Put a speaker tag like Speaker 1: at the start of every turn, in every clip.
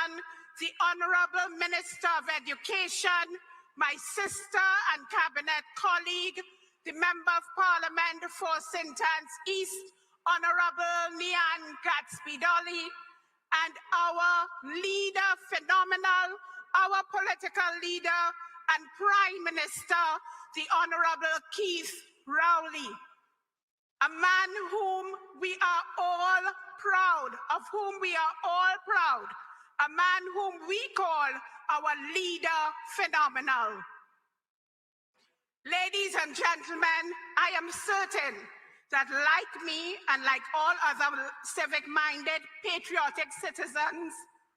Speaker 1: introduction, the Honorable Minister of Education, my sister and cabinet colleague, the Member of Parliament for St. Anne's East, Honorable Nian Gatsby-Dolly, and our leader, phenomenal, our political leader and Prime Minister, the Honorable Keith Rowley, a man whom we are all proud, a man whom we call our leader phenomenal. Ladies and gentlemen, I am certain that like me and like all other civic-minded, patriotic citizens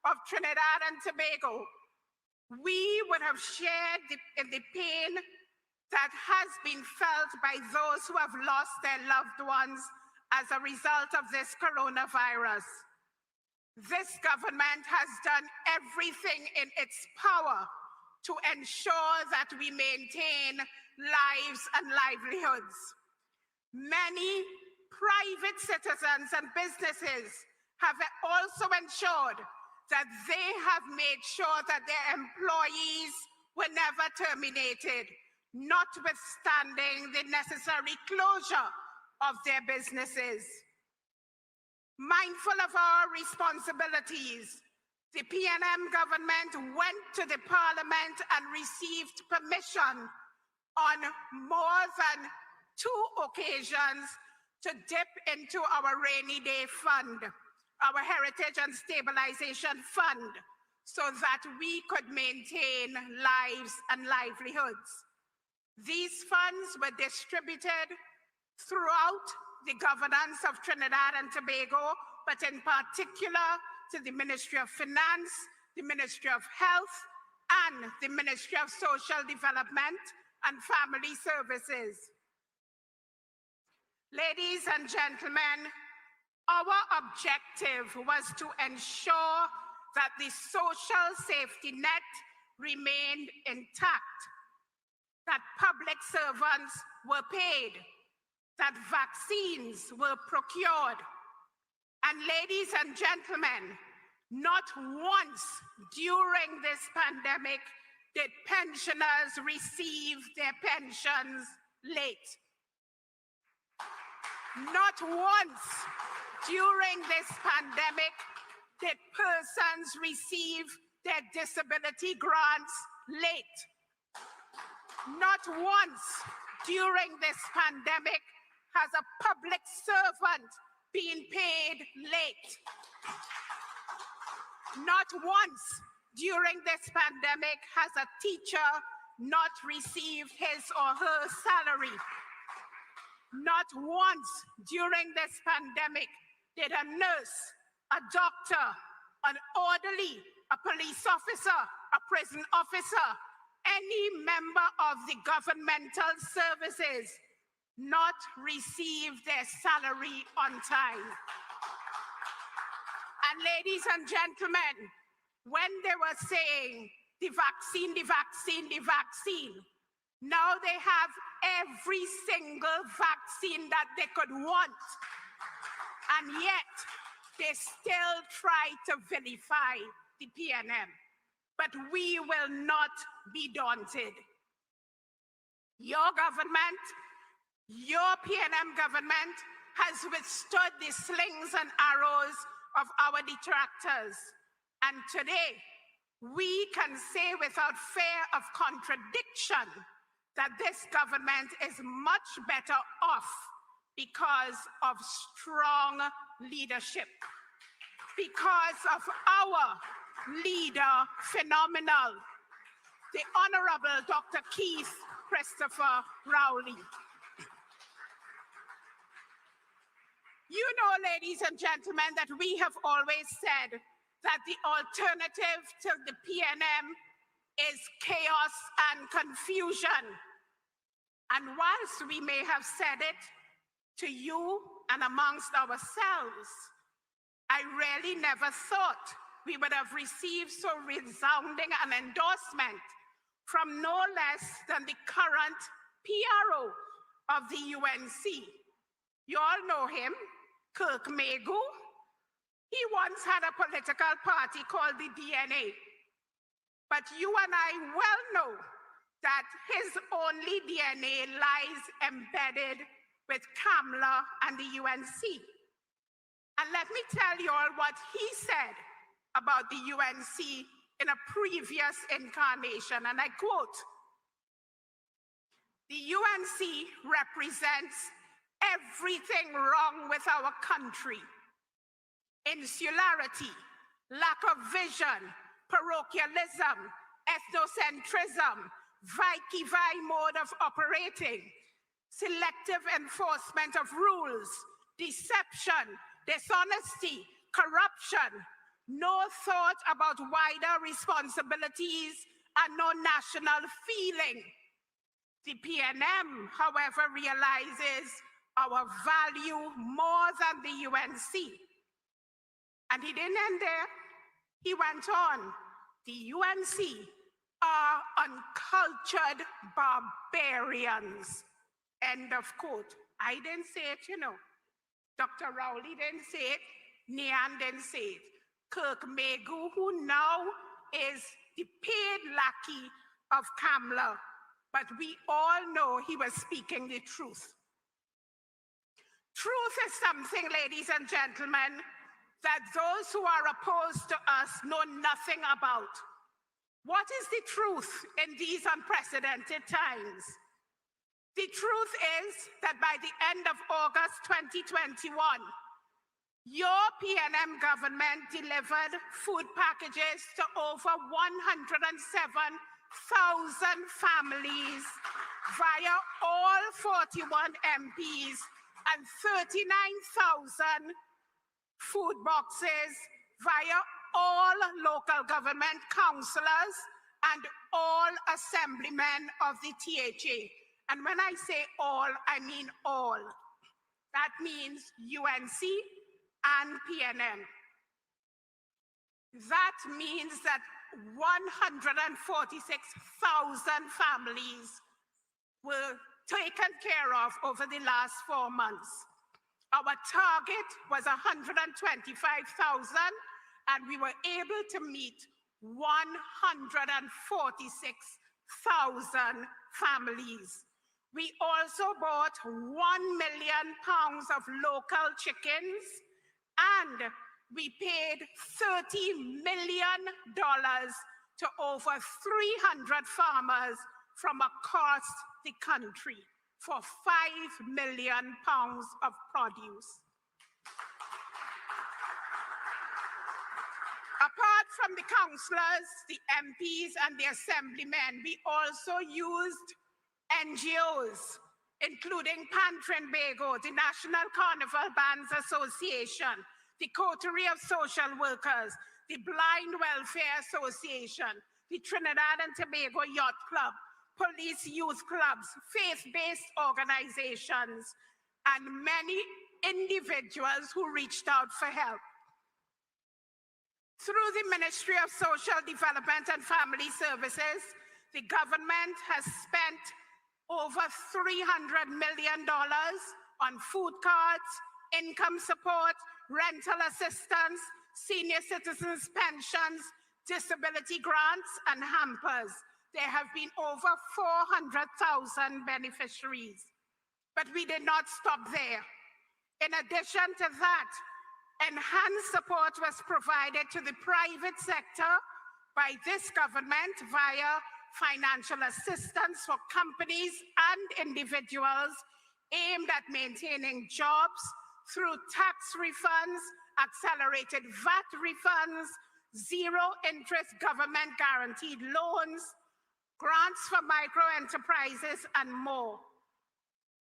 Speaker 1: of Trinidad and Tobago, we would have shared in the pain that has been felt by those who have lost their loved ones as a result of this coronavirus. This government has done everything in its power to ensure that we maintain lives and livelihoods. Many private citizens and businesses have also ensured that they have made sure that their employees were never terminated, notwithstanding the necessary closure of their businesses. Mindful of our responsibilities, the PNM government went to the Parliament and received permission on more than 2 occasions to dip into our rainy day fund, our Heritage and Stabilization Fund, so that we could maintain lives and livelihoods. These funds were distributed throughout the governance of Trinidad and Tobago, but in particular to the Ministry of Finance, the Ministry of Health, and the Ministry of Social Development and Family Services. Ladies and gentlemen, our objective was to ensure that the social safety net remained intact, that public servants were paid, that vaccines were procured. And ladies and gentlemen, not once during this pandemic did pensioners receive their pensions late. Not once during this pandemic did persons receive their disability grants late. Not once during this pandemic has a public servant been paid late. Not once during this pandemic has a teacher not received his or her salary. Not once during this pandemic did a nurse, a doctor, an orderly, a police officer, a prison officer, any member of the governmental services not receive their salary on time. And ladies and gentlemen, when they were saying the vaccine, the vaccine, the vaccine, now they have every single vaccine that they could want. And yet, they still try to vilify the PNM. But we will not be daunted. Your government, your PNM government has withstood the slings and arrows of our detractors. And today, we can say without fear of contradiction that this government is much better off because of strong leadership, because of our leader, phenomenal, the Honorable Dr. Keith Christopher Rowley. You know, ladies and gentlemen, that we have always said that the alternative to the PNM is chaos and confusion. And whilst we may have said it to you and amongst ourselves, I really never thought we would have received so resounding an endorsement from no less than the current PRO of the UNC. You all know him, Kirk Megu, He once had a political party called the DNA. But you and I well know that his only DNA lies embedded with Kamla and the UNC. And let me tell you all what he said about the UNC in a previous incarnation, and I quote, "The UNC represents everything wrong with our country. Insularity, lack of vision, parochialism, ethnocentrism, Vicky-Vi mode of operating, selective enforcement of rules, deception, dishonesty, corruption, no thought about wider responsibilities, and no national feeling. The PNM, however, realizes our value more than the UNC." And he didn't end there. He went on, "The UNC are uncultured barbarians." End of quote. I didn't say it, you know. Dr. Rowley didn't say it. Nian didn't say it. Kirk Megu, who now is the paid lackey of Kamla, but we all know he was speaking the truth. Truth is something, ladies and gentlemen, that those who are opposed to us know nothing about. What is the truth in these unprecedented times? The truth is that by the end of August 2021, your PNM government delivered food packages to over 107,000 families via all 41 MPs and 39,000 food boxes via all local government councillors and all assemblymen of the THA. And when I say all, I mean all. That means UNC and PNM. That means that 146,000 families were taken care of over the last 4 months. Our target was 125,000, and we were able to meet 146,000 families. We also bought 1 million pounds of local chickens, and we paid $30 million to over 300 farmers from across the country for 5 million pounds of produce. Apart from the councillors, the MPs, and the assemblymen, we also used NGOs, including Pantrinbago, the National Carnival Bands Association, the Coterie of Social Workers, the Blind Welfare Association, the Trinidad and Tobago Yacht Club, police youth clubs, faith-based organizations, and many individuals who reached out for help. Through the Ministry of Social Development and Family Services, the government has spent over $300 million on food cards, income support, rental assistance, senior citizens pensions, disability grants, and hampers. There have been over 400,000 beneficiaries. But we did not stop there. In addition to that, enhanced support was provided to the private sector by this government via financial assistance for companies and individuals aimed at maintaining jobs through tax refunds, accelerated VAT refunds, zero-interest government guaranteed loans, grants for micro enterprises, and more.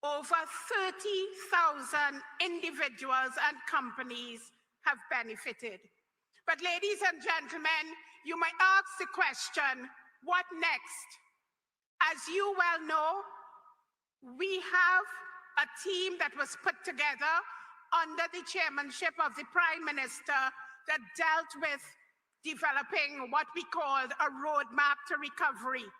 Speaker 1: Over 30,000 individuals and companies have benefited. But ladies and gentlemen, you might ask the question, what next? As you well know, we have a team that was put together under the chairmanship of the Prime Minister that dealt with developing what we called a roadmap to recovery.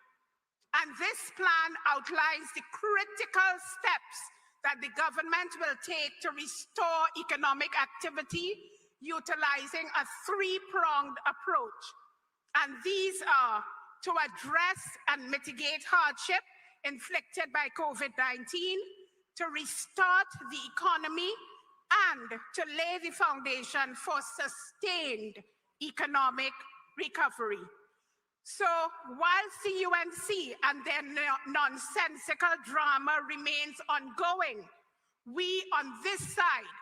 Speaker 1: And this plan outlines the critical steps that the government will take to restore economic activity, utilizing a three-pronged approach. And these are to address and mitigate hardship inflicted by COVID-19, to restart the economy, and to lay the foundation for sustained economic recovery. So whilst the UNC and their nonsensical drama remains ongoing, we on this side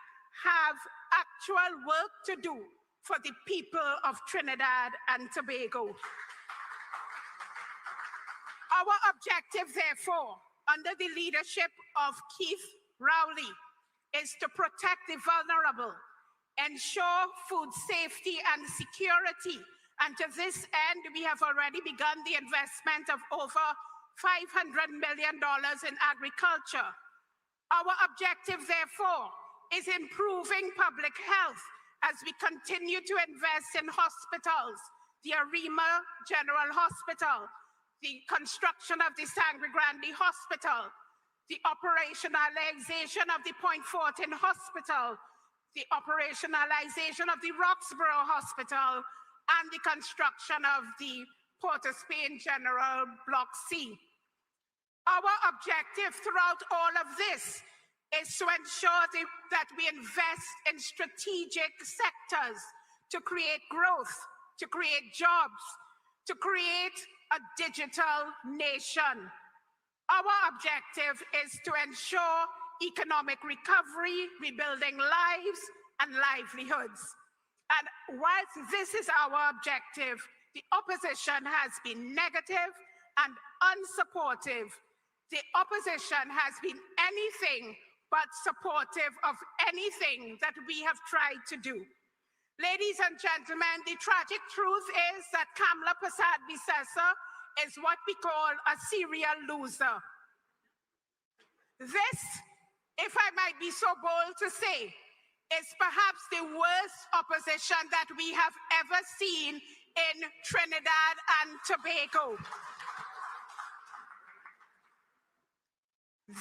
Speaker 1: have actual work to do for the people of Trinidad and Tobago. Our objective, therefore, under the leadership of Keith Rowley, is to protect the vulnerable, ensure food safety and security, and to this end, we have already begun the investment of over $500 million in agriculture. Our objective, therefore, is improving public health as we continue to invest in hospitals, the Arima General Hospital, the construction of the Sangre Grande Hospital, the operationalization of the Point Fortin Hospital, the operationalization of the Roxborough Hospital, and the construction of the Port of Spain General Block C. Our objective throughout all of this is to ensure that we invest in strategic sectors to create growth, to create jobs, to create a digital nation. Our objective is to ensure economic recovery, rebuilding lives and livelihoods. And whilst this is our objective, the opposition has been negative and unsupportive. The opposition has been anything but supportive of anything that we have tried to do. Ladies and gentlemen, the tragic truth is that Kamla Persad-Bissessar is what we call a serial loser. This, if I might be so bold to say, is perhaps the worst opposition that we have ever seen in Trinidad and Tobago.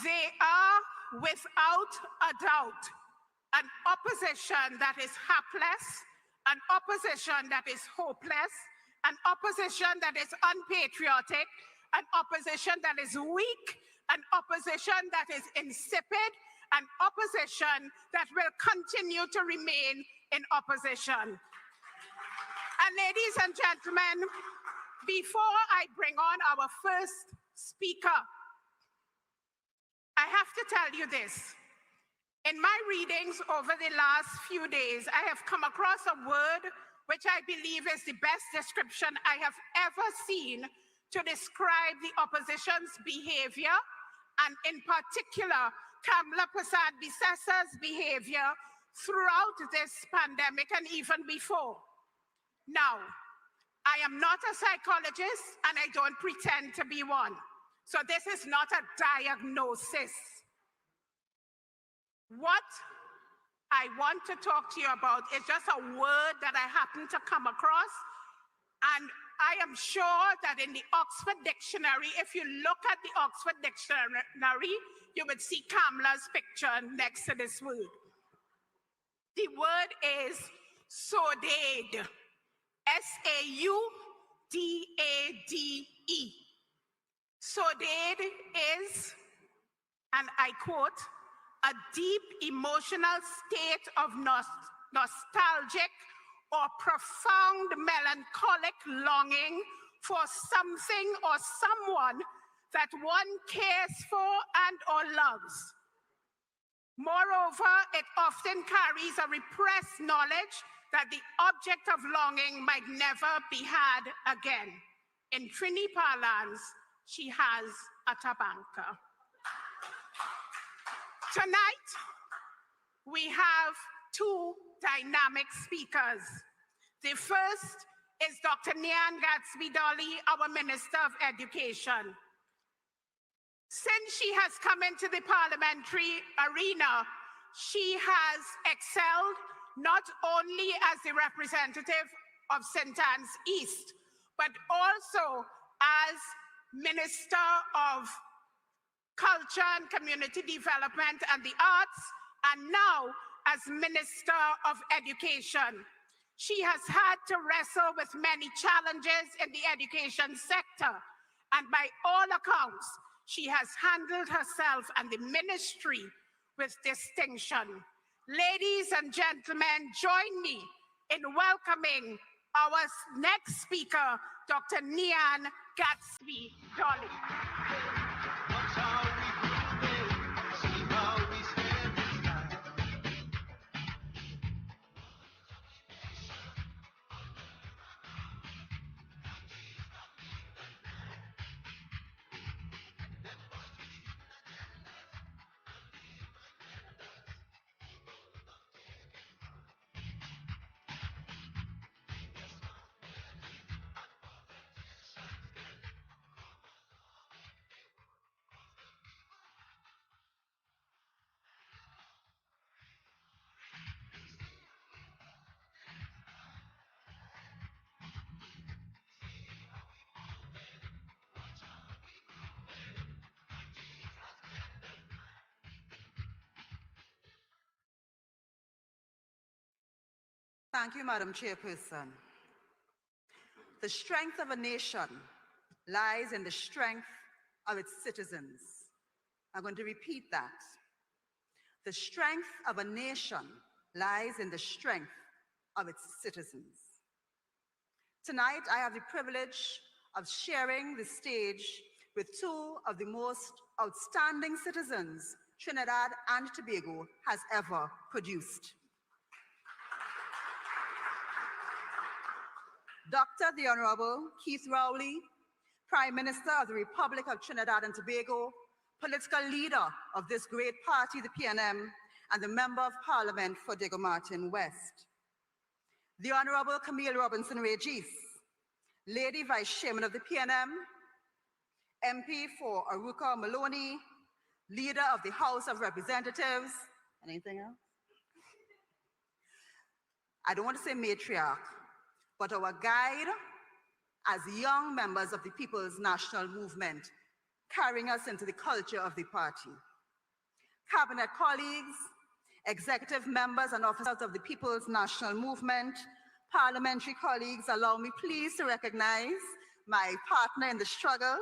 Speaker 1: They are, without a doubt, an opposition that is hapless, an opposition that is hopeless, an opposition that is unpatriotic, an opposition that is weak, an opposition that is insipid, an opposition that will continue to remain in opposition. And ladies and gentlemen, before I bring on our first speaker, I have to tell you this. In my readings over the last few days, I have come across a word which I believe is the best description I have ever seen to describe the opposition's behavior, and in particular, Kamla Persad-Bissessar's behavior throughout this pandemic and even before. Now, I am not a psychologist and I don't pretend to be one. So this is not a diagnosis. What I want to talk to you about is just a word that I happen to come across, and I am sure that in the Oxford Dictionary, if you look at the Oxford Dictionary, you would see Kamla's picture next to this word. The word is saudade, S-A-U-D-A-D-E. Saudade is, and I quote, a deep emotional state of nostalgic or profound melancholic longing for something or someone that one cares for and or loves. Moreover, it often carries a repressed knowledge that the object of longing might never be had again. In Trini parlance, she has a tabanka. Tonight, we have two dynamic speakers. The first is Dr. Nyan Gatsby-Dolly, our Minister of Education. Since she has come into the parliamentary arena, she has excelled not only as the representative of St. Anne's East, but also as Minister of Culture and Community Development and the Arts, and now as Minister of Education. She has had to wrestle with many challenges in the education sector, and by all accounts, she has handled herself and the ministry with distinction. Ladies and gentlemen, join me in welcoming our next speaker, Dr. Nian Gatsby Dolly.
Speaker 2: Thank you, Madam Chairperson. The strength of a nation lies in the strength of its citizens. I'm going to repeat that. The strength of a nation lies in the strength of its citizens. Tonight, I have the privilege of sharing the stage with two of the most outstanding citizens Trinidad and Tobago has ever produced. Dr. the Honorable Keith Rowley, Prime Minister of the Republic of Trinidad and Tobago, political leader of this great party, the PNM, and the Member of Parliament for Diego Martin West. The Honorable Camille Robinson Regis, Lady Vice Chairman of the PNM, MP for Aruka Maloney, Leader of the House of Representatives. Anything else? I don't want to say matriarch, but our guide as young members of the People's National Movement, carrying us into the culture of the party. Cabinet colleagues, executive members and officers of the People's National Movement, parliamentary colleagues, allow me please to recognize my partner in the struggle,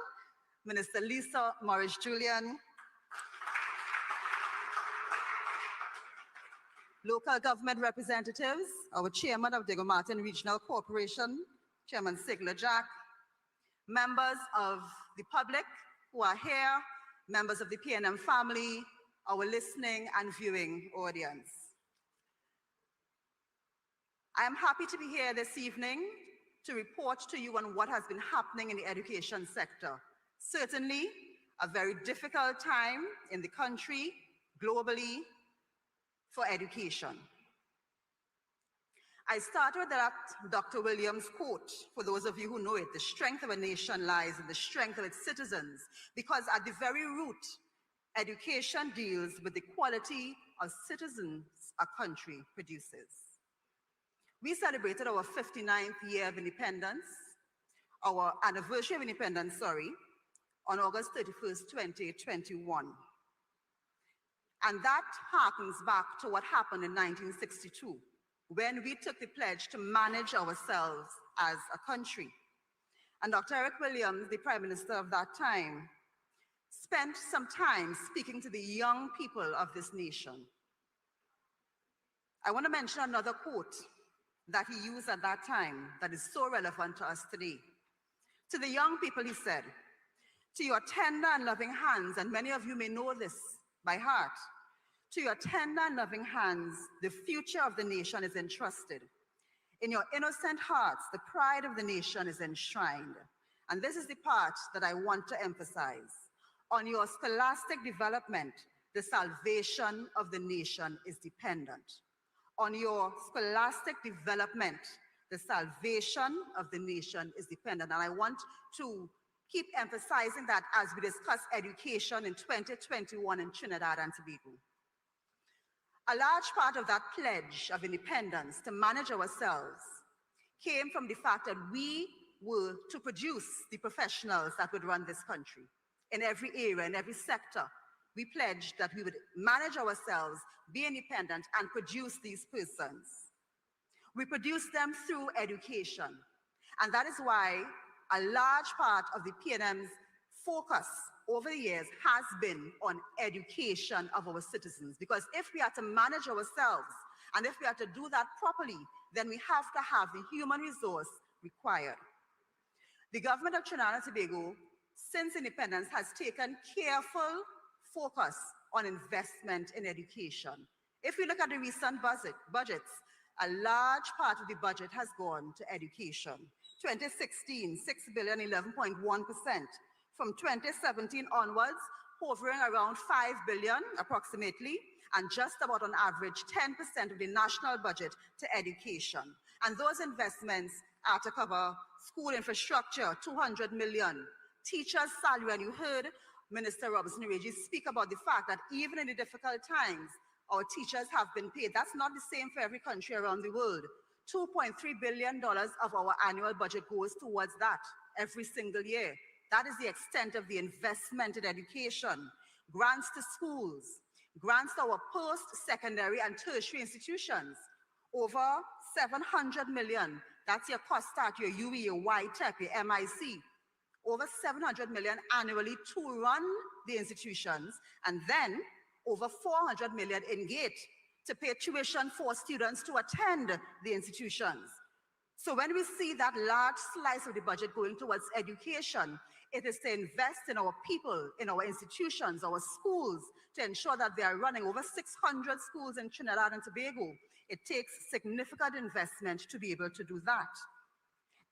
Speaker 2: Minister Lisa Morris-Julian, local government representatives, our chairman of Diego Martin Regional Corporation, Chairman Sigler Jack, members of the public who are here, members of the PNM family, our listening and viewing audience. I am happy to be here this evening to report to you on what has been happening in the education sector. Certainly, a very difficult time in the country, globally, for education. I started with that Dr. Williams quote, for those of you who know it, the strength of a nation lies in the strength of its citizens, because at the very root, education deals with the quality of citizens a country produces. We celebrated our 59th year of independence, our anniversary of independence, on August 31st, 2021. And that harkens back to what happened in 1962, when we took the pledge to manage ourselves as a country. And Dr. Eric Williams, the Prime Minister of that time, spent some time speaking to the young people of this nation. I want to mention another quote that he used at that time that is so relevant to us today. To the young people, he said, "To your tender and loving hands," and many of you may know this by heart, "to your tender and loving hands, the future of the nation is entrusted. In your innocent hearts, the pride of the nation is enshrined." And this is the part that I want to emphasize. On your scholastic development, the salvation of the nation is dependent. On your scholastic development, the salvation of the nation is dependent. And I want to keep emphasizing that as we discuss education in 2021 in Trinidad and Tobago. A large part of that pledge of independence to manage ourselves came from the fact that we were to produce the professionals that would run this country in every area, in every sector. we pledged that we would manage ourselves, be independent, and produce these persons. We produce them through education. And that is why a large part of the PNM's focus over the years has been on education of our citizens. Because if we are to manage ourselves, and if we are to do that properly, then we have to have the human resource required. The government of Trinidad and Tobago, since independence, has taken careful focus on investment in education. If we look at the recent budgets, a large part of the budget has gone to education. 2016, 6 billion, 11.1%. From 2017 onwards, hovering around 5 billion approximately, and just about on average 10% of the national budget to education. And those investments are to cover school infrastructure, 200 million, teachers' salary, and you heard Minister Robinson-Regis speak about the fact that even in the difficult times, our teachers have been paid. That's not the same for every country around the world. $2.3 billion of our annual budget goes towards that every single year. That is the extent of the investment in education. Grants to schools, grants to our post-secondary and tertiary institutions, over 700 million. That's your COSTAT, your UE, your YTEP, your MIC. Over 700 million annually to run the institutions, and then over 400 million in gate to pay tuition for students to attend the institutions. So when we see that large slice of the budget going towards education, it is to invest in our people, in our institutions, our schools, to ensure that they are running. Over 600 schools in Trinidad and Tobago. It takes significant investment to be able to do that.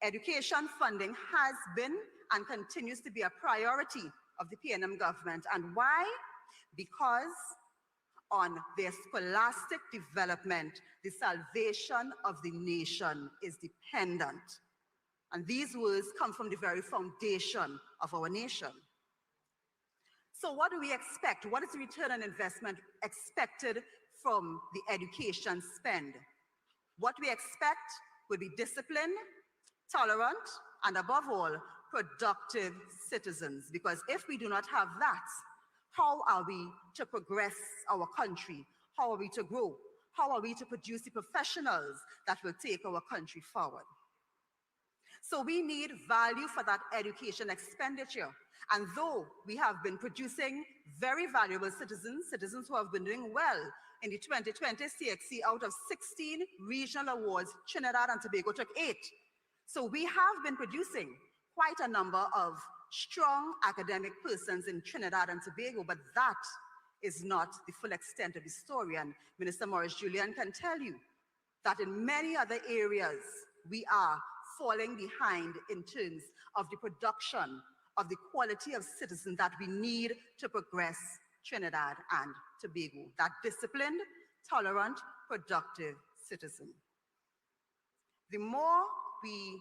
Speaker 2: Education funding has been and continues to be a priority of the PNM government. And why? Because on their scholastic development, the salvation of the nation is dependent. And these words come from the very foundation of our nation. So what do we expect? What is the return on investment expected from the education spend? What we expect will be discipline, tolerant, and above all, productive citizens. Because if we do not have that, how are we to progress our country? How are we to grow? How are we to produce the professionals that will take our country forward? So we need value for that education expenditure. And though we have been producing very valuable citizens, citizens who have been doing well in the 2020 CXC, out of 16 regional awards, Trinidad and Tobago took 8. So we have been producing quite a number of strong academic persons in Trinidad and Tobago, but that is not the full extent of the story. And Minister Maurice Julian can tell you that in many other areas, we are falling behind in terms of the production of the quality of citizen that we need to progress Trinidad and Tobago, that disciplined, tolerant, productive citizen. The more we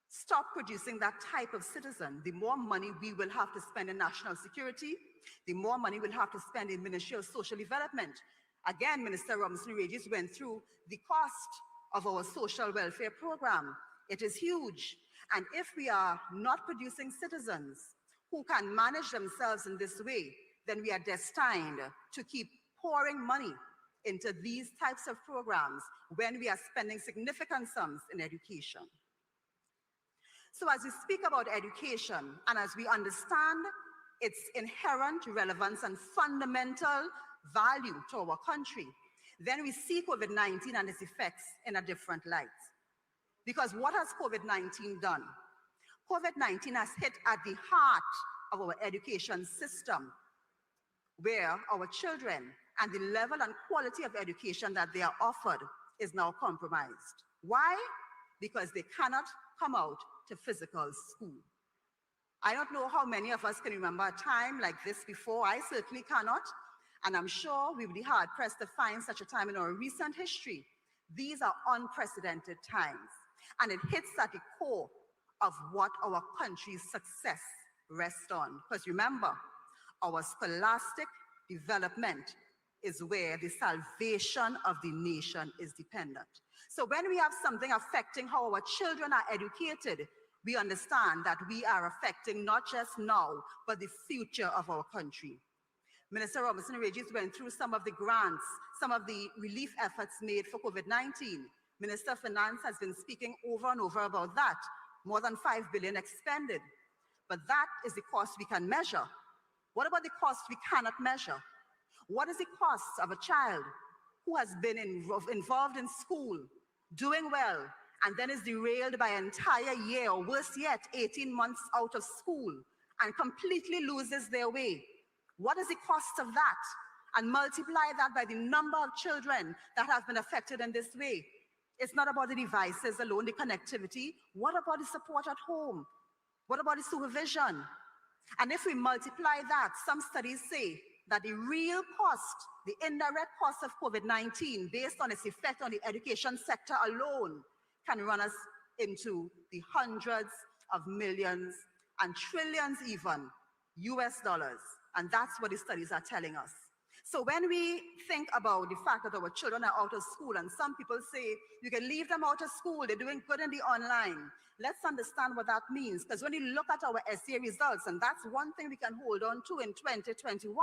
Speaker 2: stop producing that type of citizen, the more money we will have to spend in national security, the more money we'll have to spend in Ministry of Social Development. Again, Minister Robinson-Regis went through the cost of our social welfare program. It is huge. And if we are not producing citizens who can manage themselves in this way, then we are destined to keep pouring money into these types of programs when we are spending significant sums in education. So as we speak about education, and as we understand its inherent relevance and fundamental value to our country, then we see COVID-19 and its effects in a different light. Because what has COVID-19 done? COVID-19 has hit at the heart of our education system, where our children and the level and quality of education that they are offered is now compromised. Why? Because they cannot come out to physical school. I don't know how many of us can remember a time like this before. I certainly cannot. And I'm sure we would be hard-pressed to find such a time in our recent history. These are unprecedented times. And it hits at the core of what our country's success rests on. Because remember, our scholastic development is where the salvation of the nation is dependent. So when we have something affecting how our children are educated, we understand that we are affecting not just now, but the future of our country. Minister Robinson Regis went through some of the grants, some of the relief efforts made for COVID-19. Minister of Finance has been speaking over and over about that. More than 5 billion expended. But that is the cost we can measure. What about the cost we cannot measure? What is the cost of a child who has been involved in school, doing well, and then is derailed by an entire year, or worse yet, 18 months out of school, and completely loses their way? What is the cost of that? And multiply that by the number of children that have been affected in this way. It's not about the devices alone, the connectivity. What about the support at home? What about the supervision? And if we multiply that, some studies say that the real cost, the indirect cost of COVID-19, based on its effect on the education sector alone, can run us into the hundreds of millions and trillions even, US dollars. And that's what the studies are telling us. So when we think about the fact that our children are out of school, and some people say, you can leave them out of school, they're doing good in the online. Let's understand what that means. Because when you look at our essay results, and that's one thing we can hold on to in 2021,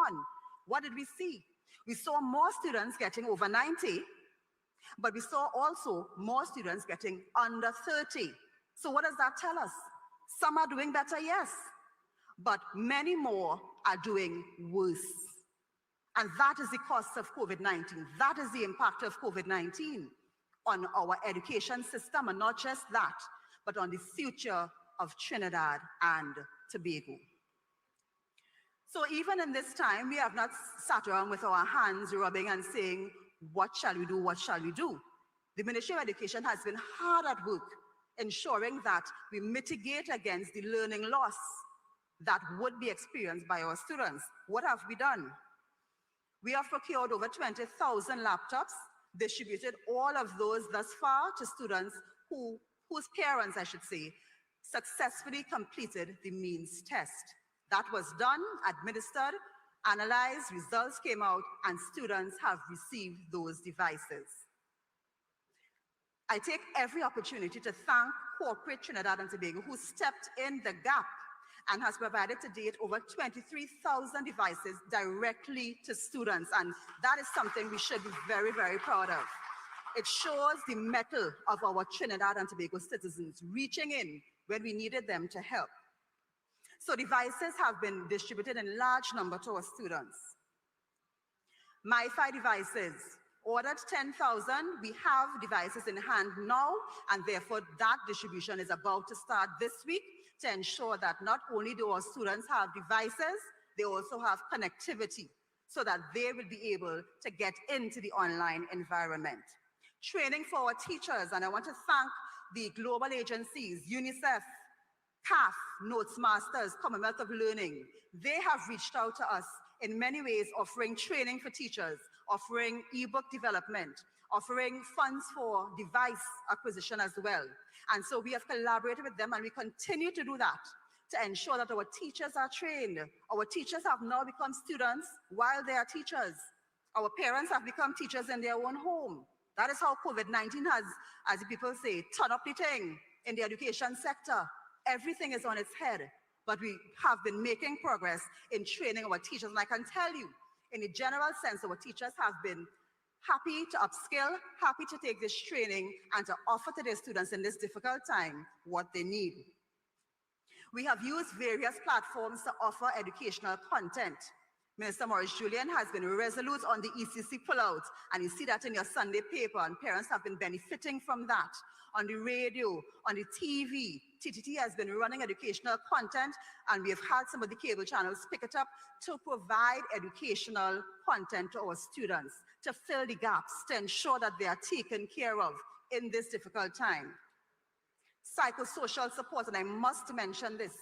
Speaker 2: what did we see? We saw more students getting over 90, but we saw also more students getting under 30. So what does that tell us? Some are doing better, yes, but many more are doing worse. And that is the cost of COVID-19. That is the impact of COVID-19 on our education system, and not just that, but on the future of Trinidad and Tobago. So even in this time, we have not sat around with our hands rubbing and saying, what shall we do, what shall we do? The Ministry of Education has been hard at work ensuring that we mitigate against the learning loss that would be experienced by our students. What have we done? We have procured over 20,000 laptops, distributed all of those thus far to students whose parents, I should say, successfully completed the means test. That was done, administered, analyzed, results came out, and students have received those devices. I take every opportunity to thank corporate Trinidad and Tobago, who stepped in the gap and has provided to date over 23,000 devices directly to students. And that is something we should be very, very proud of. It shows the mettle of our Trinidad and Tobago citizens reaching in when we needed them to help. So devices have been distributed in large number to our students. MiFi devices, ordered 10,000. We have devices in hand now, and therefore that distribution is about to start this week to ensure that not only do our students have devices, they also have connectivity so that they will be able to get into the online environment. Training for our teachers, and I want to thank the global agencies, UNICEF, CAF, Notes Masters, Commonwealth of Learning. They have reached out to us in many ways, offering training for teachers, offering ebook development, offering funds for device acquisition as well. And so we have collaborated with them, and we continue to do that to ensure that our teachers are trained. Our teachers have now become students while they are teachers. Our parents have become teachers in their own home. That is how COVID-19 has, as the people say, turned up the thing in the education sector. Everything is on its head, but we have been making progress in training our teachers. And I can tell you, in a general sense, our teachers have been happy to upskill, happy to take this training and to offer to their students in this difficult time what they need. We have used various platforms to offer educational content. Minister Maurice Julian has been resolute on the ECC pullout, and you see that in your Sunday paper, and parents have been benefiting from that. On the radio, on the TV, TTT has been running educational content, and we have had some of the cable channels pick it up to provide educational content to our students, to fill the gaps, to ensure that they are taken care of in this difficult time. Psychosocial support, and I must mention this,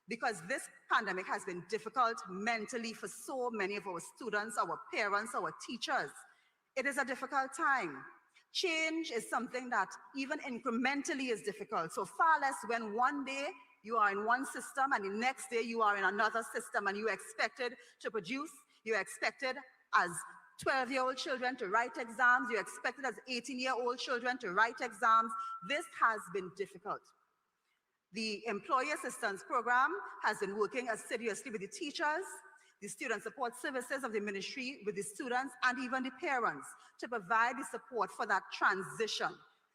Speaker 2: because this pandemic has been difficult mentally for so many of our students, our parents, our teachers. It is a difficult time. Change is something that even incrementally is difficult. So far less when one day you are in one system and the next day you are in another system, and you are expected to produce, you are expected as 12-year-old children to write exams, you are expected as 18-year-old children to write exams. This has been difficult. The Employee Assistance Program has been working assiduously with the teachers. the student support services of the ministry with the students and even the parents to provide the support for that transition.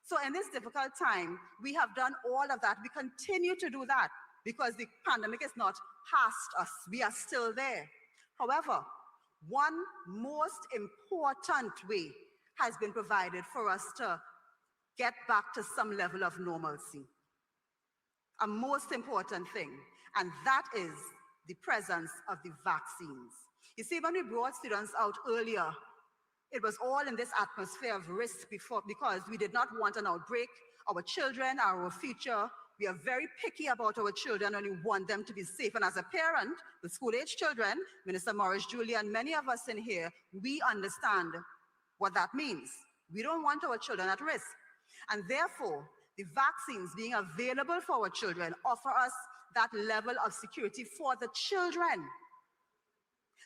Speaker 2: So in this difficult time, we have done all of that. We continue to do that because the pandemic is not past us. We are still there. However, one most important way has been provided for us to get back to some level of normalcy. A most important thing, and that is the presence of the vaccines. You see, when we brought students out earlier, it was all in this atmosphere of risk because we did not want an outbreak. Our children are our future. We are very picky about our children and we want them to be safe. And as a parent with school-age children, Minister Morris, Julie, and many of us in here, we understand what that means. We don't want our children at risk. And therefore, the vaccines being available for our children offer us that level of security for the children.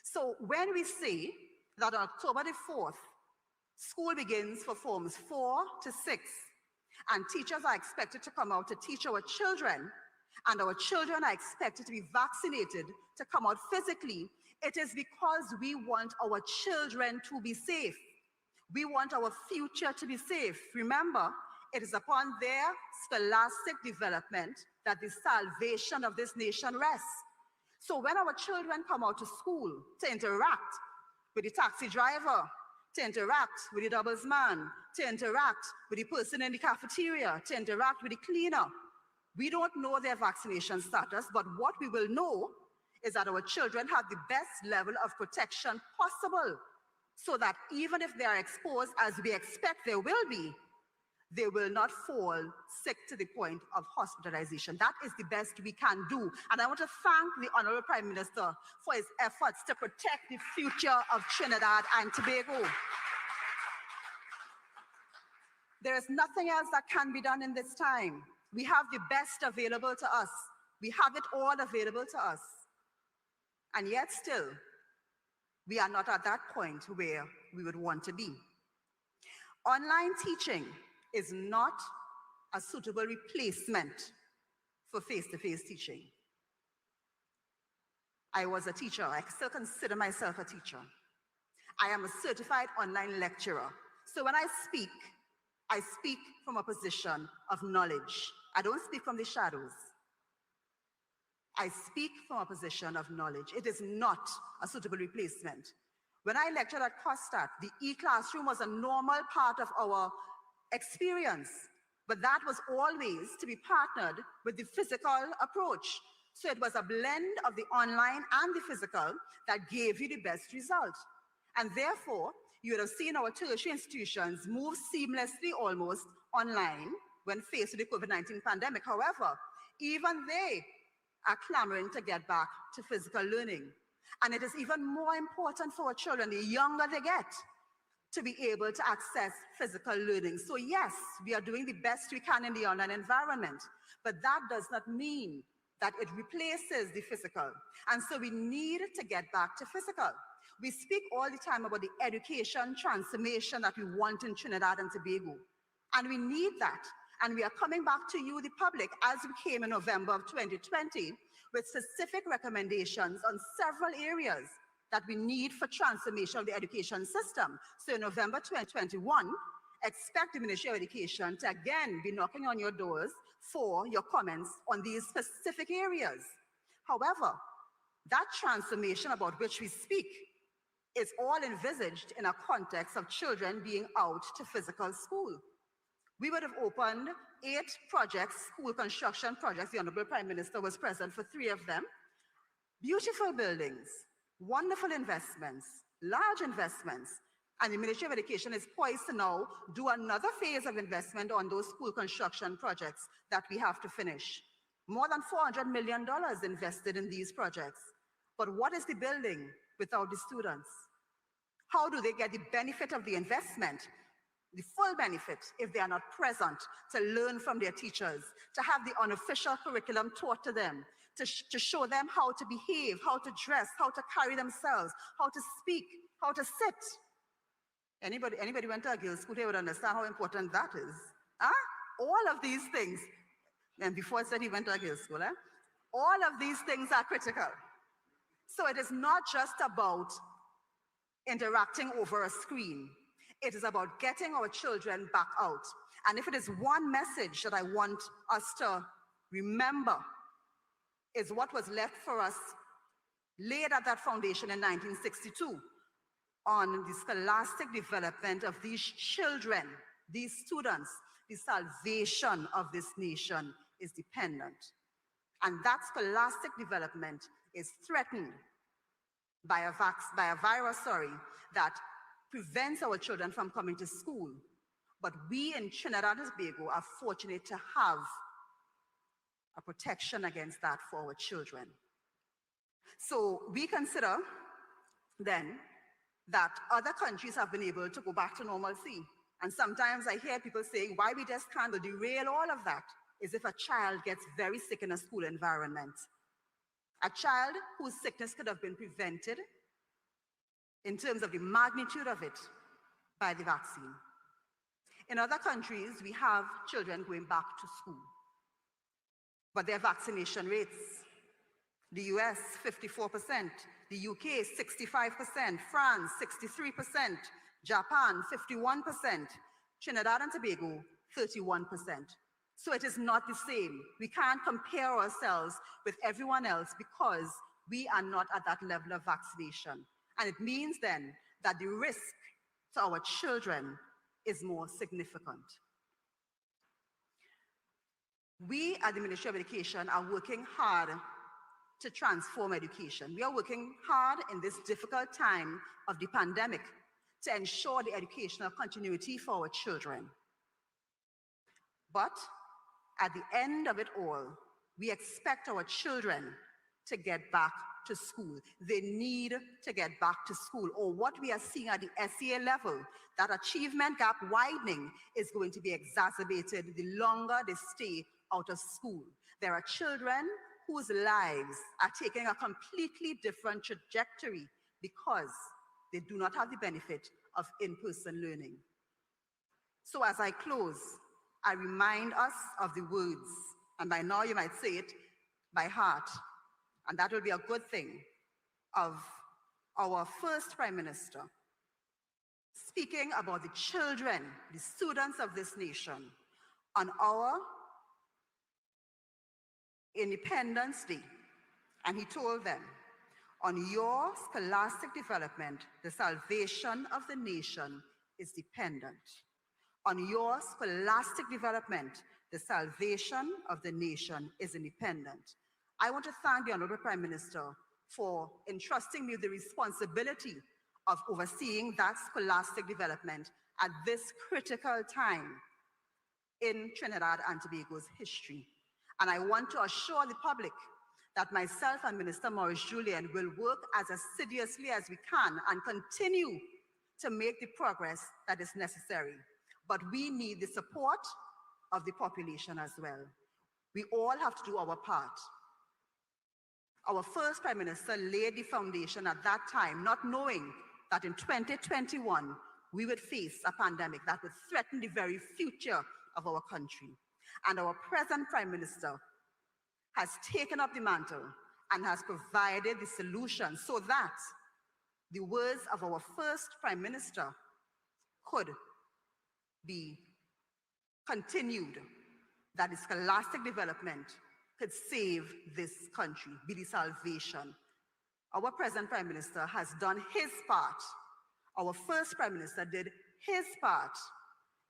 Speaker 2: So when we say that on October the 4th, school begins for forms 4 to 6, and teachers are expected to come out to teach our children, and our children are expected to be vaccinated to come out physically, it is because we want our children to be safe. We want our future to be safe. Remember, it is upon their scholastic development that the salvation of this nation rests. So when our children come out to school to interact with the taxi driver, to interact with the doubles man, to interact with the person in the cafeteria, to interact with the cleaner, we don't know their vaccination status, but what we will know is that our children have the best level of protection possible, so that even if they are exposed, as we expect they will be, they will not fall sick to the point of hospitalization. That is the best we can do. And I want to thank the Honorable Prime Minister for his efforts to protect the future of Trinidad and Tobago. There is nothing else that can be done in this time. We have the best available to us. We have it all available to us. And yet still, we are not at that point where we would want to be. Online teaching is not a suitable replacement for face-to-face teaching. I was a teacher. I still consider myself a teacher. I am a certified online lecturer. So when I speak from a position of knowledge. I don't speak from the shadows. I speak from a position of knowledge. It is not a suitable replacement. When I lectured at COSTAT, the e-classroom was a normal part of our experience, but that was always to be partnered with the physical approach. So it was a blend of the online and the physical that gave you the best result. And therefore, you would have seen our tertiary institutions move seamlessly almost online when faced with the COVID-19 pandemic. However, even they are clamoring to get back to physical learning. And it is even more important for our children, the younger they get, to be able to access physical learning. So yes, we are doing the best we can in the online environment, but that does not mean that it replaces the physical. And so we need to get back to physical. We speak all the time about the education transformation that we want in Trinidad and Tobago. And we need that. And we are coming back to you, the public, as we came in November of 2020, with specific recommendations on several areas that we need for transformation of the education system. So in November 2021, expect the Ministry of Education to again be knocking on your doors for your comments on these specific areas. However, that transformation about which we speak is all envisaged in a context of children being out to physical school. We would have opened 8 projects, school construction projects. The Honorable Prime Minister was present for 3 of them. Beautiful buildings, wonderful investments, large investments. And the Ministry of Education is poised to now do another phase of investment on those school construction projects that we have to finish. More than $400 million invested in these projects. But what is the building without the students? How do they get the benefit of the investment, the full benefit, if they are not present to learn from their teachers, to have the unofficial curriculum taught to them, to show them how to behave, how to dress, how to carry themselves, how to speak, how to sit? Anybody went to a girls' school, they would understand how important that is. Huh? All of these things, and before I said he went to a girls' school, all of these things are critical. So it is not just about interacting over a screen. It is about getting our children back out. And if it is one message that I want us to remember, is what was left for us laid at that foundation in 1962 on the scholastic development of these children, these students. The salvation of this nation is dependent. And that scholastic development is threatened by a virus, that prevents our children from coming to school. But we in Trinidad and Tobago are fortunate to have a protection against that for our children. So we consider then that other countries have been able to go back to normalcy. And sometimes I hear people saying, why we just can't derail all of that is if a child gets very sick in a school environment. A child whose sickness could have been prevented in terms of the magnitude of it by the vaccine. In other countries, we have children going back to school, but their vaccination rates, the US, 54%, the UK, 65%, France, 63%, Japan, 51%, Trinidad and Tobago, 31%. So it is not the same. We can't compare ourselves with everyone else because we are not at that level of vaccination. And it means then that the risk to our children is more significant. We at the Ministry of Education are working hard to transform education. We are working hard in this difficult time of the pandemic to ensure the educational continuity for our children. But at the end of it all, we expect our children to get back to school. They need to get back to school, or what we are seeing at the SEA level, that achievement gap widening is going to be exacerbated the longer they stay out of school. There are children whose lives are taking a completely different trajectory because they do not have the benefit of in-person learning. So as I close, I remind us of the words, and by now you might say it by heart, and that will be a good thing, of our first Prime Minister, speaking about the children, the students of this nation, on our Independence Day. And he told them, on your scholastic development, the salvation of the nation is dependent. On your scholastic development, the salvation of the nation is independent. I want to thank the Honorable Prime Minister for entrusting me the responsibility of overseeing that scholastic development at this critical time in Trinidad and Tobago's history. And I want to assure the public that myself and Minister Maurice Julian will work as assiduously as we can and continue to make the progress that is necessary. But we need the support of the population as well. We all have to do our part. Our first Prime Minister laid the foundation at that time, not knowing that in 2021, we would face a pandemic that would threaten the very future of our country. And our present Prime Minister has taken up the mantle and has provided the solution so that the words of our first Prime Minister could be continued, that the scholastic development could save this country, be the salvation. Our present Prime Minister has done his part. Our first Prime Minister did his part.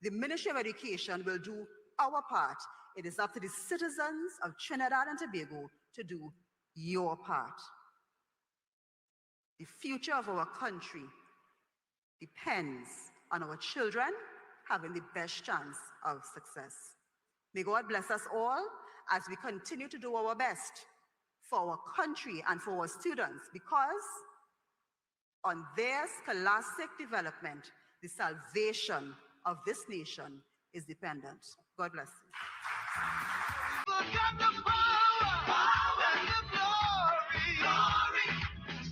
Speaker 2: The Ministry of Education will do our part. It is up to the citizens of Trinidad and Tobago to do your part. The future of our country depends on our children having the best chance of success. May God bless us all as we continue to do our best for our country and for our students, because on their scholastic development, the salvation of this nation is dependent. God bless you.
Speaker 3: Look at the power and the glory.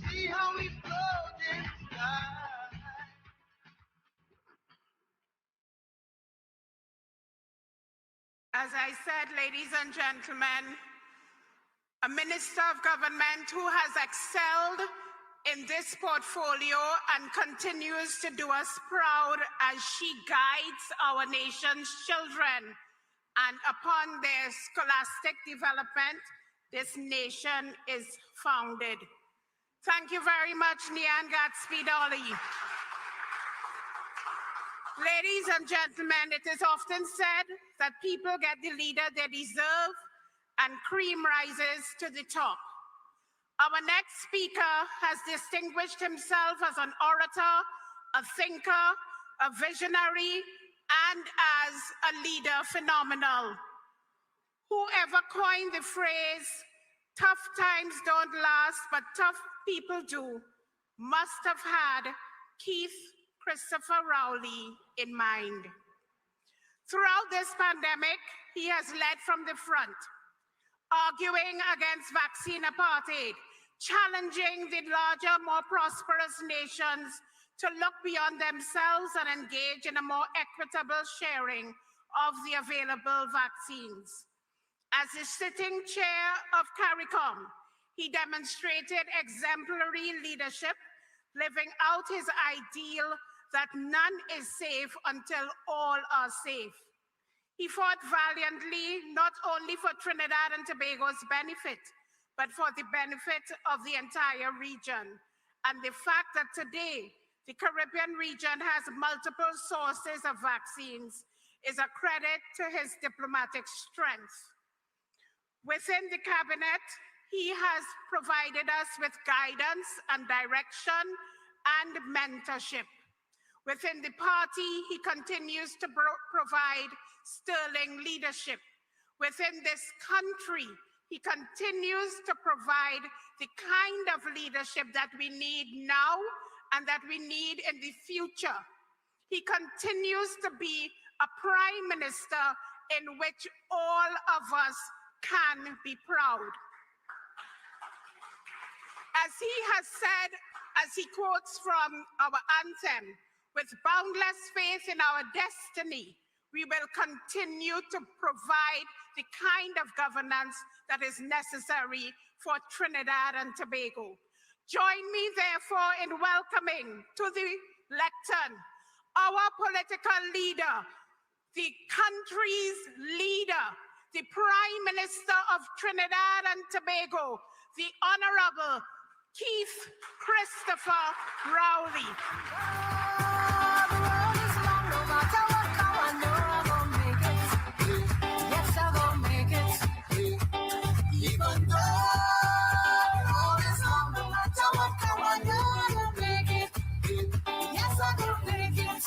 Speaker 3: See how we float in the sky.
Speaker 1: As I said, ladies and gentlemen, a minister of government who has excelled in this portfolio and continues to do us proud as she guides our nation's children. And upon their scholastic development, this nation is founded. Thank you very much, Nian Gatsby Dolly. Ladies and gentlemen, it is often said that people get the leader they deserve and cream rises to the top. Our next speaker has distinguished himself as an orator, a thinker, a visionary, and as a leader phenomenal. Whoever coined the phrase, "Tough times don't last, but tough people do," must have had Keith Christopher Rowley in mind. Throughout this pandemic, he has led from the front, arguing against vaccine apartheid, challenging the larger, more prosperous nations to look beyond themselves and engage in a more equitable sharing of the available vaccines. As the sitting chair of CARICOM, he demonstrated exemplary leadership, living out his ideal that none is safe until all are safe. He fought valiantly, not only for Trinidad and Tobago's benefit, but for the benefit of the entire region. And the fact that today the Caribbean region has multiple sources of vaccines is a credit to his diplomatic strength. Within the cabinet, he has provided us with guidance and direction and mentorship. Within the party, he continues to provide sterling leadership. Within this country, he continues to provide the kind of leadership that we need now and that we need in the future. He continues to be a prime minister in which all of us can be proud. As he has said, as he quotes from our anthem, "With boundless faith in our destiny, we will continue to provide the kind of governance that is necessary for Trinidad and Tobago." Join me, therefore, in welcoming to the lectern our political leader, the country's leader, the Prime Minister of Trinidad and Tobago, the Honorable Keith Christopher Rowley.
Speaker 3: Even though the road is long, no matter what come on, you'll make it. Yes, I will make it.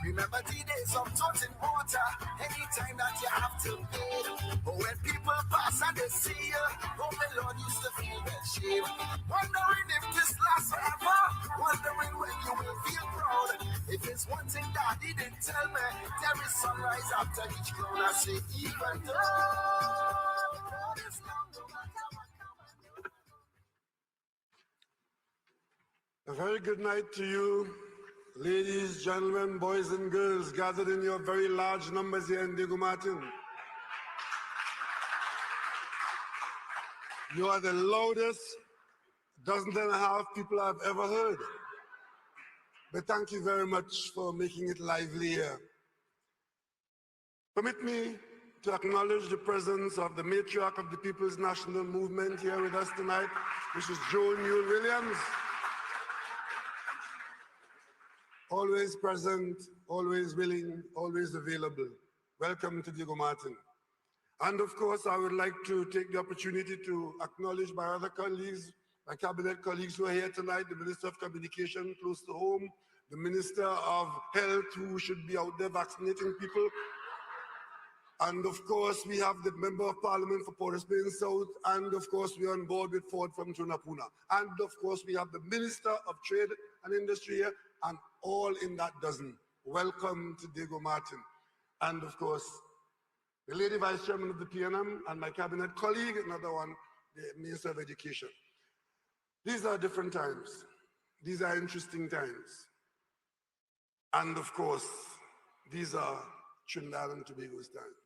Speaker 3: Remember the days of toting water, anytime that you have to pay. But when people pass and they see you, oh my Lord, used to feel that shame. Wondering if this lasts forever, wondering when you will feel proud. If it's one thing that he didn't tell me, there is sunrise after each cloud. I say, even though.
Speaker 4: A very good night to you, ladies, gentlemen, boys and girls gathered in your very large numbers here in Diego Martin. You are the loudest dozen and a half people I've ever heard. But thank you very much for making it lively here. Permit me to acknowledge the presence of the matriarch of the People's National Movement here with us tonight, Mrs. Joan Newell Williams. Always present, always willing, always available. Welcome to Diego Martin. And of course, I would like to take the opportunity to acknowledge my other colleagues, my cabinet colleagues who are here tonight, the Minister of Communication close to home, the Minister of Health who should be out there vaccinating people. And of course, we have the Member of Parliament for Port of Spain South, and of course, we're on board with Ford from Tunapuna. And of course, we have the Minister of Trade and Industry here, and all in that dozen. Welcome to Diego Martin. And of course, the Lady Vice Chairman of the PNM and my cabinet colleague, another one, the Minister of Education. These are different times. These are interesting times. And of course, these are Trinidad and Tobago's times.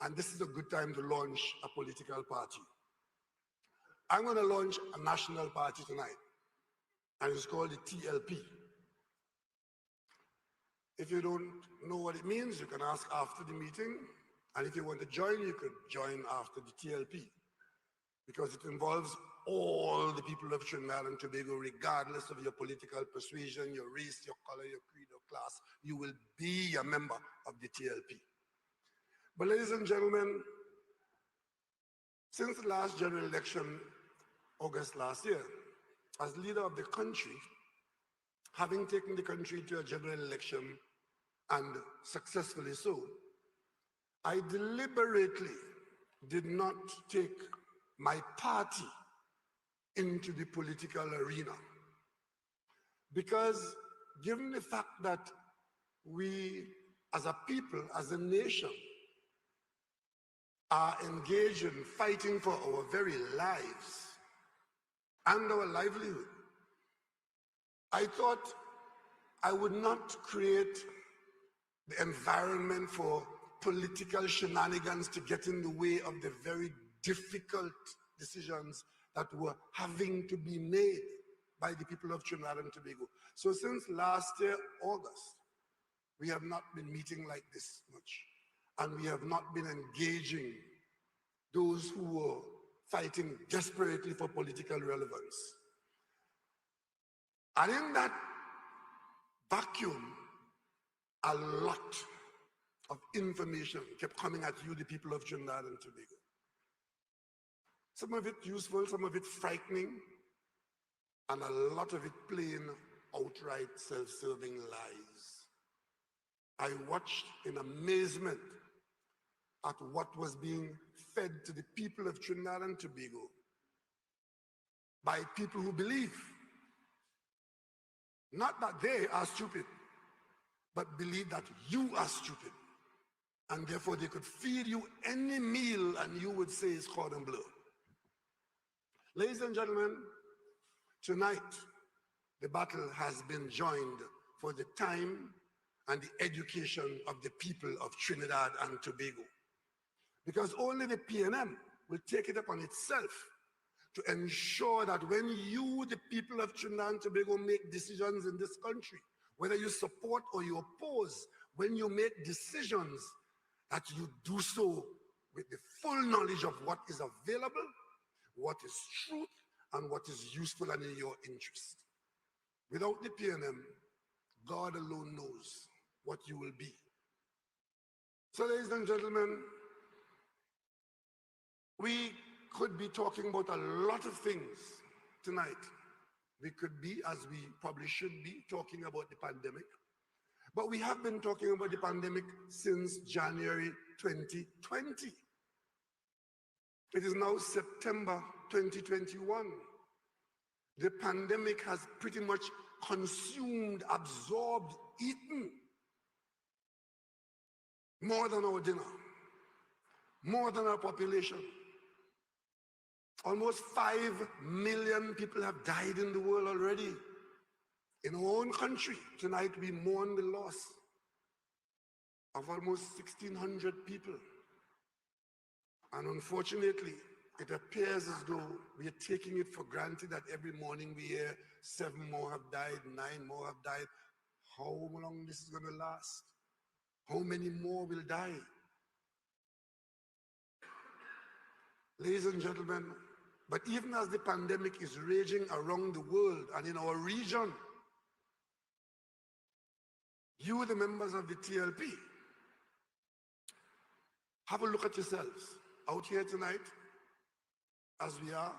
Speaker 4: and this is a good time to launch a political party. I'm going to launch a national party tonight, and it's called the TLP. If you don't know what it means, you can ask after the meeting, and if you want to join, you could join after the TLP, because it involves all the people of Trinidad and Tobago, regardless of your political persuasion, your race, your color, your creed, or class. You will be a member of the TLP. But ladies and gentlemen, since the last general election, August last year, as leader of the country, having taken the country to a general election, and successfully so, I deliberately did not take my party into the political arena. Because given the fact that we as a people, as a nation, are engaged in fighting for our very lives and our livelihood, I thought I would not create the environment for political shenanigans to get in the way of the very difficult decisions that were having to be made by the people of Trinidad and Tobago. So since last year, August, we have not been meeting like this much, and we have not been engaging those who were fighting desperately for political relevance. And in that vacuum, a lot of information kept coming at you, the people of Trinidad and Tobago. Some of it useful, some of it frightening, and a lot of it plain, outright self-serving lies. I watched in amazement at what was being fed to the people of Trinidad and Tobago by people who believe, not that they are stupid, but believe that you are stupid. And therefore they could feed you any meal and you would say it's cordon bleu. Ladies and gentlemen, tonight the battle has been joined for the time and the education of the people of Trinidad and Tobago. Because only the PNM will take it upon itself to ensure that when you, the people of Trinidad and Tobago, make decisions in this country, whether you support or you oppose, when you make decisions, that you do so with the full knowledge of what is available, what is truth, and what is useful and in your interest. Without the PNM, God alone knows what you will be. So, ladies and gentlemen, we could be talking about a lot of things tonight. We could be, as we probably should be, talking about the pandemic. But we have been talking about the pandemic since January 2020. It is now September 2021. The pandemic has pretty much consumed, absorbed, eaten more than our dinner, more than our population. Almost 5 million people have died in the world already. In our own country, tonight we mourn the loss of almost 1,600 people. And unfortunately, it appears as though we are taking it for granted that every morning we hear 7 more have died, 9 more have died. How long this is going to last? How many more will die? Ladies and gentlemen, but even as the pandemic is raging around the world and in our region, you, the members of the TLP, have a look at yourselves out here tonight, as we are,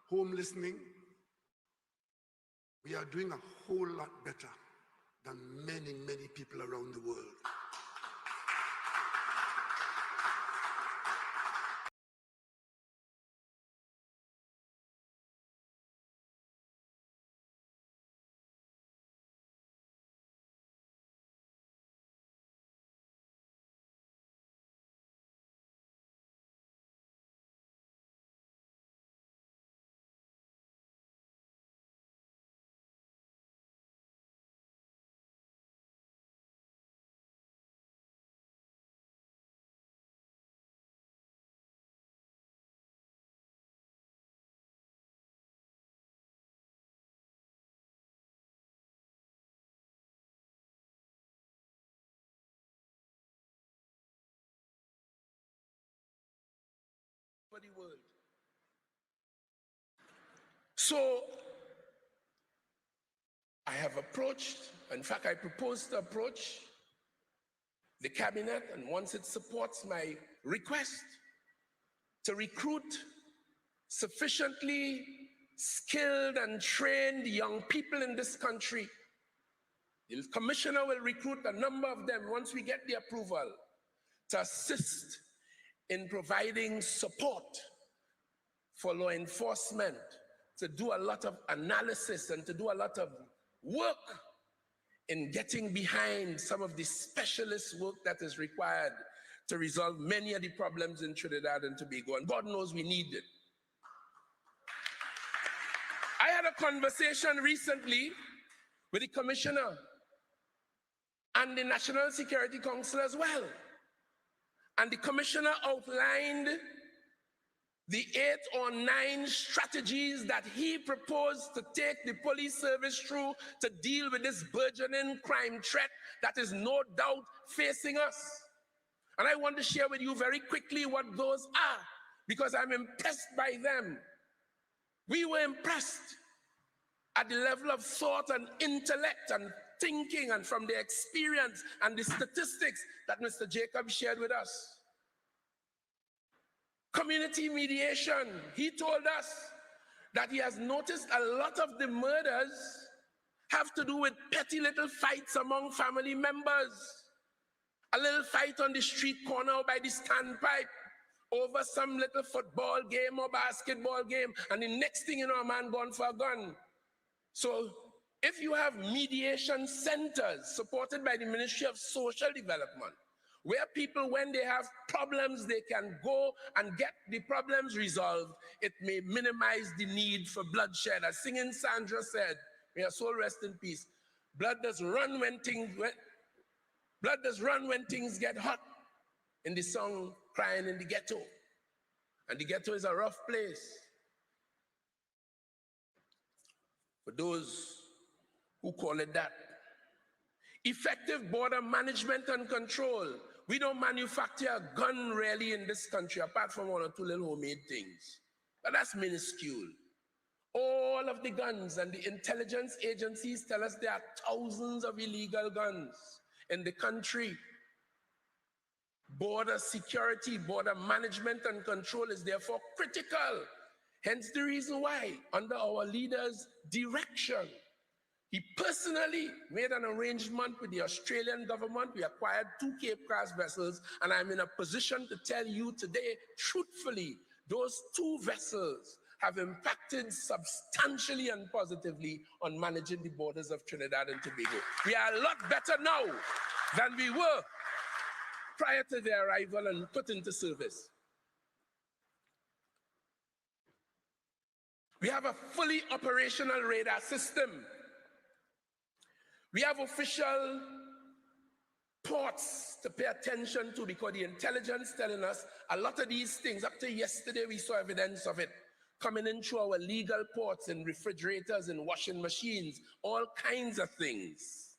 Speaker 4: home listening. We are doing a whole lot better than many, many people around the world.
Speaker 5: over the world. So I have approached, in fact, I propose to approach the cabinet, and once it supports my request to recruit sufficiently skilled and trained young people in this country, the commissioner will recruit a number of them once we get the approval to assist in providing support for law enforcement, to do a lot of analysis and to do a lot of work in getting behind some of the specialist work that is required to resolve many of the problems in Trinidad and Tobago. And God knows we need it. I had a conversation recently with the commissioner and the National Security Council as well. And the commissioner outlined the 8 or 9 strategies that he proposed to take the police service through to deal with this burgeoning crime threat that is no doubt facing us. And I want to share with you very quickly what those are, because I'm impressed by them. We were impressed at the level of thought and intellect and thinking and from the experience and the statistics that Mr. Jacob shared with us. Community mediation. He told us that he has noticed a lot of the murders have to do with petty little fights among family members. A little fight on the street corner or by the standpipe over some little football game or basketball game, and the next thing you know, a man gone for a gun. So if you have mediation centers supported by the Ministry of Social Development, where people, when they have problems, they can go and get the problems resolved, it may minimize the need for bloodshed. As singing Sandra said, may her soul rest in peace, blood does run when things get hot, in the song Crying in the Ghetto. And the ghetto is a rough place for those who call it that. Effective border management and control. We don't manufacture a gun really in this country, apart from 1 or 2 little homemade things. But that's minuscule. All of the guns, and the intelligence agencies tell us there are thousands of illegal guns in the country. Border security, border management and control is therefore critical. Hence the reason why, under our leader's direction, he personally made an arrangement with the Australian government. We acquired 2 Cape class vessels, and I'm in a position to tell you today, truthfully, those 2 vessels have impacted substantially and positively on managing the borders of Trinidad and Tobago. We are a lot better now than we were prior to their arrival and put into service. We have a fully operational radar system. We have official ports to pay attention to, because the intelligence telling us a lot of these things, up to yesterday we saw evidence of it, coming in through our legal ports, in refrigerators, in washing machines, all kinds of things.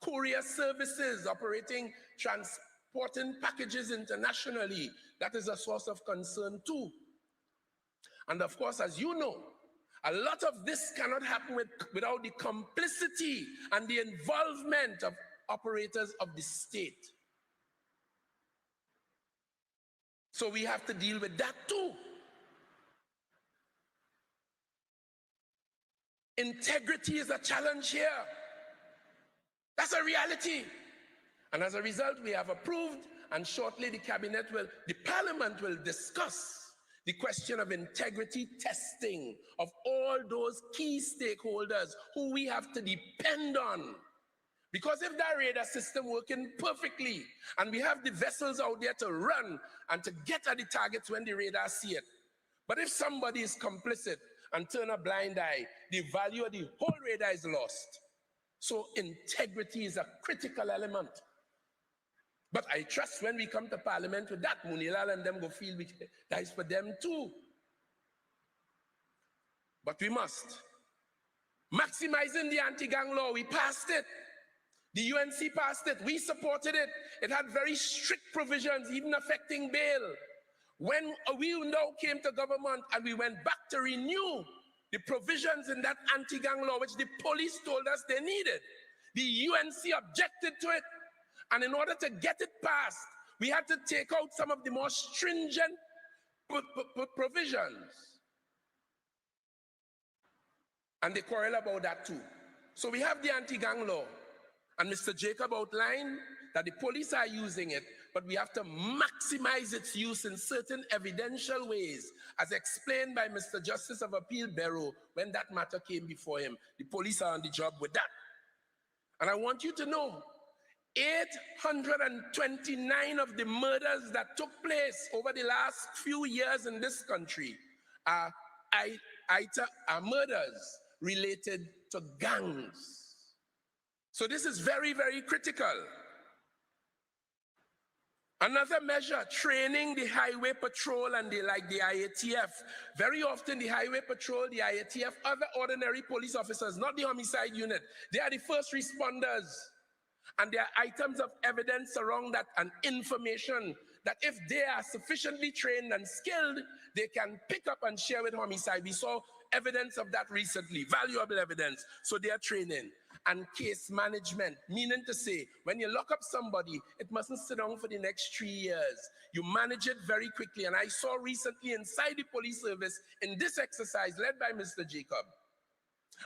Speaker 5: Courier services operating, transporting packages internationally, that is a source of concern too. And of course, as you know, a lot of this cannot happen without the complicity and the involvement of operators of the state. So we have to deal with that too. Integrity is a challenge here. That's a reality. And as a result, we have approved, and shortly the Parliament will discuss the question of integrity testing of all those key stakeholders who we have to depend on. Because if that radar system working perfectly, and we have the vessels out there to run and to get at the targets when the radar see it, but if somebody is complicit and turn a blind eye, the value of the whole radar is lost. So integrity is a critical element. But I trust when we come to Parliament with that, Munilal and them go feel that is for them too. But we must. Maximizing the anti-gang law, we passed it. The UNC passed it, we supported it. It had very strict provisions, even affecting bail. When we now came to government and we went back to renew the provisions in that anti-gang law, which the police told us they needed, the UNC objected to it. And in order to get it passed, we had to take out some of the more stringent provisions. And they quarrel about that too. So we have the anti-gang law. And Mr. Jacob outlined that the police are using it, but we have to maximize its use in certain evidential ways, as explained by Mr. Justice of Appeal Barrow when that matter came before him. The police are on the job with that. And I want you to know, 829 of the murders that took place over the last few years in this country are murders related to gangs. So this is very, very critical. Another measure, training the highway patrol and the IATF. Very often the highway patrol, the IATF, other ordinary police officers, not the homicide unit, they are the first responders. And there are items of evidence around that and information that if they are sufficiently trained and skilled, they can pick up and share with homicide. We saw evidence of that recently, valuable evidence. So they are training. And case management, meaning to say, when you lock up somebody, it mustn't sit down for the next 3 years. You manage it very quickly. And I saw recently inside the police service, in this exercise led by Mr. Jacob,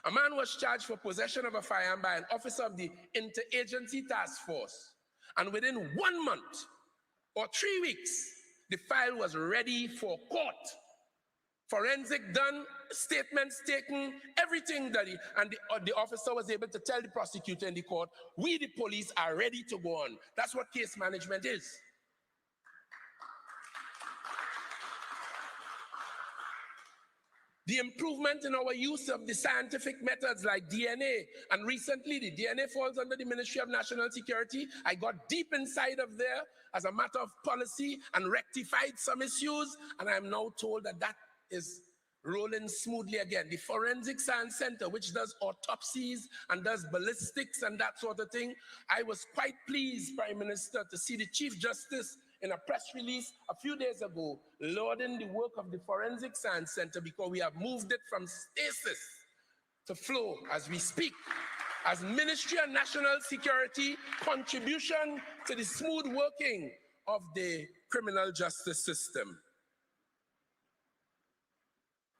Speaker 5: a man was charged for possession of a firearm by an officer of the interagency task force. And within 1 month or 3 weeks, the file was ready for court. Forensic done, statements taken, everything that the officer was able to tell the prosecutor in the court, we the police are ready to go on. That's what case management is. The improvement in our use of the scientific methods like DNA, and recently the DNA falls under the Ministry of National Security. I got deep inside of there as a matter of policy and rectified some issues, and I'm now told that that is rolling smoothly again. The Forensic Science Center, which does autopsies and does ballistics and that sort of thing, I was quite pleased, Prime Minister, to see the Chief Justice in a press release a few days ago lauding the work of the Forensic Science Center, because we have moved it from stasis to flow as we speak, as Ministry of National Security contribution to the smooth working of the criminal justice system.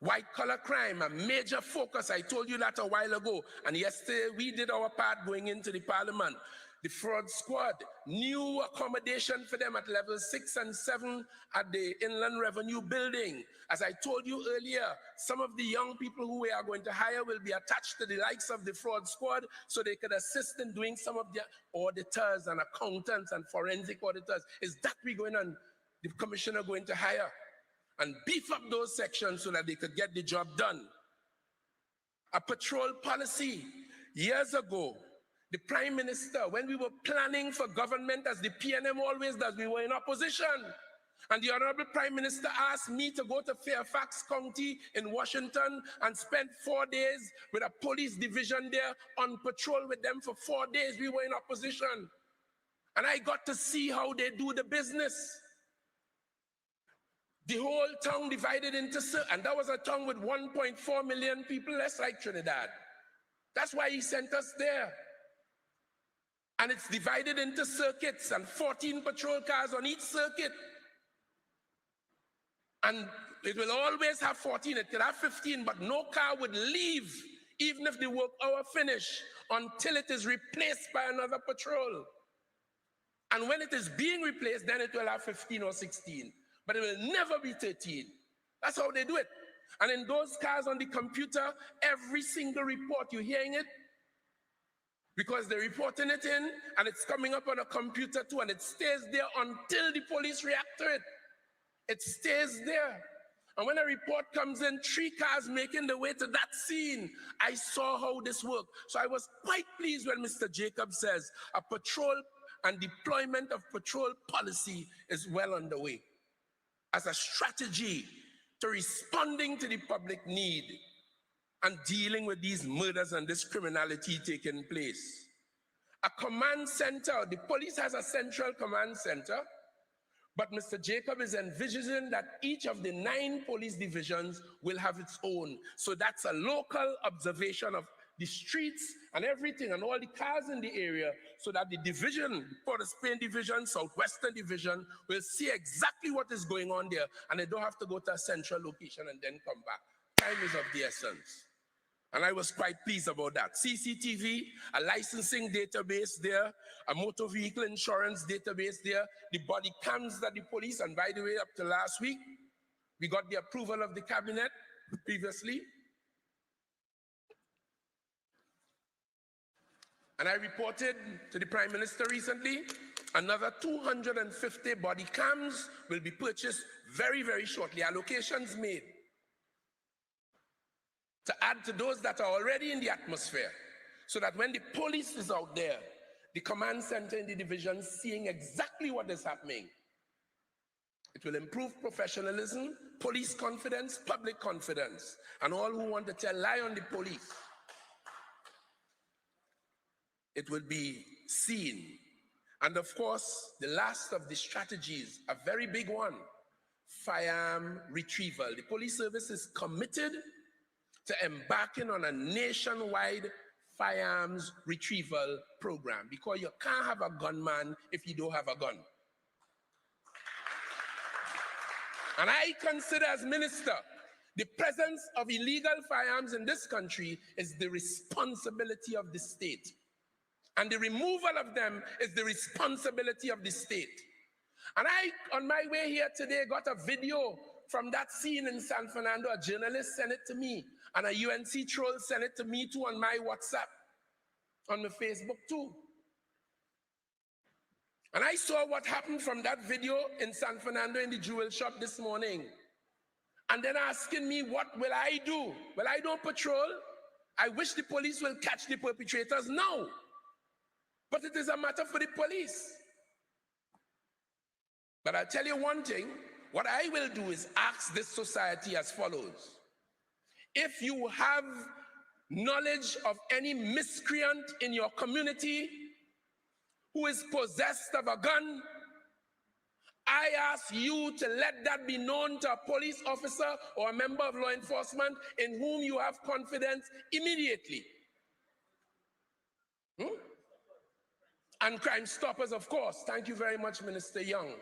Speaker 5: White-collar crime, a major focus. I told you that a while ago. And yesterday, we did our part going into the parliament. The fraud squad, new accommodation for them at level 6 and 7 at the Inland Revenue Building. As I told you earlier, some of the young people who we are going to hire will be attached to the likes of the fraud squad so they could assist in doing some of the auditors and accountants and forensic auditors. Is that we're going on, the commissioner going to hire? And beef up those sections so that they could get the job done. A patrol policy. Years ago, the Prime Minister, when we were planning for government, as the PNM always does, we were in opposition. And the Honorable Prime Minister asked me to go to Fairfax County in Washington and spend 4 days with a police division there on patrol with them for 4 days. We were in opposition. And I got to see how they do the business. The whole town divided into, and that was a town with 1.4 million people, less like Trinidad. That's why he sent us there. And it's divided into circuits and 14 patrol cars on each circuit. And it will always have 14, it could have 15, but no car would leave, even if the work hour finish, until it is replaced by another patrol. And when it is being replaced, then it will have 15 or 16. But it will never be 13. That's how they do it. And in those cars on the computer, every single report, you're hearing it? Because they're reporting it in, and it's coming up on a computer too, and it stays there until the police react to it. It stays there. And when a report comes in, 3 cars making the way to that scene, I saw how this worked. So I was quite pleased when Mr. Jacob says a patrol and deployment of patrol policy is well underway as a strategy to responding to the public need and dealing with these murders and this criminality taking place. A command center, the police has a central command center, But Mr. Jacob is envisioning that each of the 9 police divisions will have its own. So that's a local observation of the streets and everything and all the cars in the area, so that the division, Port of Spain division, Southwestern division, will see exactly what is going on there, and they don't have to go to a central location and then come back. Time is of the essence. And I was quite pleased about that. CCTV, a licensing database there, a motor vehicle insurance database there, the body cams that the police, and by the way, up to last week, we got the approval of the cabinet previously. And I reported to the Prime Minister recently, another 250 body cams will be purchased very, very shortly. Allocations made to add to those that are already in the atmosphere, so that when the police is out there, the command center in the division seeing exactly what is happening. It will improve professionalism, police confidence, public confidence, and all who want to tell lie on the police. It will be seen. And of course, the last of the strategies, a very big one, firearm retrieval. The police service is committed to embarking on a nationwide firearms retrieval program, because you can't have a gunman if you don't have a gun. And I consider as minister, the presence of illegal firearms in this country is the responsibility of the state. And the removal of them is the responsibility of the state. And I, on my way here today, got a video from that scene in San Fernando. A journalist sent it to me, and a UNC troll sent it to me too on my WhatsApp, on my Facebook too. And I saw what happened from that video in San Fernando in the jewel shop this morning. And then asking me, what will I do? Well, I don't patrol. I wish the police will catch the perpetrators. No. But it is a matter for the police. But I'll tell you one thing, what I will do is ask this society as follows. If you have knowledge of any miscreant in your community who is possessed of a gun, I ask you to let that be known to a police officer or a member of law enforcement in whom you have confidence immediately. And Crime Stoppers, of course. Thank you very much, Minister Young,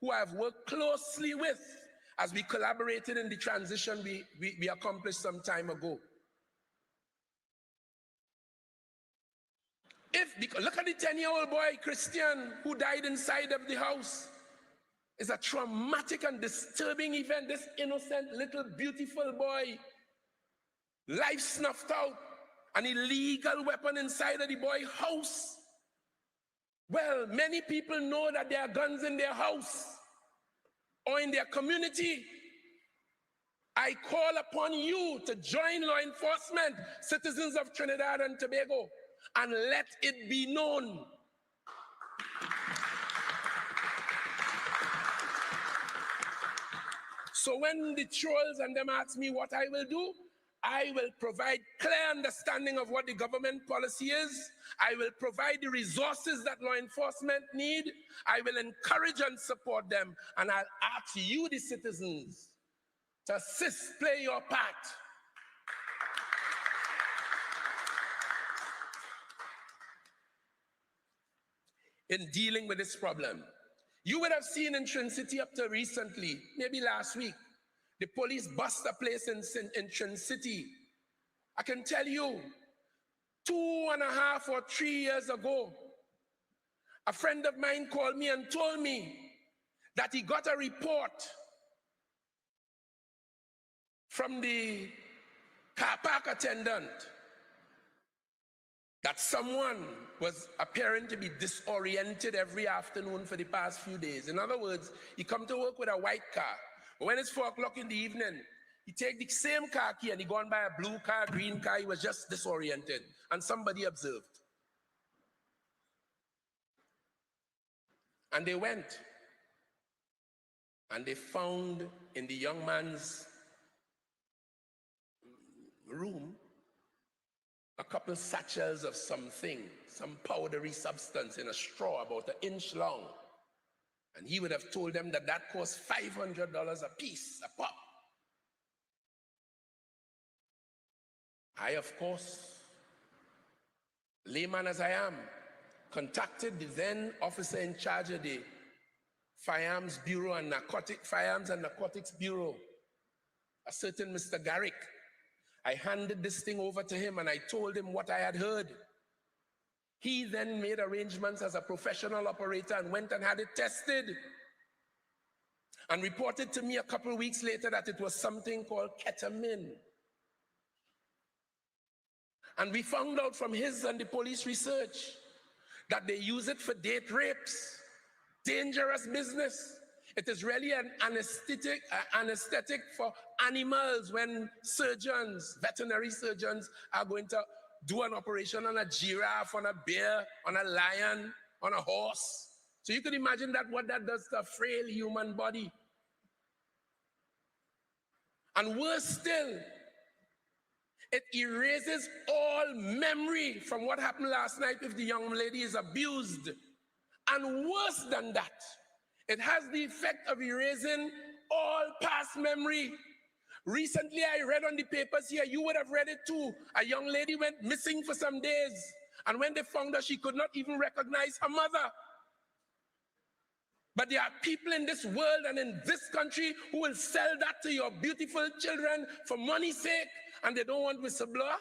Speaker 5: who I have worked closely with as we collaborated in the transition we accomplished some time ago. Look at the 10-year-old boy, Christian, who died inside of the house. It's a traumatic and disturbing event. This innocent little beautiful boy, life snuffed out, an illegal weapon inside of the boy's house. Well, many people know that there are guns in their house or in their community. I call upon you to join law enforcement, citizens of Trinidad and Tobago, and let it be known. So when the trolls and them ask me what I will do, I will provide clear understanding of what the government policy is. I will provide the resources that law enforcement need. I will encourage and support them. And I'll ask you, the citizens, to assist, play your part. In dealing with this problem. You would have seen in Trin City up to recently, maybe last week, the police bust a place in Trin City. I can tell you, 2.5 or 3 years ago, a friend of mine called me and told me that he got a report from the car park attendant that someone was appearing to be disoriented every afternoon for the past few days. In other words, he come to work with a white car. But when it's 4 o'clock in the evening, he take the same car key and he gone by a blue car, green car. He was just disoriented. And somebody observed. And they went. And they found in the young man's room a couple satchels of something, some powdery substance in a straw about 1 inch long. And he would have told them that that cost $500 a piece, a pop. I, of course, layman as I am, contacted the then officer in charge of the Firearms Bureau and Firearms and Narcotics Bureau, a certain Mr. Garrick. I handed this thing over to him and I told him what I had heard. He then made arrangements as a professional operator and went and had it tested and reported to me a couple of weeks later that it was something called ketamine. And we found out from his and the police research that they use it for date rapes. Dangerous business. It is really an anesthetic for animals when surgeons, veterinary surgeons, are going to do an operation on a giraffe, on a bear, on a lion, on a horse. So you could imagine that what that does to a frail human body. And worse still, it erases all memory from what happened last night if the young lady is abused. And worse than that, it has the effect of erasing all past memory. Recently, I read on the papers here, you would have read it too. A young lady went missing for some days. And when they found her, she could not even recognize her mother. But there are people in this world and in this country who will sell that to your beautiful children for money's sake, and they don't want whistleblower.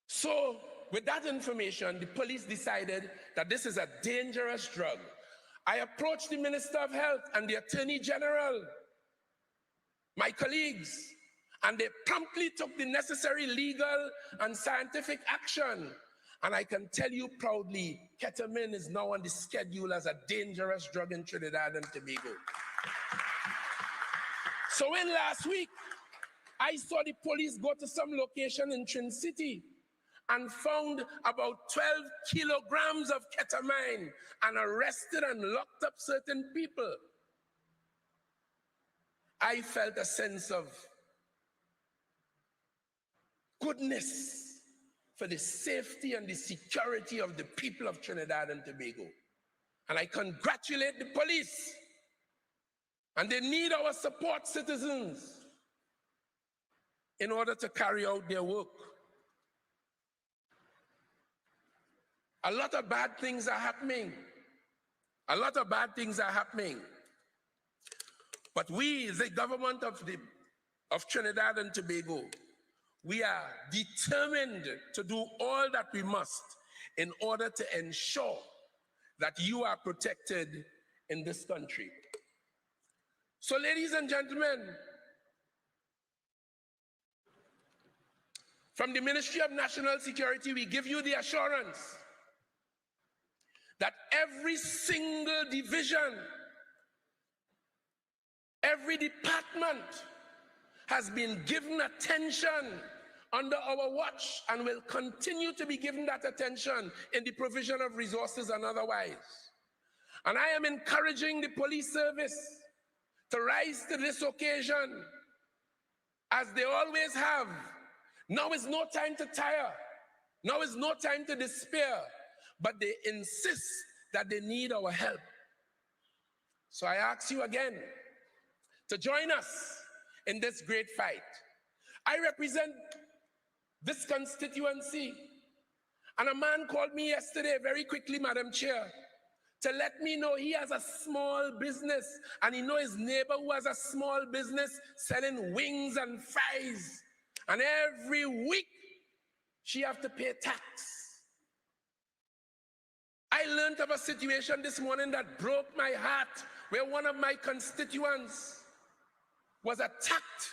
Speaker 5: So, with that information, the police decided that this is a dangerous drug. I approached the Minister of Health and the Attorney General, my colleagues, and they promptly took the necessary legal and scientific action. And I can tell you proudly, ketamine is now on the schedule as a dangerous drug in Trinidad and Tobago. So when last week, I saw the police go to some location in Trin City and found about 12 kilograms of ketamine and arrested and locked up certain people, I felt a sense of goodness for the safety and the security of the people of Trinidad and Tobago. And I congratulate the police. And they need our support, citizens, in order to carry out their work. A lot of bad things are happening. A lot of bad things are happening. But we, the government of Trinidad and Tobago, we are determined to do all that we must in order to ensure that you are protected in this country. So, ladies and gentlemen, from the Ministry of National Security, we give you the assurance that every single division, every department has been given attention under our watch and will continue to be given that attention in the provision of resources and otherwise. And I am encouraging the police service to rise to this occasion as they always have. Now is no time to tire. Now is no time to despair. But they insist that they need our help. So I ask you again to join us in this great fight. I represent this constituency, and a man called me yesterday, very quickly, Madam Chair, to let me know he has a small business, and he knows his neighbor who has a small business selling wings and fries, and every week she have to pay tax. I learned of a situation this morning that broke my heart, where one of my constituents was attacked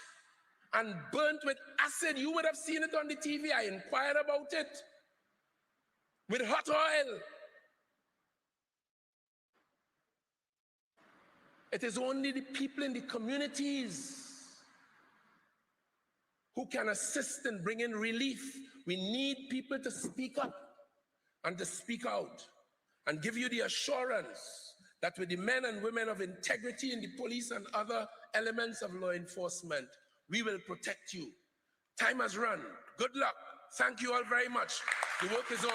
Speaker 5: and burnt with acid. You would have seen it on the TV. I inquired about it. With hot oil. It is only the people in the communities who can assist in bringing relief. We need people to speak up and to speak out and give you the assurance that with the men and women of integrity in the police and other elements of law enforcement, we will protect you. Time has run. Good luck. Thank you all very much. The work is on.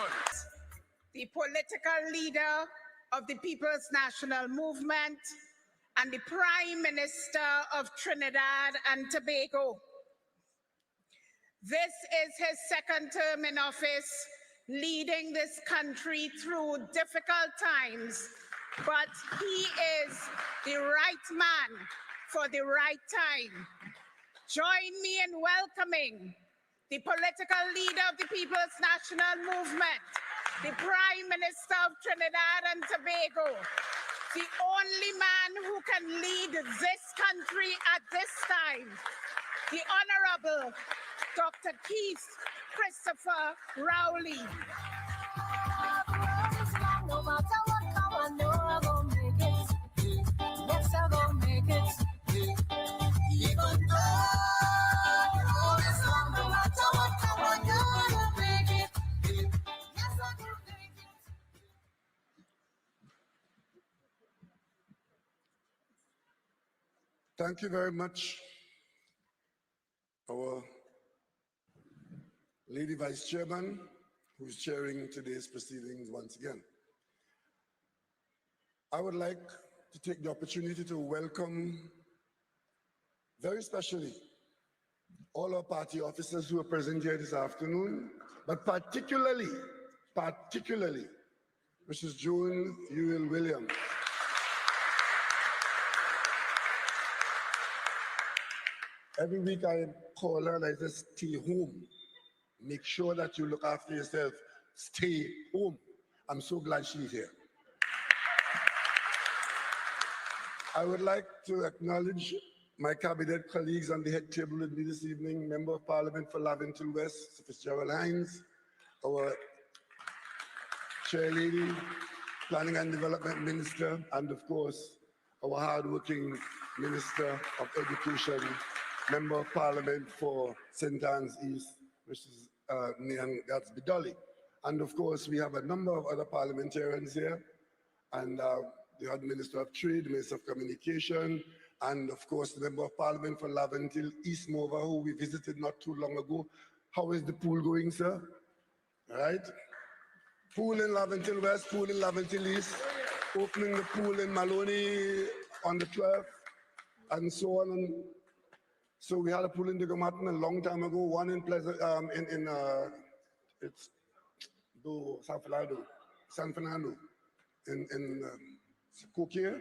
Speaker 1: The political leader of the People's National Movement and the Prime Minister of Trinidad and Tobago. This is his second term in office, leading this country through difficult times, but he is the right man for the right time. Join me in welcoming the political leader of the People's National Movement, the Prime Minister of Trinidad and Tobago, the only man who can lead this country at this time, the Honorable Dr. Keith Christopher Rowley.
Speaker 3: No matter what come, I know I'm gonna make it. Yes, I'm gonna make it. Even though all is wrong, no matter what come, I know I'm gonna make it. Yes, I'm gonna make it.
Speaker 4: Thank you very much, our Lady Vice Chairman, who's chairing today's proceedings once again. I would like to take the opportunity to welcome very specially all our party officers who are present here this afternoon, but particularly Mrs. Joan Ewell Williams. Every week I call her and I say, stay home. Make sure that you look after yourself. Stay home. I'm so glad she's here. I would like to acknowledge my cabinet colleagues on the head table with me this evening, Member of Parliament for Laventille West, Sir Fitzgerald Hines, our Chair Lady, Planning and Development Minister, and of course, our hardworking Minister of Education, Member of Parliament for St. Anne's East, Mrs. Nian Gatsby-Dolly. And of course, we have a number of other parliamentarians here, and the other Minister of Trade, Minister of Communication, and of course, the Member of Parliament for Laventille East Mova, who we visited not too long ago. How is the pool going, sir? All right? Pool in Laventille West, pool in Laventille East, opening the pool in Maloney on the 12th, and so on. And so we had a pool in Digomatin a long time ago, one in Pleasant, it's San Fernando, in Coquille,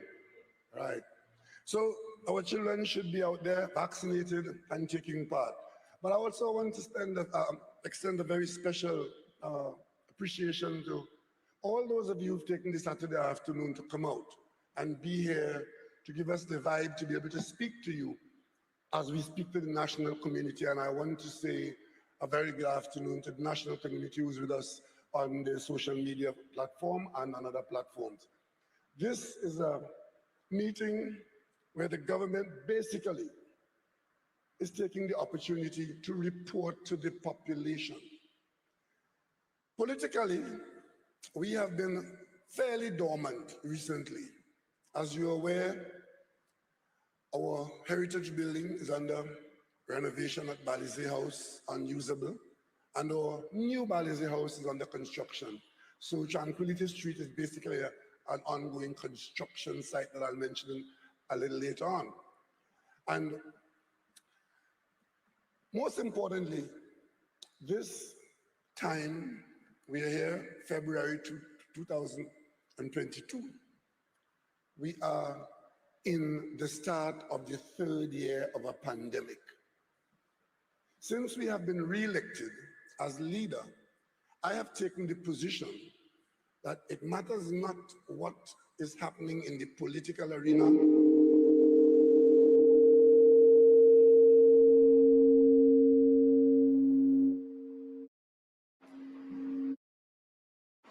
Speaker 4: right? So our children should be out there vaccinated and taking part. But I also want to extend a very special appreciation to all those of you who've taken this Saturday afternoon to come out and be here to give us the vibe to be able to speak to you as we speak to the national community. And I want to say a very good afternoon to the national community who's with us on the social media platform and on other platforms. This is a meeting where the government basically is taking the opportunity to report to the population. Politically, we have been fairly dormant recently. As you're aware, our heritage building is under renovation at Balize House, unusable, and our new Balize House is under construction. So Tranquility Street is basically an ongoing construction site that I'll mention a little later on. And most importantly, this time we are here, February 2022. We are in the start of the third year of a pandemic. Since we have been re-elected as leader, I have taken the position that it matters not what is happening in the political arena,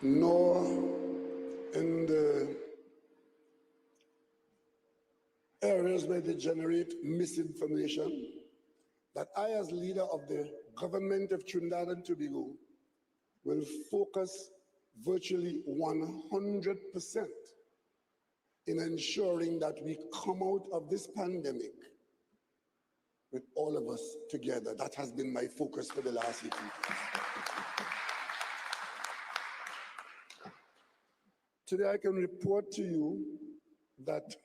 Speaker 4: nor in the areas where they generate misinformation, that I, as leader of the government of Trinidad and Tobago, will focus virtually 100% in ensuring that we come out of this pandemic with all of us together. That has been my focus for the last 8 weeks. Today I can report to you that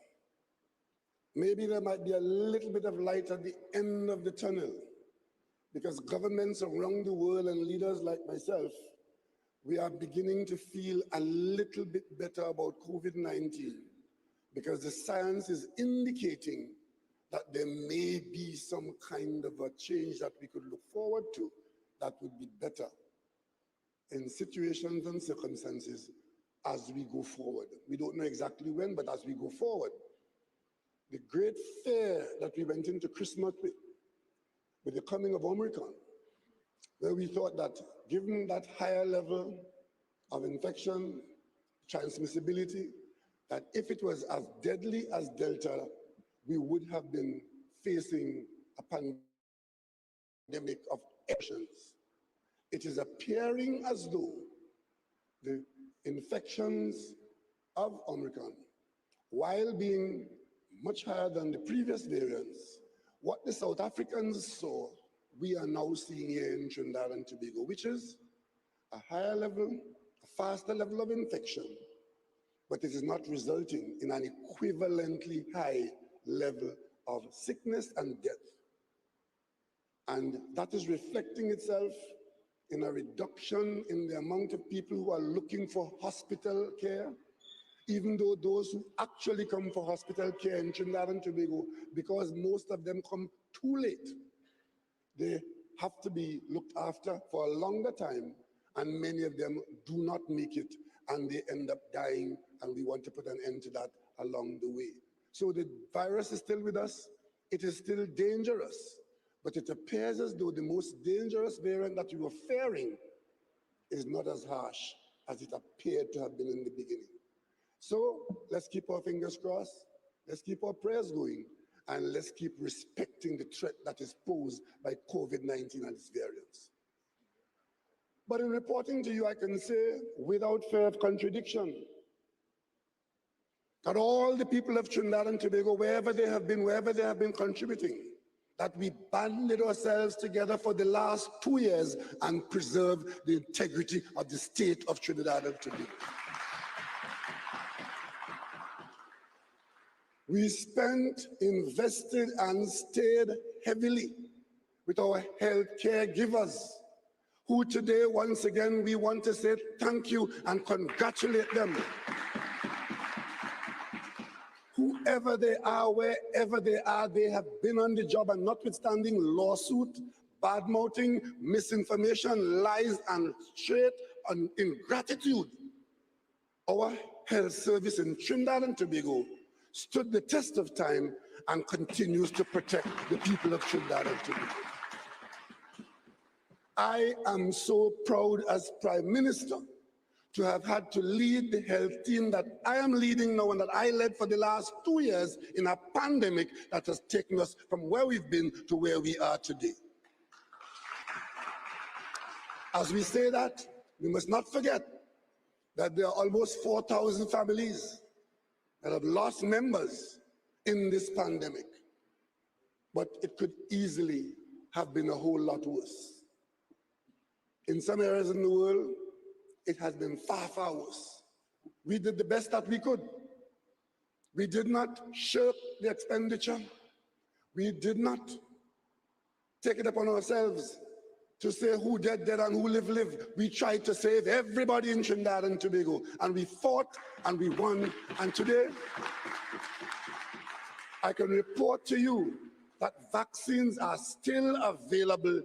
Speaker 4: maybe there might be a little bit of light at the end of the tunnel, because governments around the world and leaders like myself, we are beginning to feel a little bit better about COVID-19, because the science is indicating that there may be some kind of a change that we could look forward to that would be better in situations and circumstances as we go forward. We don't know exactly when, but as we go forward. The great fear that we went into Christmas with the coming of Omicron, where we thought that given that higher level of infection, transmissibility, that if it was as deadly as Delta, we would have been facing a pandemic of actions. It is appearing as though the infections of Omicron, while being much higher than the previous variants, what the South Africans saw, we are now seeing here in Trinidad and Tobago, which is a higher level, a faster level of infection, but it is not resulting in an equivalently high level of sickness and death. And that is reflecting itself in a reduction in the amount of people who are looking for hospital care, even though those who actually come for hospital care in Trinidad and Tobago, because most of them come too late, they have to be looked after for a longer time, and many of them do not make it, and they end up dying, and we want to put an end to that along the way. So the virus is still with us. It is still dangerous, but it appears as though the most dangerous variant that we were fearing is not as harsh as it appeared to have been in the beginning. So let's keep our fingers crossed, let's keep our prayers going, and let's keep respecting the threat that is posed by COVID-19 and its variants. But in reporting to you, I can say without fear of contradiction that all the people of Trinidad and Tobago, wherever they have been contributing, that we banded ourselves together for the last 2 years and preserve the integrity of the state of Trinidad and Tobago. We spent, invested, and stayed heavily with our healthcare givers, who today, once again, we want to say thank you and congratulate them. Whoever they are, wherever they are, they have been on the job, and notwithstanding lawsuit, bad-mouthing, misinformation, lies, and straight ingratitude, our health service in Trinidad and Tobago stood the test of time and continues to protect the people of Trinidad and Tobago. I am so proud as Prime Minister to have had to lead the health team that I am leading now and that I led for the last 2 years in a pandemic that has taken us from where we've been to where we are today. As we say that, we must not forget that there are almost 4,000 families that have lost members in this pandemic. But it could easily have been a whole lot worse. In some areas in the world, it has been far, far worse. We did the best that we could. We did not shirk the expenditure. We did not take it upon ourselves to say who dead, and who live. We tried to save everybody in Trinidad and Tobago, and we fought and we won. And today, I can report to you that vaccines are still available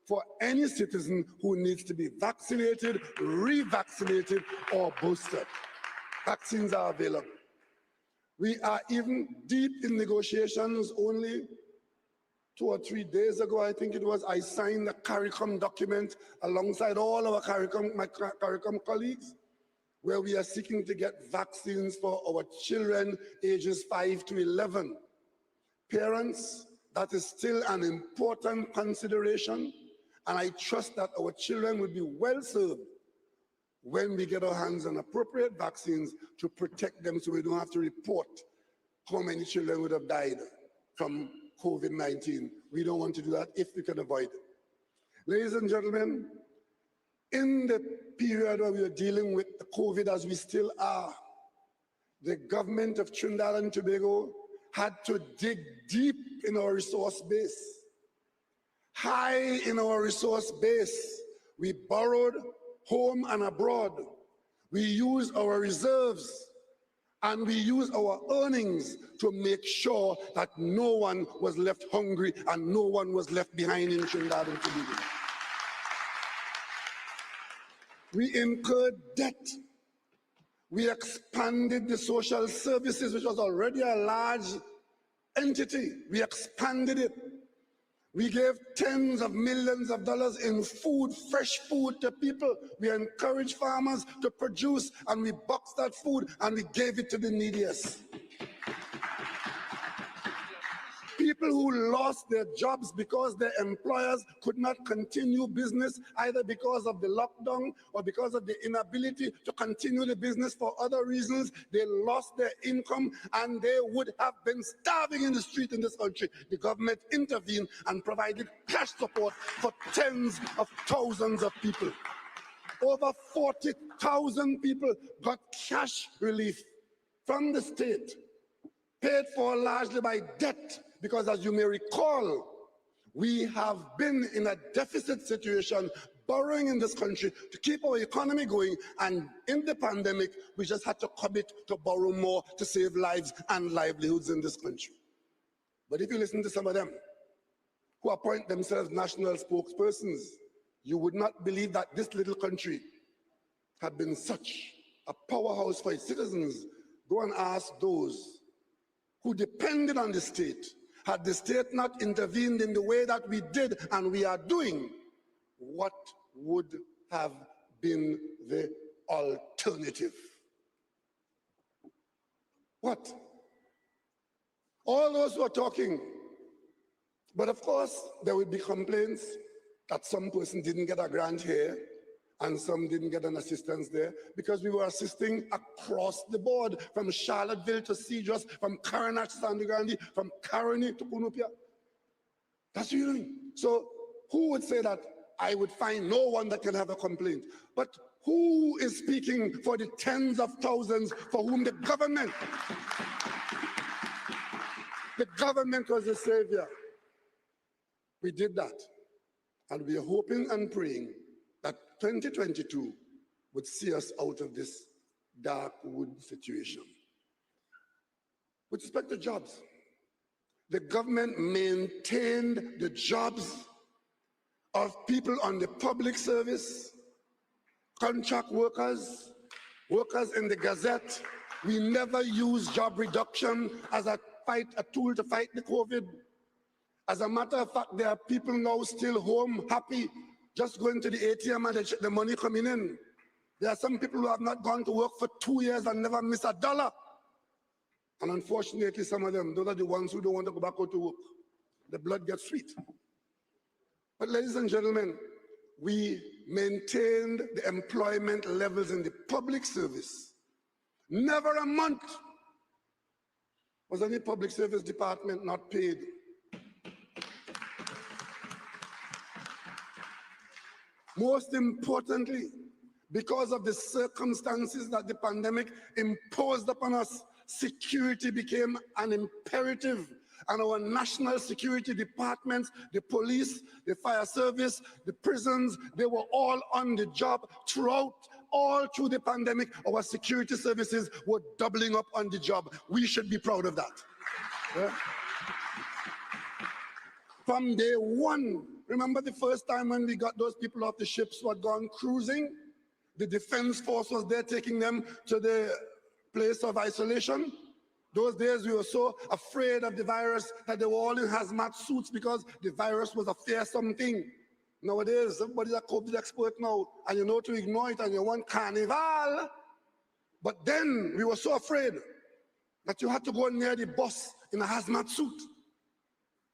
Speaker 4: for any citizen who needs to be vaccinated, revaccinated, or boosted. Vaccines are available. We are even deep in negotiations. Only 2 or 3 days ago, I think it was, I signed a CARICOM document alongside all our my CARICOM colleagues, where we are seeking to get vaccines for our children ages 5 to 11. Parents, that is still an important consideration, and I trust that our children will be well served when we get our hands on appropriate vaccines to protect them, so we don't have to report how many children would have died from COVID-19. We don't want to do that if we can avoid it. Ladies and gentlemen, in the period where we are dealing with the COVID as we still are, the government of Trinidad and Tobago had to dig deep in our resource base, high in our resource base. We borrowed home and abroad. We used our reserves and we used our earnings to make sure that no one was left hungry and no one was left behind in Trinidad and Tobago. We incurred debt. We expanded the social services, which was already a large entity. We expanded it. We gave tens of millions of dollars in food, fresh food to people. We encouraged farmers to produce, and we boxed that food and we gave it to the neediest. People who lost their jobs because their employers could not continue business, either because of the lockdown or because of the inability to continue the business for other reasons. They lost their income and they would have been starving in the street in this country. The government intervened and provided cash support for tens of thousands of people. Over 40,000 people got cash relief from the state, paid for largely by debt. Because as you may recall, we have been in a deficit situation, borrowing in this country to keep our economy going, and in the pandemic, we just had to commit to borrow more to save lives and livelihoods in this country. But if you listen to some of them who appoint themselves national spokespersons, you would not believe that this little country had been such a powerhouse for its citizens. Go and ask those who depended on the state. Had the state not intervened in the way that we did and we are doing, what would have been the alternative? What? All those who are talking. But of course, there will be complaints that some person didn't get a grant here and some didn't get an assistance there, because we were assisting across the board, from Charlottesville to Cedros, from Karanach to Sandigrandi, from Caroni to Kunupia. That's what you're doing. So who would say that I would find no one that can have a complaint? But who is speaking for the tens of thousands for whom the government was the savior? We did that. And we are hoping and praying that 2022 would see us out of this dark wood situation. With respect to jobs, the government maintained the jobs of people on the public service, contract workers, workers in the Gazette. We never used job reduction as a tool to fight the COVID. As a matter of fact, there are people now still home, happy, just going to the ATM and they check the money coming in. There are some people who have not gone to work for 2 years and never missed a dollar. And unfortunately, some of them, those are the ones who don't want to go back out to work. The blood gets sweet. But ladies and gentlemen, we maintained the employment levels in the public service. Never a month was any public service department not paid. Most importantly, because of the circumstances that the pandemic imposed upon us, security became an imperative, and our national security departments, the police, the fire service, the prisons, they were all on the job throughout, all through the pandemic. Our security services were doubling up on the job. We should be proud of that. Yeah? From day one, remember the first time when we got those people off the ships who had gone cruising? The Defense Force was there taking them to the place of isolation. Those days we were so afraid of the virus that they were all in hazmat suits because the virus was a fearsome thing. Nowadays, everybody's a COVID expert now, and you know to ignore it and you want carnival. But then we were so afraid that you had to go near the bus in a hazmat suit.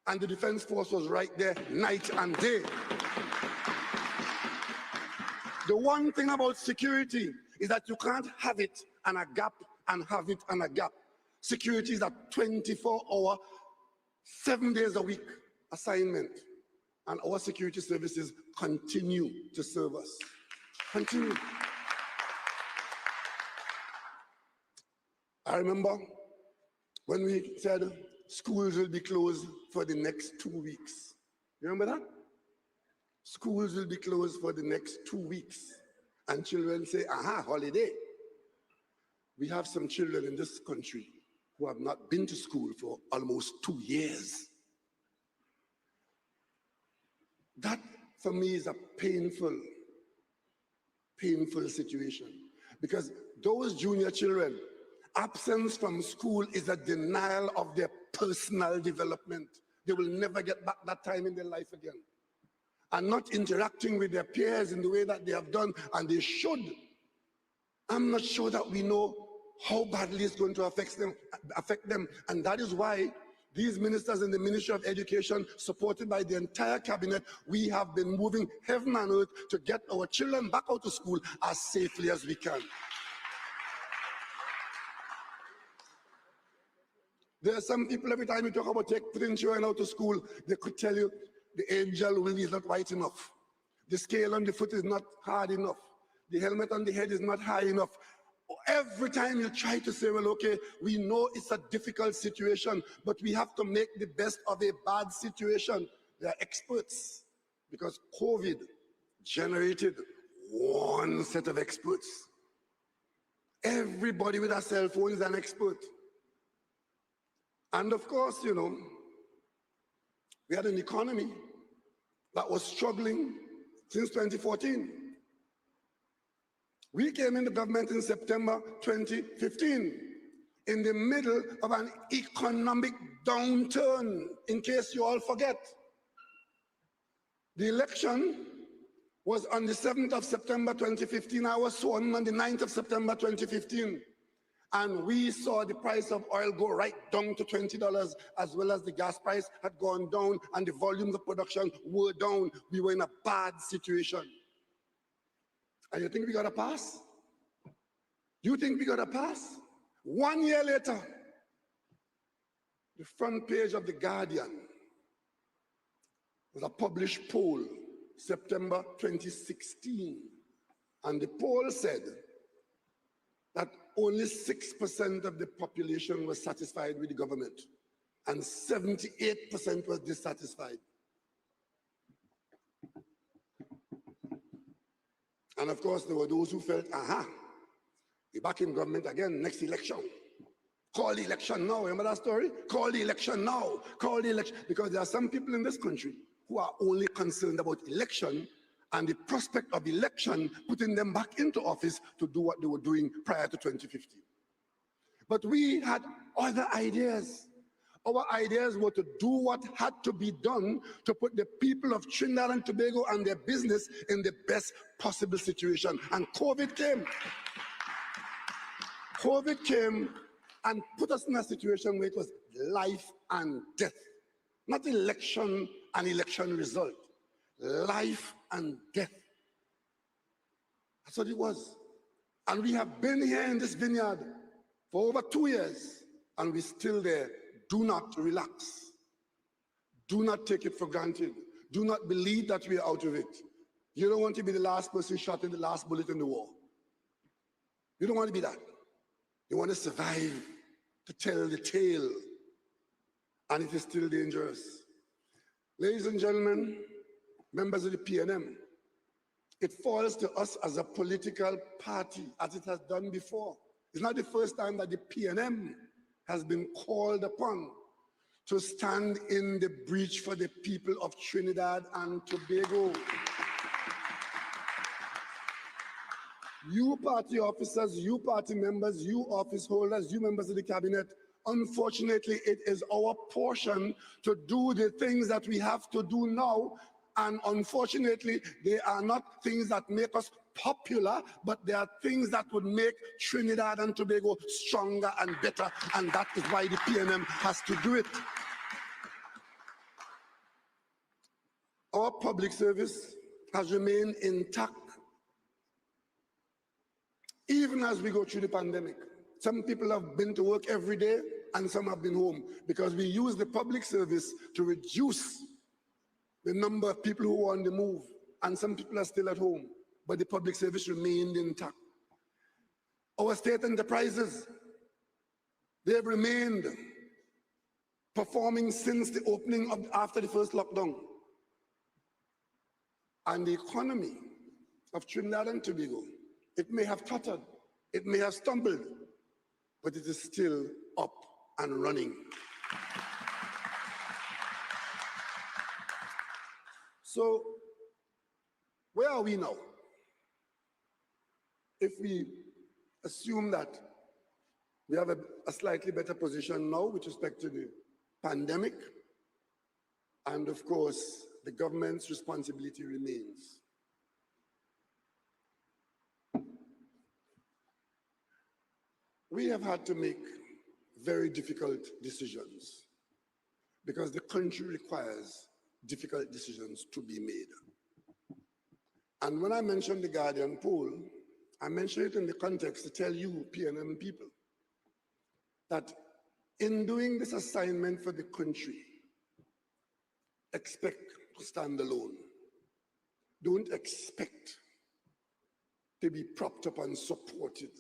Speaker 4: And the Defense Force was right there night and day. The one thing about security is that you can't have it and a gap and have it and a gap. Security is a 24-hour, 7 days a week assignment. And our security services continue to serve us. Continue. I remember when we said schools will be closed for the next 2 weeks. You remember that? Schools will be closed for the next 2 weeks. And children say, aha, holiday. We have some children in this country who have not been to school for almost 2 years. That, for me, is a painful situation. Because those junior children, absence from school is a denial of their personal development. They will never get back that time in their life again. And not interacting with their peers in the way that they have done, and they should. I'm not sure that we know how badly it's going to affect them. And that is why these ministers in the Ministry of Education, supported by the entire cabinet, we have been moving heaven and earth to get our children back out of school as safely as we can. There are some people, every time you talk about taking children out of school, they could tell you the angel wing is not wide enough. The scale on the foot is not hard enough. The helmet on the head is not high enough. Every time you try to say, well, okay, we know it's a difficult situation, but we have to make the best of a bad situation. They are experts, because COVID generated one set of experts. Everybody with a cell phone is an expert. And of course, you know, we had an economy that was struggling since 2014. We came into government in September 2015, in the middle of an economic downturn, in case you all forget. The election was on the 7th of September 2015. I was sworn on the 9th of September 2015. And we saw the price of oil go right down to $20, as well as the gas price had gone down and the volumes of production were down. We were in a bad situation. And you think we got a pass? You think we got a pass? 1 year later, the front page of The Guardian was a published poll, September 2016. And the poll said that only 6% of the population was satisfied with the government, and 78% was dissatisfied. And of course, there were those who felt, aha, we're back in government again, next election. Call the election now. Remember that story? Call the election now. Call the election. Because there are some people in this country who are only concerned about election and the prospect of election putting them back into office to do what they were doing prior to 2015. But we had other ideas. Our ideas were to do what had to be done to put the people of Trinidad and Tobago and their business in the best possible situation. And COVID came. COVID came and put us in a situation where it was life and death. Not election and election result. Life and death. That's what it was. And we have been here in this vineyard for over 2 years, and we're still there. Do not relax. Do not take it for granted. Do not believe that we are out of it. You don't want to be the last person shot in the last bullet in the war. You don't want to be that. You want to survive to tell the tale, and it is still dangerous. Ladies and gentlemen, members of the PNM, it falls to us as a political party, as it has done before. It's not the first time that the PNM has been called upon to stand in the breach for the people of Trinidad and Tobago. You party officers, you party members, you office holders, you members of the cabinet, unfortunately, it is our portion to do the things that we have to do now. And unfortunately, they are not things that make us popular, but they are things that would make Trinidad and Tobago stronger and better. And that is why the PNM has to do it. Our public service has remained intact, even as we go through the pandemic. Some people have been to work every day and some have been home, because we use the public service to reduce the number of people who are on the move, and some people are still at home, but the public service remained intact. Our state enterprises They have remained performing since the opening of after the first lockdown. And the economy of Trinidad and Tobago, it may have tottered, it may have stumbled, but it is still up and running. So, where are we now? If we assume that we have a slightly better position now with respect to the pandemic, and of course, the government's responsibility remains. We have had to make very difficult decisions because the country requires difficult decisions to be made. And when I mentioned the Guardian poll, I mentioned it in the context to tell you, PNM people, that in doing this assignment for the country, expect to stand alone. Don't expect to be propped up and supported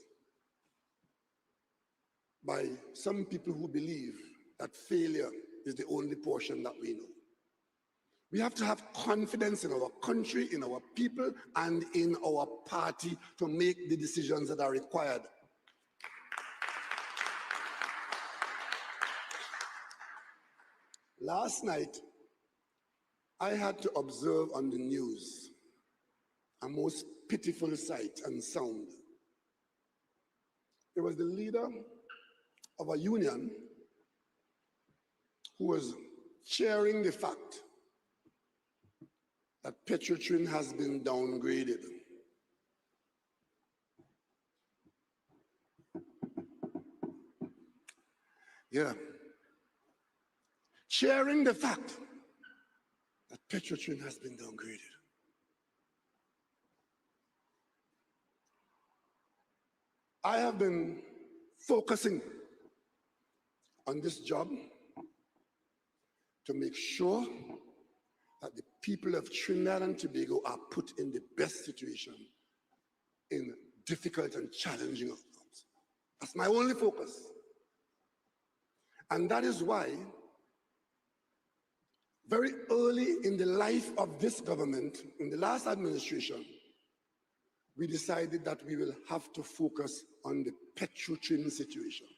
Speaker 4: by some people who believe that failure is the only portion that we know. We have to have confidence in our country, in our people, and in our party to make the decisions that are required. Last night, I had to observe on the news a most pitiful sight and sound. It was the leader of a union who was sharing the fact that Petrotrin has been downgraded. Yeah. Sharing the fact that Petrotrin has been downgraded. I have been focusing on this job to make sure that the people of Trinidad and Tobago are put in the best situation in difficult and challenging outcomes. That's my only focus. And that is why very early in the life of this government, in the last administration, we decided that we will have to focus on the Petrotrin situation.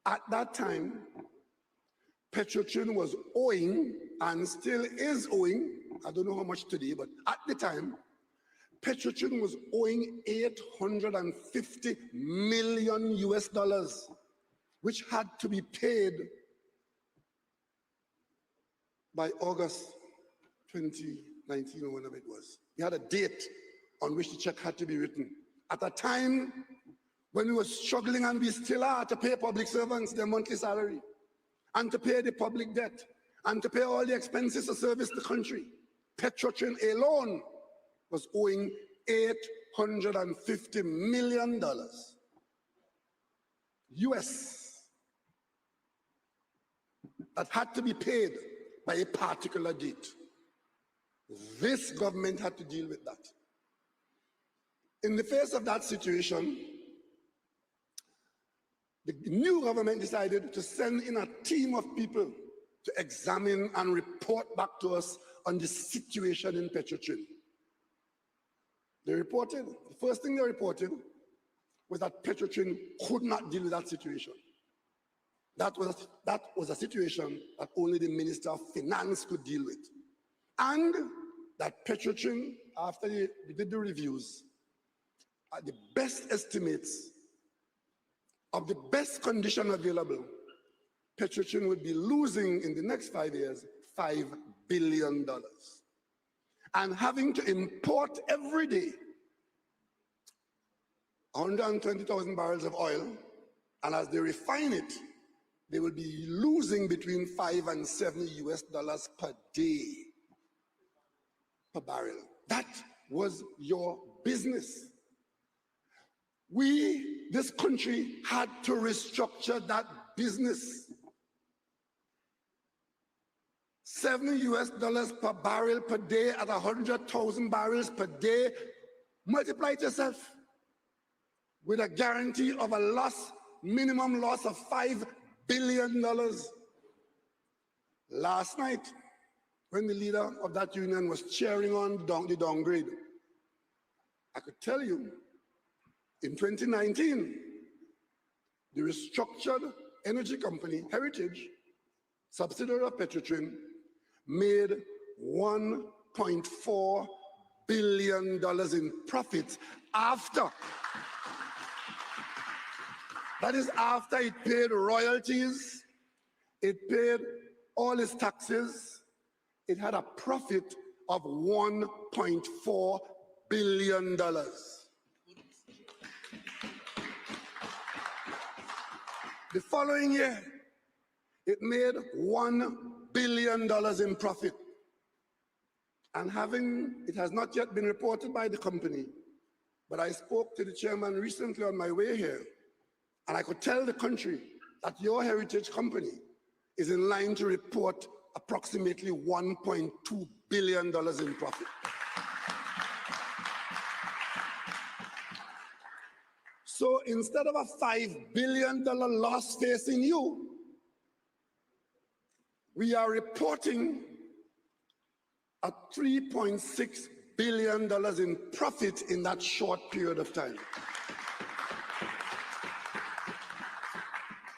Speaker 4: At that time, Petrotrin was owing, and still is owing, I don't know how much today, but at the time, Petrotrin was owing $850 million US, which had to be paid by August 2019 or whenever it was. We had a date on which the check had to be written. At a time when we were struggling, and we still are, to pay public servants their monthly salary, and to pay the public debt, and to pay all the expenses to service the country. Petrotrin alone was owing $850 million US that had to be paid by a particular date. This government had to deal with that. In the face of that situation, the new government decided to send in a team of people to examine and report back to us on the situation in Petrotrin. They reported, the first thing they reported was that Petrotrin could not deal with that situation. That was a situation that only the Minister of Finance could deal with. And that Petrotrin, after they did the reviews, at the best estimates of the best condition available, Petrotrin would be losing in the next 5 years $5 billion. And having to import every day 120,000 barrels of oil, and as they refine it, they will be losing between $5 and $7 US per day per barrel. That was your business. This country had to restructure that business. $7 US per barrel per day at 100,000 barrels per day. Multiply it yourself with a guarantee of a loss minimum loss of $5 billion. Last night, when the leader of that union was cheering on the downgrade, I could tell you, in 2019, the restructured energy company, Heritage, subsidiary of Petrotrin, made $1.4 billion in profits after. That is after it paid royalties, it paid all its taxes, it had a profit of $1.4 billion. The following year, it made $1 billion in profit. And it has not yet been reported by the company, but I spoke to the chairman recently on my way here, and I could tell the country that your heritage company is in line to report approximately $1.2 billion in profit. So instead of a $5 billion loss facing you, we are reporting a $3.6 billion in profit in that short period of time.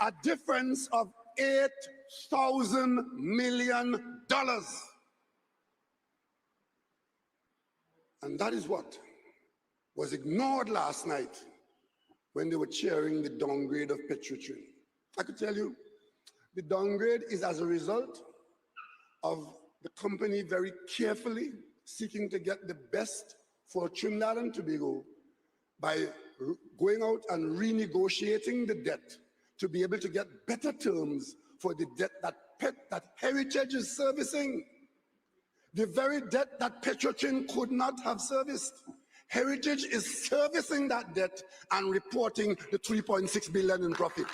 Speaker 4: A difference of $8,000 million. And that is what was ignored last night when they were cheering the downgrade of Petrotrin. I could tell you, the downgrade is as a result of the company very carefully seeking to get the best for Trinidad and Tobago by going out and renegotiating the debt to be able to get better terms for the debt that Heritage is servicing. The very debt that Petrotrin could not have serviced. Heritage is servicing that debt and reporting the $3.6 billion in profit.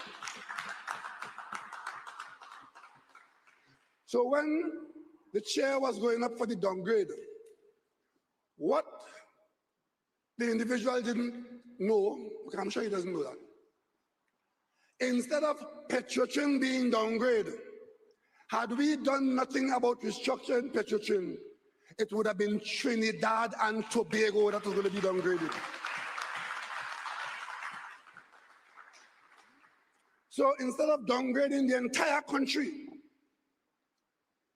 Speaker 4: So when the chair was going up for the downgrade, what the individual didn't know, because I'm sure he doesn't know that, instead of Petrotrin being downgraded, had we done nothing about restructuring Petrotrin, it would have been Trinidad and Tobago that was going to be downgraded. So instead of downgrading the entire country,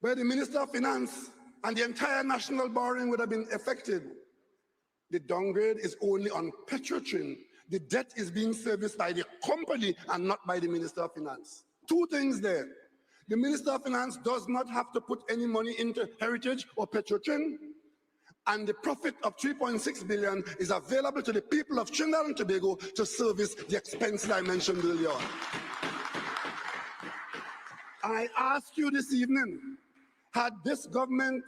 Speaker 4: where the Minister of Finance and the entire national borrowing would have been affected, the downgrade is only on Petrotrin. The debt is being serviced by the company and not by the Minister of Finance. Two things there. The Minister of Finance does not have to put any money into Heritage or Petrotrin, and the profit of $3.6 billion is available to the people of Trinidad and Tobago to service the expenses I mentioned earlier on. I ask you this evening, had this government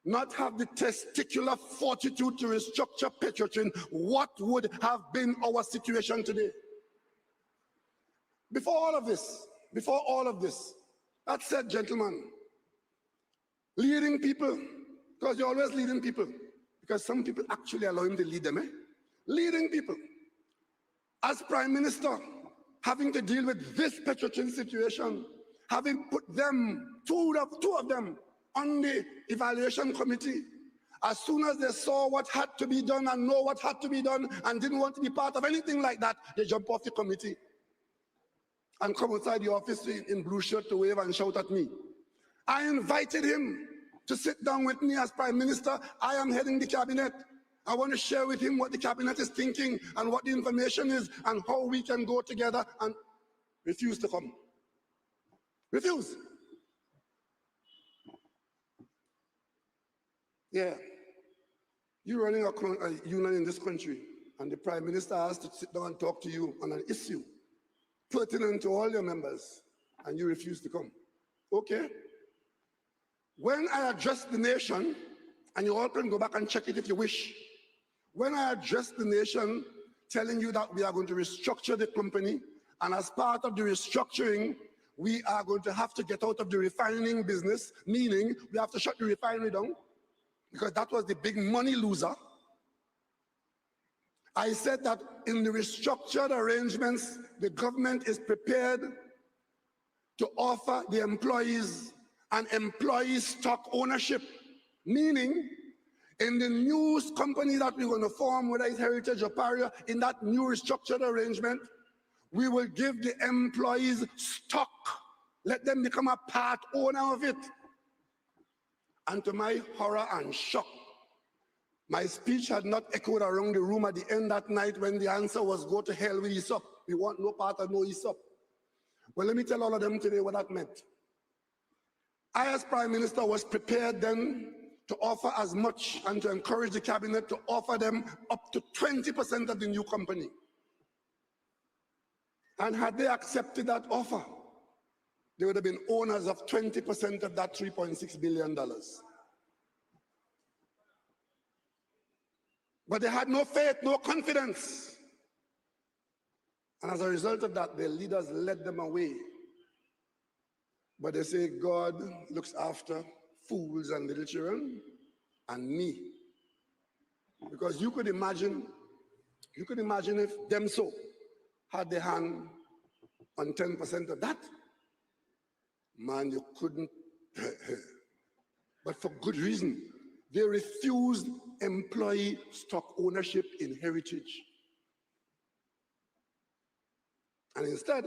Speaker 4: not have the testicular fortitude to restructure Petrotrin, what would have been our situation today? Before all of this, that said, gentlemen, leading people, because you're always leading people, because some people actually allow him to lead them, leading people. As Prime Minister, having to deal with this Petrotrin situation, having put them, two of them, on the evaluation committee, as soon as they saw what had to be done and know what had to be done and didn't want to be part of anything like that, they jump off the committee and come outside the office in blue shirt to wave and shout at me. I invited him to sit down with me as Prime Minister. I am heading the cabinet. I want to share with him what the cabinet is thinking and what the information is and how we can go together, and refuse to come. Refuse. Yeah, you're running a union in this country, and the Prime Minister has to sit down and talk to you on an issue pertinent to all your members, and you refuse to come. Okay. When I address the nation, and you all can go back and check it if you wish, when I address the nation telling you that we are going to restructure the company, and as part of the restructuring, we are going to have to get out of the refining business, meaning we have to shut the refinery down, because that was the big money loser. I said that in the restructured arrangements, the government is prepared to offer the employees an employee stock ownership, meaning in the new company that we're going to form, whether it's Heritage or Paria, in that new restructured arrangement, we will give the employees stock, let them become a part owner of it. And to my horror and shock, my speech had not echoed around the room at the end that night when the answer was go to hell with ESOP. We want no part of no ESOP. Well, let me tell all of them today what that meant. I, as Prime Minister, was prepared then to offer as much and to encourage the cabinet to offer them up to 20% of the new company. And had they accepted that offer, they would have been owners of 20% of that $3.6 billion. But they had no faith, no confidence. And as a result of that, their leaders led them away. But they say God looks after fools and little children and me. Because you could imagine if them so had their hand on 10% of that. Man, you couldn't. But for good reason. They refused employee stock ownership in Heritage. And instead,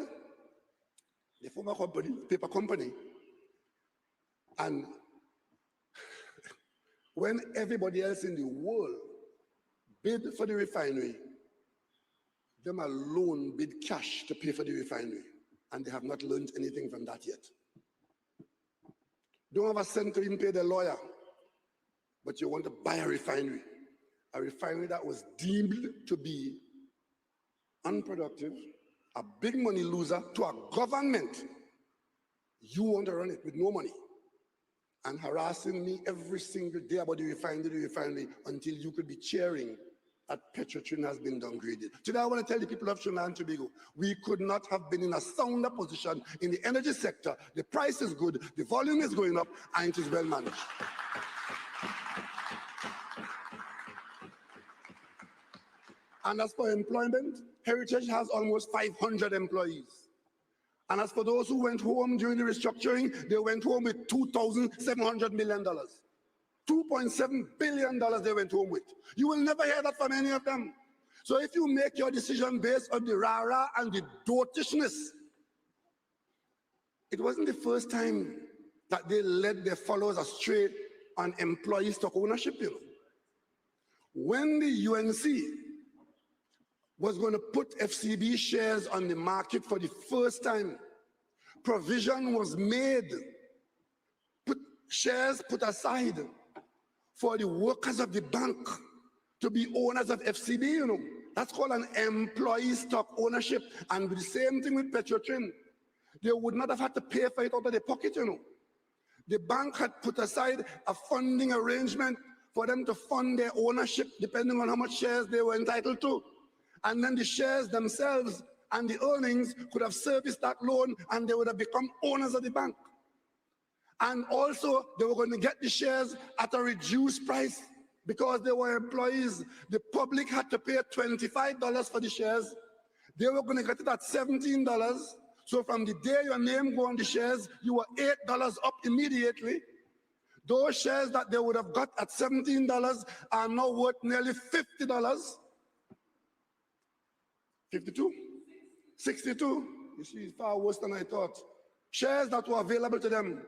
Speaker 4: they form a company, paper company. And when everybody else in the world bid for the refinery, them alone bid cash to pay for the refinery. And they have not learned anything from that yet. Don't have a cent to even pay the lawyer, but you want to buy a refinery that was deemed to be unproductive, a big money loser to a government. You want to run it with no money and harassing me every single day about the refinery until you could be cheering that Petrotrin has been downgraded. Today I want to tell the people of Trinidad and Tobago, we could not have been in a sounder position in the energy sector. The price is good, the volume is going up, and it is well managed. And as for employment, Heritage has almost 500 employees. And as for those who went home during the restructuring, they went home with $2,700 million. $2.7 billion they went home with. You will never hear that from any of them. So if you make your decision based on the rah-rah and the dotishness, it wasn't the first time that they led their followers astray on employee stock ownership. You know. When the UNC was going to put FCB shares on the market for the first time, provision was made, shares put aside for the workers of the bank to be owners of FCB, you know. That's called an employee stock ownership. And the same thing with Petrotrin. They would not have had to pay for it out of their pocket, you know. The bank had put aside a funding arrangement for them to fund their ownership depending on how much shares they were entitled to. And then the shares themselves and the earnings could have serviced that loan and they would have become owners of the bank. And also, they were going to get the shares at a reduced price because they were employees. The public had to pay $25 for the shares. They were going to get it at $17. So from the day your name go on the shares, you were $8 up immediately. Those shares that they would have got at $17 are now worth nearly $50. 52? 62? You see, it's far worse than I thought. Shares that were available to them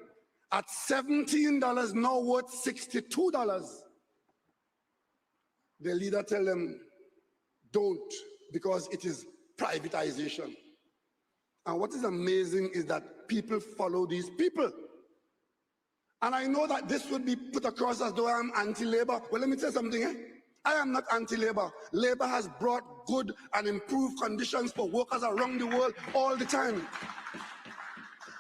Speaker 4: at $17 now worth $62. The leader tell them, don't, because it is privatization. And what is amazing is that people follow these people. And I know that this would be put across as though I'm anti-labor. Well, let me tell you something. I am not anti-labor. Labor has brought good and improved conditions for workers around the world all the time.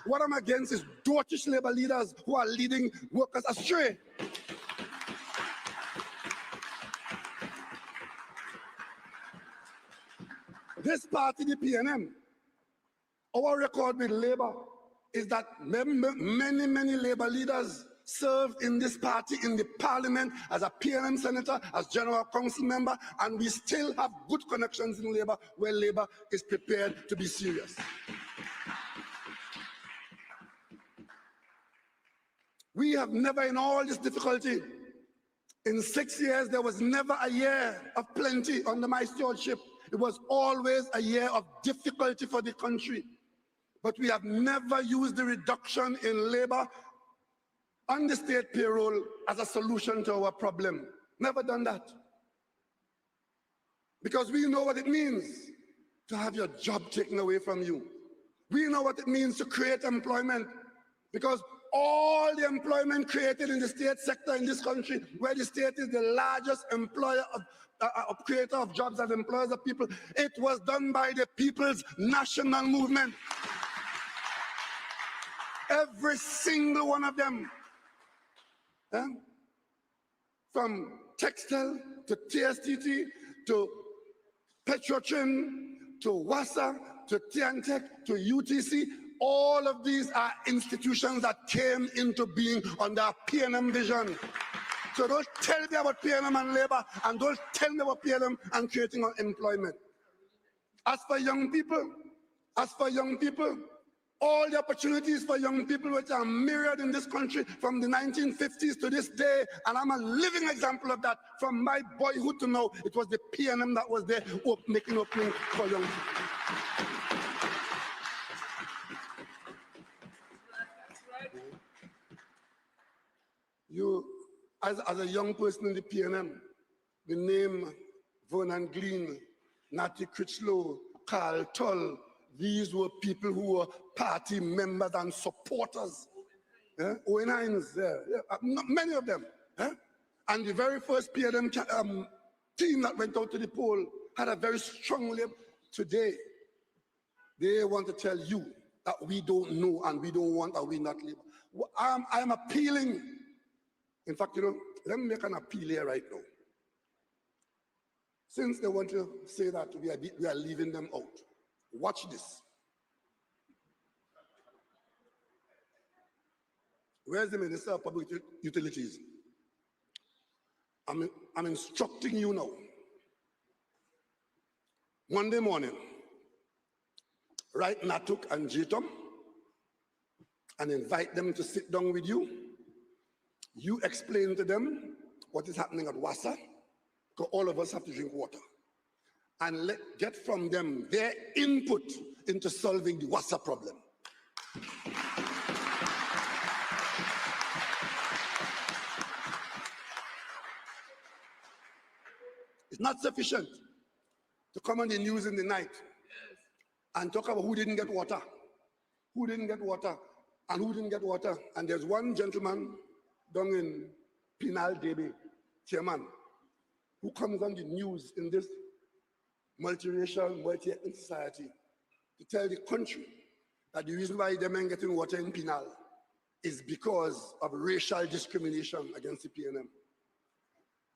Speaker 4: What I'm against is dotish labor leaders who are leading workers astray. This party, the PNM, our record with labor is that many labor leaders served in this party, in the parliament, as a PNM senator, as general council member, and we still have good connections in Labour, where Labour is prepared to be serious. We have never, in all this difficulty, in 6 years, there was never a year of plenty under my stewardship. It was always a year of difficulty for the country. But we have never used the reduction in labor on the state payroll as a solution to our problem. Never done that. Because we know what it means to have your job taken away from you. We know what it means to create employment, because all the employment created in the state sector in this country, where the state is the largest employer of creator of jobs and employers of people, it was done by the People's National Movement. Every single one of them, from textile to TSTT to Petrotrin to WASA to TNT to UTC, all of these are institutions that came into being under PNM vision. So don't tell me about PNM and labor, and don't tell me about PNM and creating employment. As for young people, all the opportunities for young people which are myriad in this country from the 1950s to this day, and I'm a living example of that. From my boyhood to now, it was the PNM that was there making opening for young people. You, as a young person in the PNM, the name Vernon Glean, Natty Critchlow, Carl Tull, these were people who were party members and supporters. Owen Hines, many of them. And the very first PNM team that went out to the poll had a very strong label. Today, they want to tell you that we don't know and we don't want and we not labor. I'm appealing. In fact, let me make an appeal here right now. Since they want to say that we are leaving them out, watch this. Where's the Minister of Public Utilities? I'm instructing you now. Monday morning, write Natuk and Jitom and invite them to sit down with you. You explain to them what is happening at WASA, because all of us have to drink water. And get from them their input into solving the WASA problem. It's not sufficient to come on the news in the night and talk about who didn't get water, and who didn't get water. And there's one gentleman down in Penal Debe, chairman, who comes on the news in this multiracial, multi-ethnic society to tell the country that the reason why them ain't getting water in Penal is because of racial discrimination against the PNM.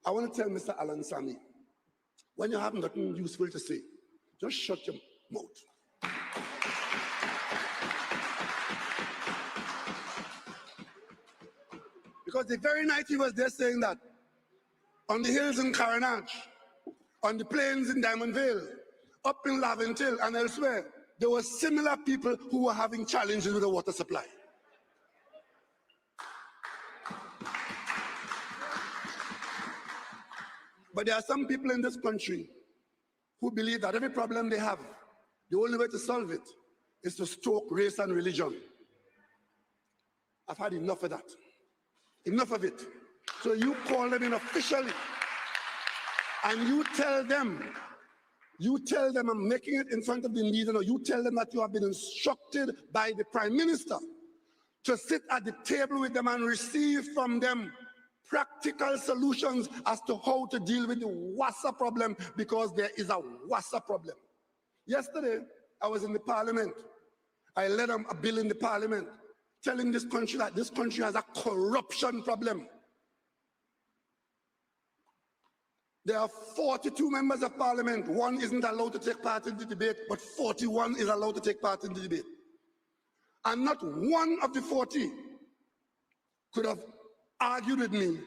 Speaker 4: I want to tell Mr. Alan Sami, when you have nothing useful to say, just shut your mouth. Because the very night he was there saying that, on the hills in Carenage, on the plains in Diamond Vale, up in Laventille and elsewhere, there were similar people who were having challenges with the water supply. But there are some people in this country who believe that every problem they have, the only way to solve it is to stoke race and religion. I've had enough of that. Enough of it. So you call them in officially and you tell them, I'm making it in front of the media, you tell them that you have been instructed by the Prime Minister to sit at the table with them and receive from them practical solutions as to how to deal with the WASA problem, because there is a WASA problem. Yesterday, I was in the parliament. I led a bill in the parliament telling this country that this country has a corruption problem. There are 42 members of parliament. One isn't allowed to take part in the debate, but 41 is allowed to take part in the debate. And not one of the 40 could have argue with me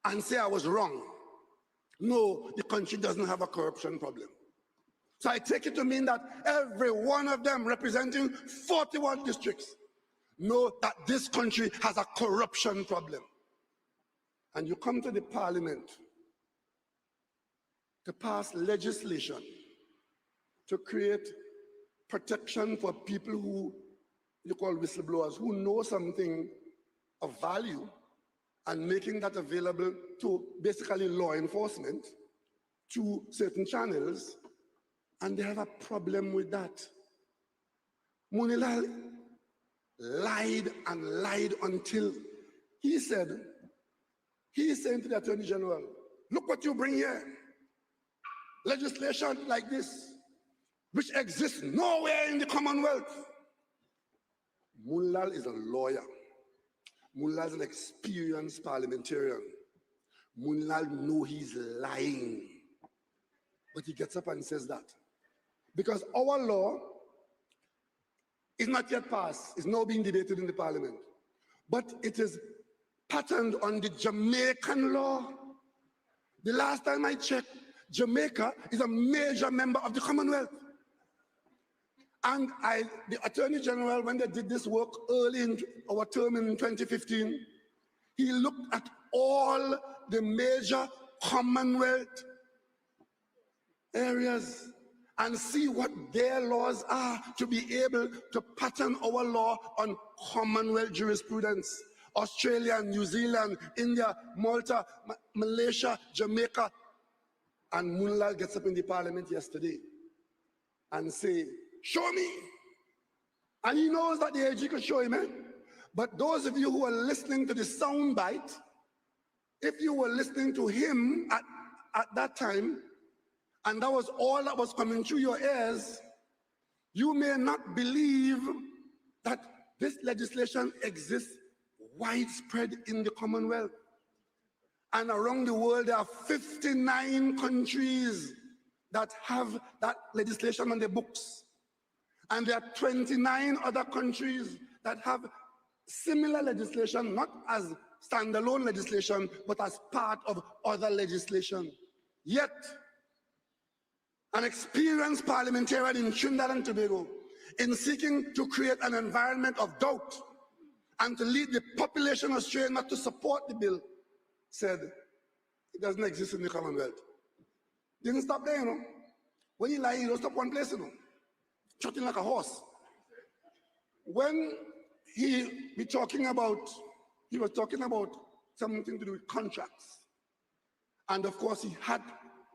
Speaker 4: and say I was wrong. No, the country doesn't have a corruption problem. So I take it to mean that every one of them representing 41 districts know that this country has a corruption problem. And you come to the parliament to pass legislation to create protection for people who you call whistleblowers, who know something of value, and making that available to basically law enforcement, to certain channels, and they have a problem with that. Munilal lied and lied until he said, he is saying to the Attorney General, look what you bring here. Legislation like this, which exists nowhere in the Commonwealth. Munilal is a lawyer. Munilal is an experienced parliamentarian. Munilal knows he's lying. But he gets up and says that. Because our law is not yet passed. It's now being debated in the parliament. But it is patterned on the Jamaican law. The last time I checked, Jamaica is a major member of the Commonwealth. And the Attorney General, when they did this work early in our term in 2015, he looked at all the major Commonwealth areas and see what their laws are to be able to pattern our law on Commonwealth jurisprudence. Australia, New Zealand, India, Malta, Malaysia, Jamaica. And Munilal gets up in the parliament yesterday and say, show me. And he knows that the AG could show him, eh? But those of you who are listening to the sound bite, if you were listening to him at that time, and that was all that was coming through your ears, you may not believe that this legislation exists widespread in the Commonwealth. And around the world, there are 59 countries that have that legislation on the books. And there are 29 other countries that have similar legislation, not as standalone legislation, but as part of other legislation. Yet, an experienced parliamentarian in Trinidad and Tobago, in seeking to create an environment of doubt and to lead the population of Australia not to support the bill, said it doesn't exist in the Commonwealth. Didn't stop there, you know. When you lie, you don't stop one place, you know. Trotting like a horse. When he was talking about something to do with contracts. And of course,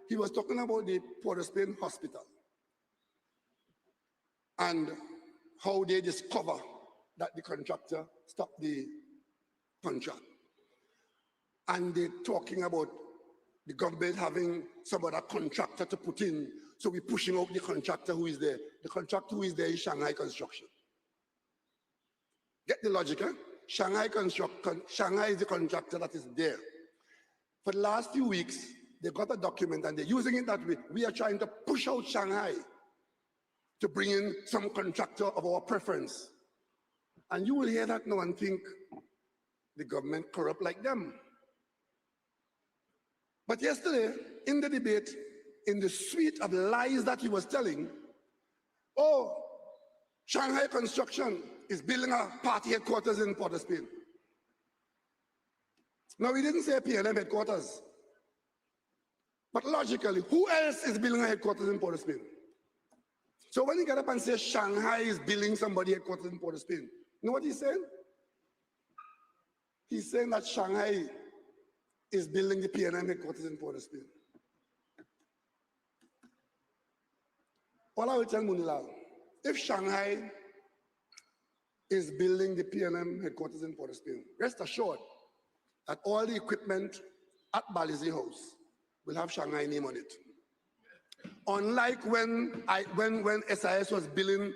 Speaker 4: he was talking about the Port of Spain hospital and how they discover that the contractor stopped the contract. And they're talking about the government having some other contractor to put in, so we're pushing out the contractor who is there. The contractor who is there is Shanghai Construction. Get the logic, eh? Shanghai is the contractor that is there. For the last few weeks, they got a document and they're using it that way. We are trying to push out Shanghai to bring in some contractor of our preference. And you will hear that now and think the government corrupt like them. But yesterday, in the debate, in the suite of lies that he was telling, oh, Shanghai Construction is building a party headquarters in Port of Spain. Now, he didn't say PNM headquarters. But logically, who else is building a headquarters in Port of Spain? So when he got up and says Shanghai is building somebody headquarters in Port of Spain, you know what he's saying? He's saying that Shanghai is building the PNM headquarters in Port of Spain. All I will tell Munilal, if Shanghai is building the PNM headquarters in Port of Spain, rest assured that all the equipment at Balizi House will have Shanghai name on it. Unlike when SIS was building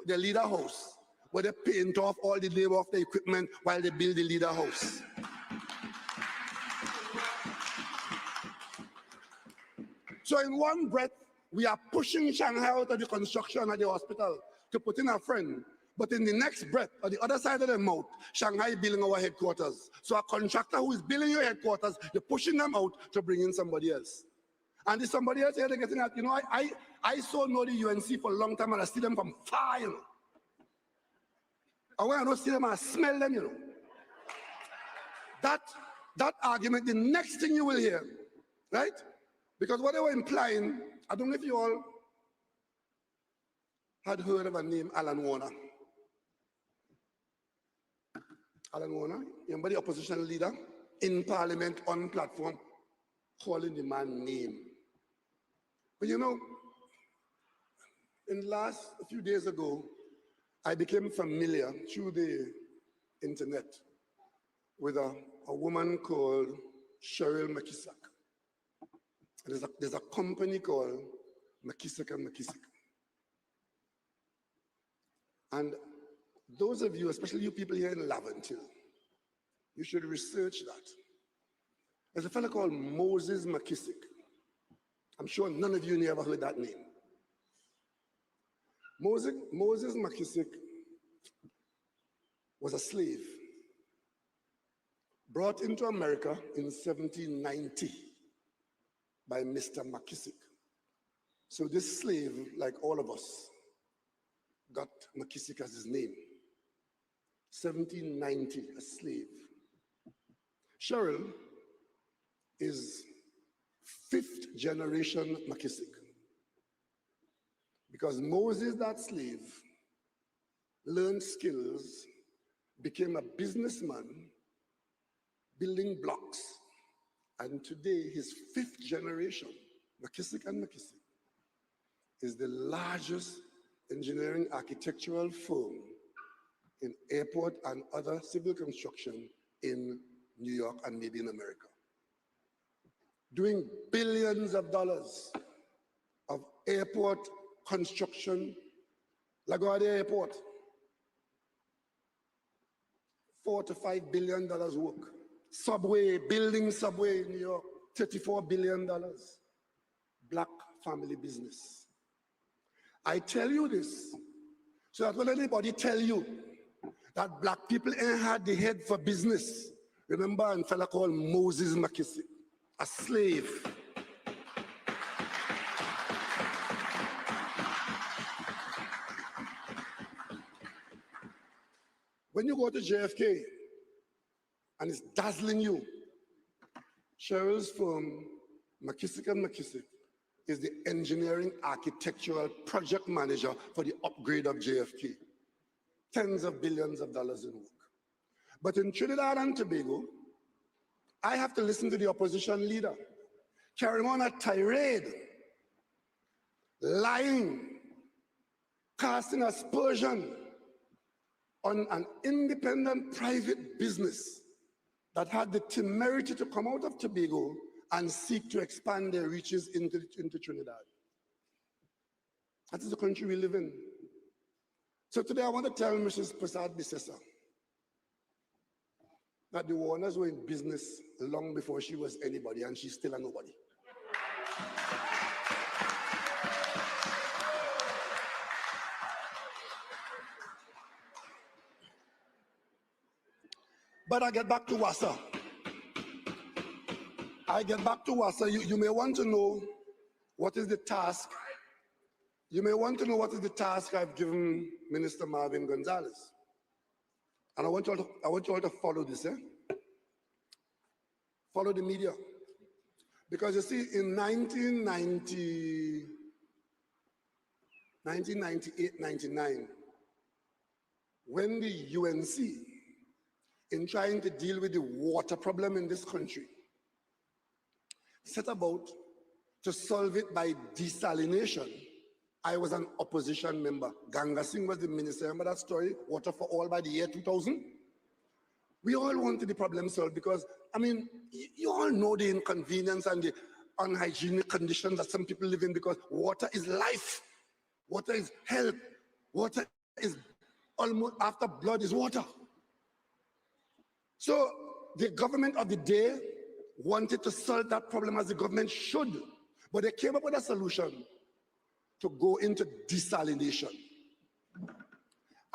Speaker 4: the leader house, where they paint off all the labor of the equipment while they build the leader house. So in one breath, we are pushing Shanghai out of the construction at the hospital to put in a friend. But in the next breath, on the other side of the mouth, Shanghai is building our headquarters. So a contractor who is building your headquarters, you're pushing them out to bring in somebody else. And this somebody else here, they're getting at, you know, I so know the UNC for a long time and I see them from far, you know. And when I don't see them, I smell them, you know. That argument, the next thing you will hear, right? Because what they were implying, I don't know if you all had heard of a name, Alan Warner. Alan Warner, remember the opposition leader in parliament on platform, calling the man name. But you know, in the last few days ago, I became familiar through the internet with a woman called Cheryl McKissick. There's a company called McKissick & McKissick. And those of you, especially you people here in Laventille, you should research that. There's a fellow called Moses McKissick. I'm sure none of you ever heard that name. Moses McKissick was a slave brought into America in 1790 by Mr. McKissick. So this slave, like all of us, got McKissick as his name. 1790, a slave. Cheryl is 5th generation McKissick. Because Moses, that slave, learned skills, became a businessman, building blocks. And today, his 5th generation, McKissick & McKissick, is the largest engineering architectural firm in airport and other civil construction in New York and maybe in America. Doing billions of dollars of airport construction, LaGuardia Airport, $4 to $5 billion work. Subway, building subway in New York, $34 billion. Black family business. I tell you this, so that when anybody tell you that black people ain't had the head for business, remember a fella called Moses McKissick, a slave. When you go to JFK and it's dazzling you, Cheryl's firm, McKissick & McKissick, is the engineering architectural project manager for the upgrade of JFK. Tens of billions of dollars in work. But in Trinidad and Tobago, I have to listen to the opposition leader carrying on a tirade, lying, casting aspersion on an independent private business that had the temerity to come out of Tobago and seek to expand their reaches into Trinidad. That is the country we live in. So today I want to tell Mrs. Prasad Bisesa that the Warners were in business long before she was anybody, and she's still a nobody. But I get back to WASA. You may want to know what is the task. You may want to know what is the task I've given Minister Marvin Gonzalez. And I want you all to follow this, Follow the media. Because you see, in 1998, 99, when the UNC, in trying to deal with the water problem in this country, set about to solve it by desalination, I was an opposition member. Ganga Singh was the minister. Remember that story? Water for all by the year 2000? We all wanted the problem solved because, I mean, you all know the inconvenience and the unhygienic conditions that some people live in because water is life. Water is health. Water is almost, after blood is water. So the government of the day wanted to solve that problem as the government should, but they came up with a solution to go into desalination.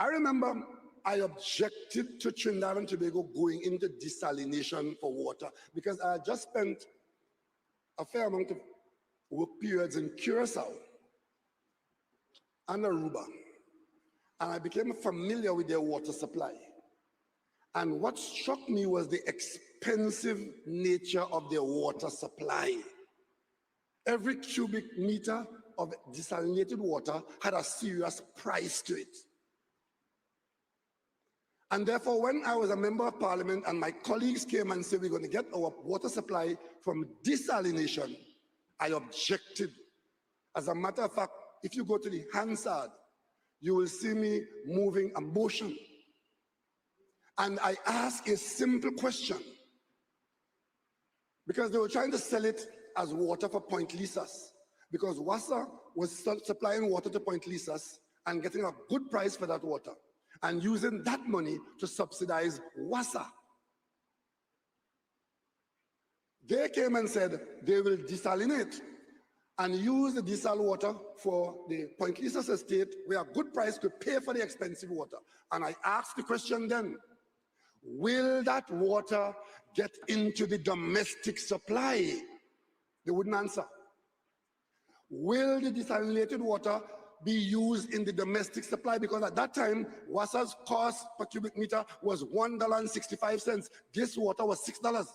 Speaker 4: I remember I objected to Trinidad and Tobago going into desalination for water because I had just spent a fair amount of work periods in Curacao and Aruba, and I became familiar with their water supply. And what struck me was the expensive nature of their water supply. Every cubic meter of desalinated water had a serious price to it. And therefore, when I was a member of parliament and my colleagues came and said, we're going to get our water supply from desalination, I objected. As a matter of fact, if you go to the Hansard, you will see me moving a motion. And I asked a simple question, because they were trying to sell it as water for Point Lisas, because WASA was supplying water to Point Lisas and getting a good price for that water, and using that money to subsidize WASA. They came and said they will desalinate and use the desal water for the Point Lisas estate, where a good price could pay for the expensive water. And I asked the question then, will that water get into the domestic supply? They wouldn't answer. Will the desalinated water be used in the domestic supply? Because at that time, WASA's cost per cubic meter was $1.65. This water was $6.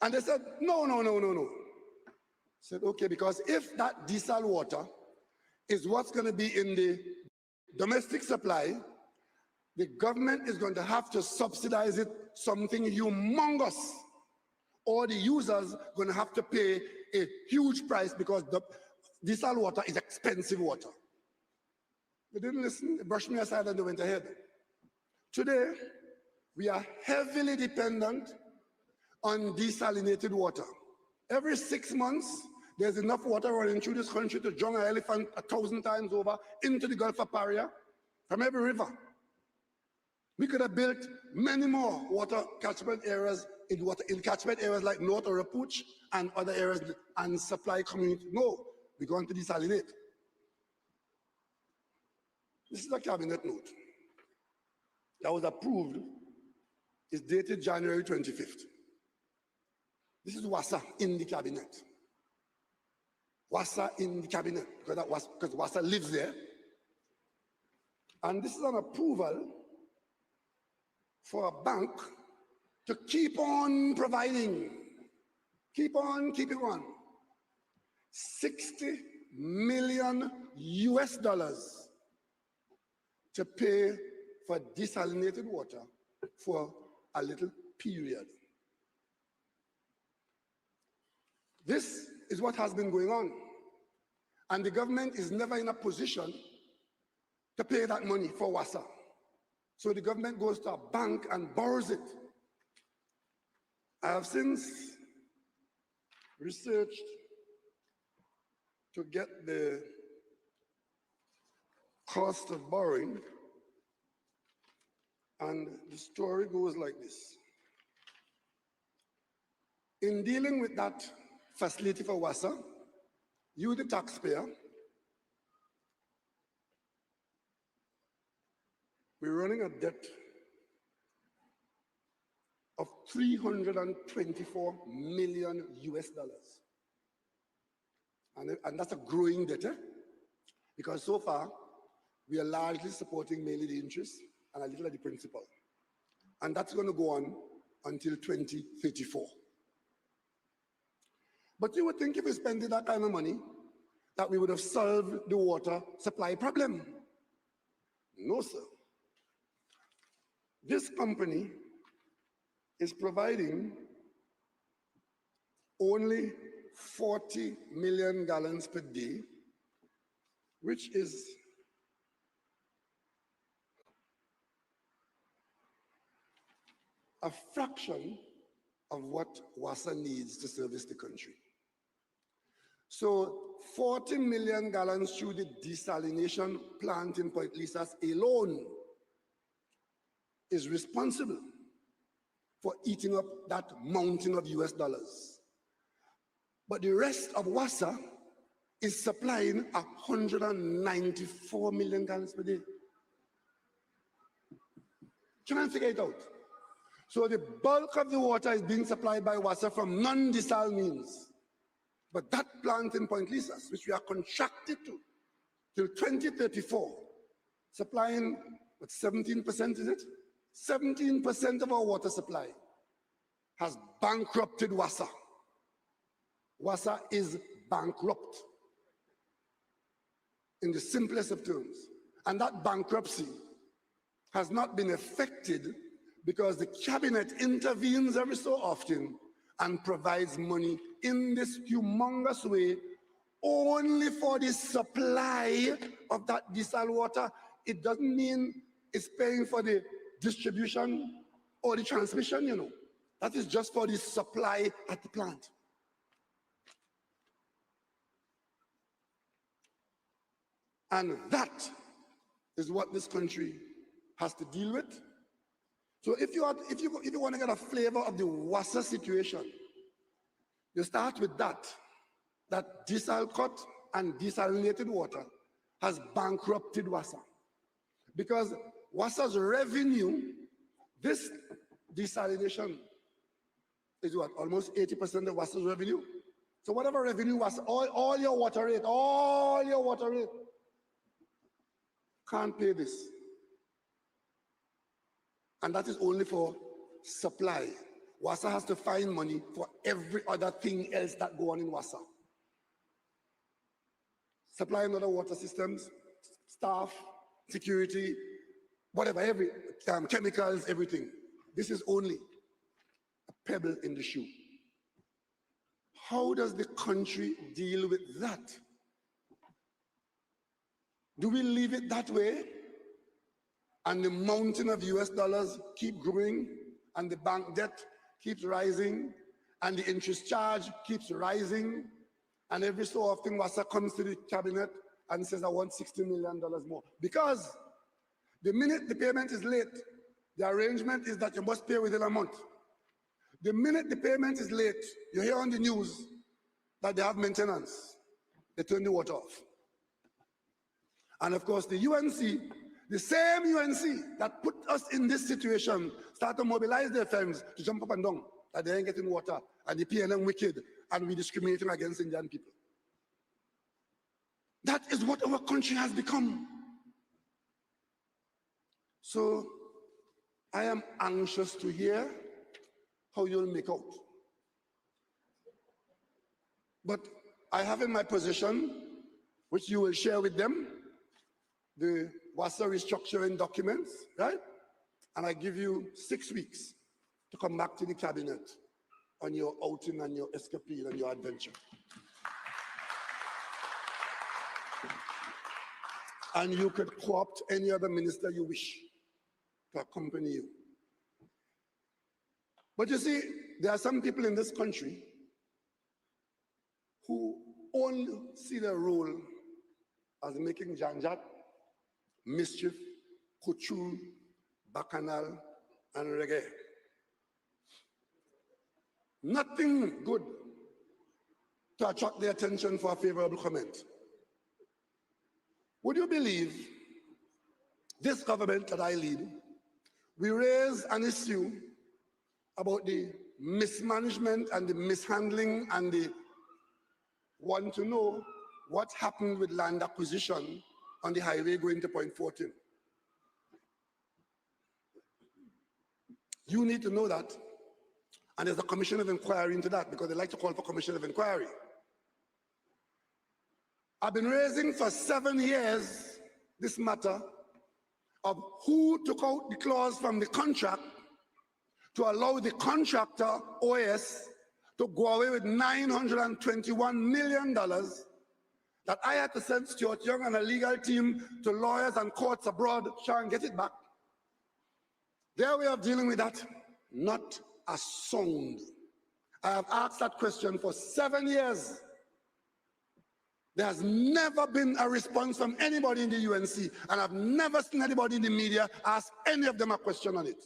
Speaker 4: And they said, no. I said, okay, because if that desal water is what's going to be in the domestic supply, the government is going to have to subsidize it something humongous, or the users are going to have to pay a huge price because the desal water is expensive water. They didn't listen, they brushed me aside and they went ahead. Today, we are heavily dependent on desalinated water. Every 6 months, there's enough water running through this country to drown an elephant 1,000 times over into the Gulf of Paria from every river. We could have built many more water catchment areas in catchment areas like North Orapuch and other areas and supply community. No, we're going to desalinate. This is a cabinet note that was approved. It's dated January 25th. This is WASA in the cabinet. WASA in the cabinet, because WASA lives there. And this is an approval for a bank to keep on providing, keep on keeping on. $60 million to pay for desalinated water for a little period. This is what has been going on. And the government is never in a position to pay that money for WASA. So the government goes to a bank and borrows it. I have since researched to get the cost of borrowing, and the story goes like this. In dealing with that facility for WASA, you, the taxpayer, we're running a debt of $324 million. And that's a growing debt, because so far, we are largely supporting mainly the interest and a little of the principal. And that's going to go on until 2034. But you would think if we spent that kind of money, that we would have solved the water supply problem. No, sir. This company is providing only 40 million gallons per day, which is a fraction of what WASA needs to service the country. So 40 million gallons through the desalination plant in Point Lisas alone is responsible for eating up that mountain of US dollars. But the rest of WASA is supplying 194 million gallons per day. Try and figure it out. So the bulk of the water is being supplied by WASA from non-desal means. But that plant in Point Lisas, which we are contracted to till 2034, supplying, what, 17%, is it? 17% of our water supply has bankrupted WASA. WASA is bankrupt in the simplest of terms. And that bankruptcy has not been affected because the cabinet intervenes every so often and provides money in this humongous way only for the supply of that desal water. It doesn't mean it's paying for the distribution or the transmission, you know. That is just for the supply at the plant. And that is what this country has to deal with. So if you want to get a flavor of the WASA situation, you start with that desal cut and desalinated water has bankrupted WASA. Because WASA's revenue, this desalination is what, almost 80% of WASA's revenue? So whatever revenue WASA, all your water rate, can't pay this. And that is only for supply. WASA has to find money for every other thing else that go on in WASA. Supplying other water systems, staff, security, whatever, every chemicals, everything. This is only a pebble in the shoe. How does the country deal with that? Do we leave it that way? And the mountain of US dollars keep growing, and the bank debt keeps rising, and the interest charge keeps rising, and every so often WASA comes to the cabinet and says, I want $60 million more. Because the minute the payment is late, the arrangement is that you must pay within a month. The minute the payment is late, you hear on the news that they have maintenance. They turn the water off. And of course, the UNC, the same UNC that put us in this situation, start to mobilize their firms to jump up and down, that they ain't getting water, and the PNM wicked, and we discriminating against Indian people. That is what our country has become. So I am anxious to hear how you'll make out. But I have in my possession, which you will share with them, the WASA restructuring documents, right? And I give you 6 weeks to come back to the cabinet on your outing and your escapade and your adventure. And you could co-opt any other minister you wish to accompany you. But you see, there are some people in this country who only see their role as making janjat, mischief, kuchul, bacchanal, and reggae. Nothing good to attract their attention for a favorable comment. Would you believe this government that I lead, we raise an issue about the mismanagement and the mishandling and the want to know what happened with land acquisition on the highway going to Point 14. You need to know that. And there's a commission of inquiry into that because they like to call for commission of inquiry. I've been raising for 7 years this matter of who took out the clause from the contract to allow the contractor, OAS, to go away with $921 million that I had to send Stuart Young and a legal team to lawyers and courts abroad to try and get it back. Their way of dealing with that, not a sound. I have asked that question for 7 years. There has never been a response from anybody in the UNC, and I've never seen anybody in the media ask any of them a question on it.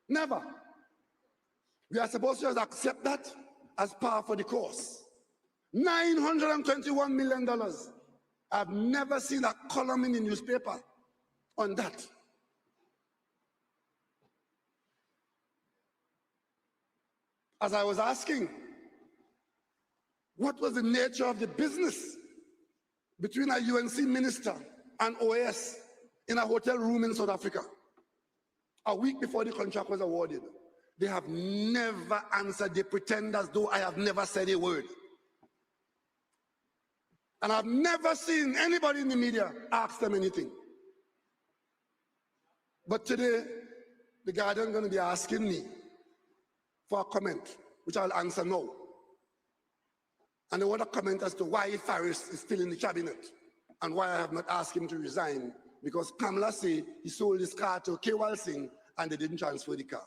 Speaker 4: Never. We are supposed to just accept that as par for the course. $921 million. I've never seen a column in the newspaper on that. As I was asking, what was the nature of the business between a UNC minister and OAS in a hotel room in South Africa a week before the contract was awarded? They have never answered. They pretend as though I have never said a word. And I've never seen anybody in the media ask them anything. But today, the Guardian is going to be asking me for a comment, which I'll answer now. And they want a comment as to why Faris is still in the cabinet and why I have not asked him to resign, because Kamala said he sold his car to Kewal Singh and they didn't transfer the car.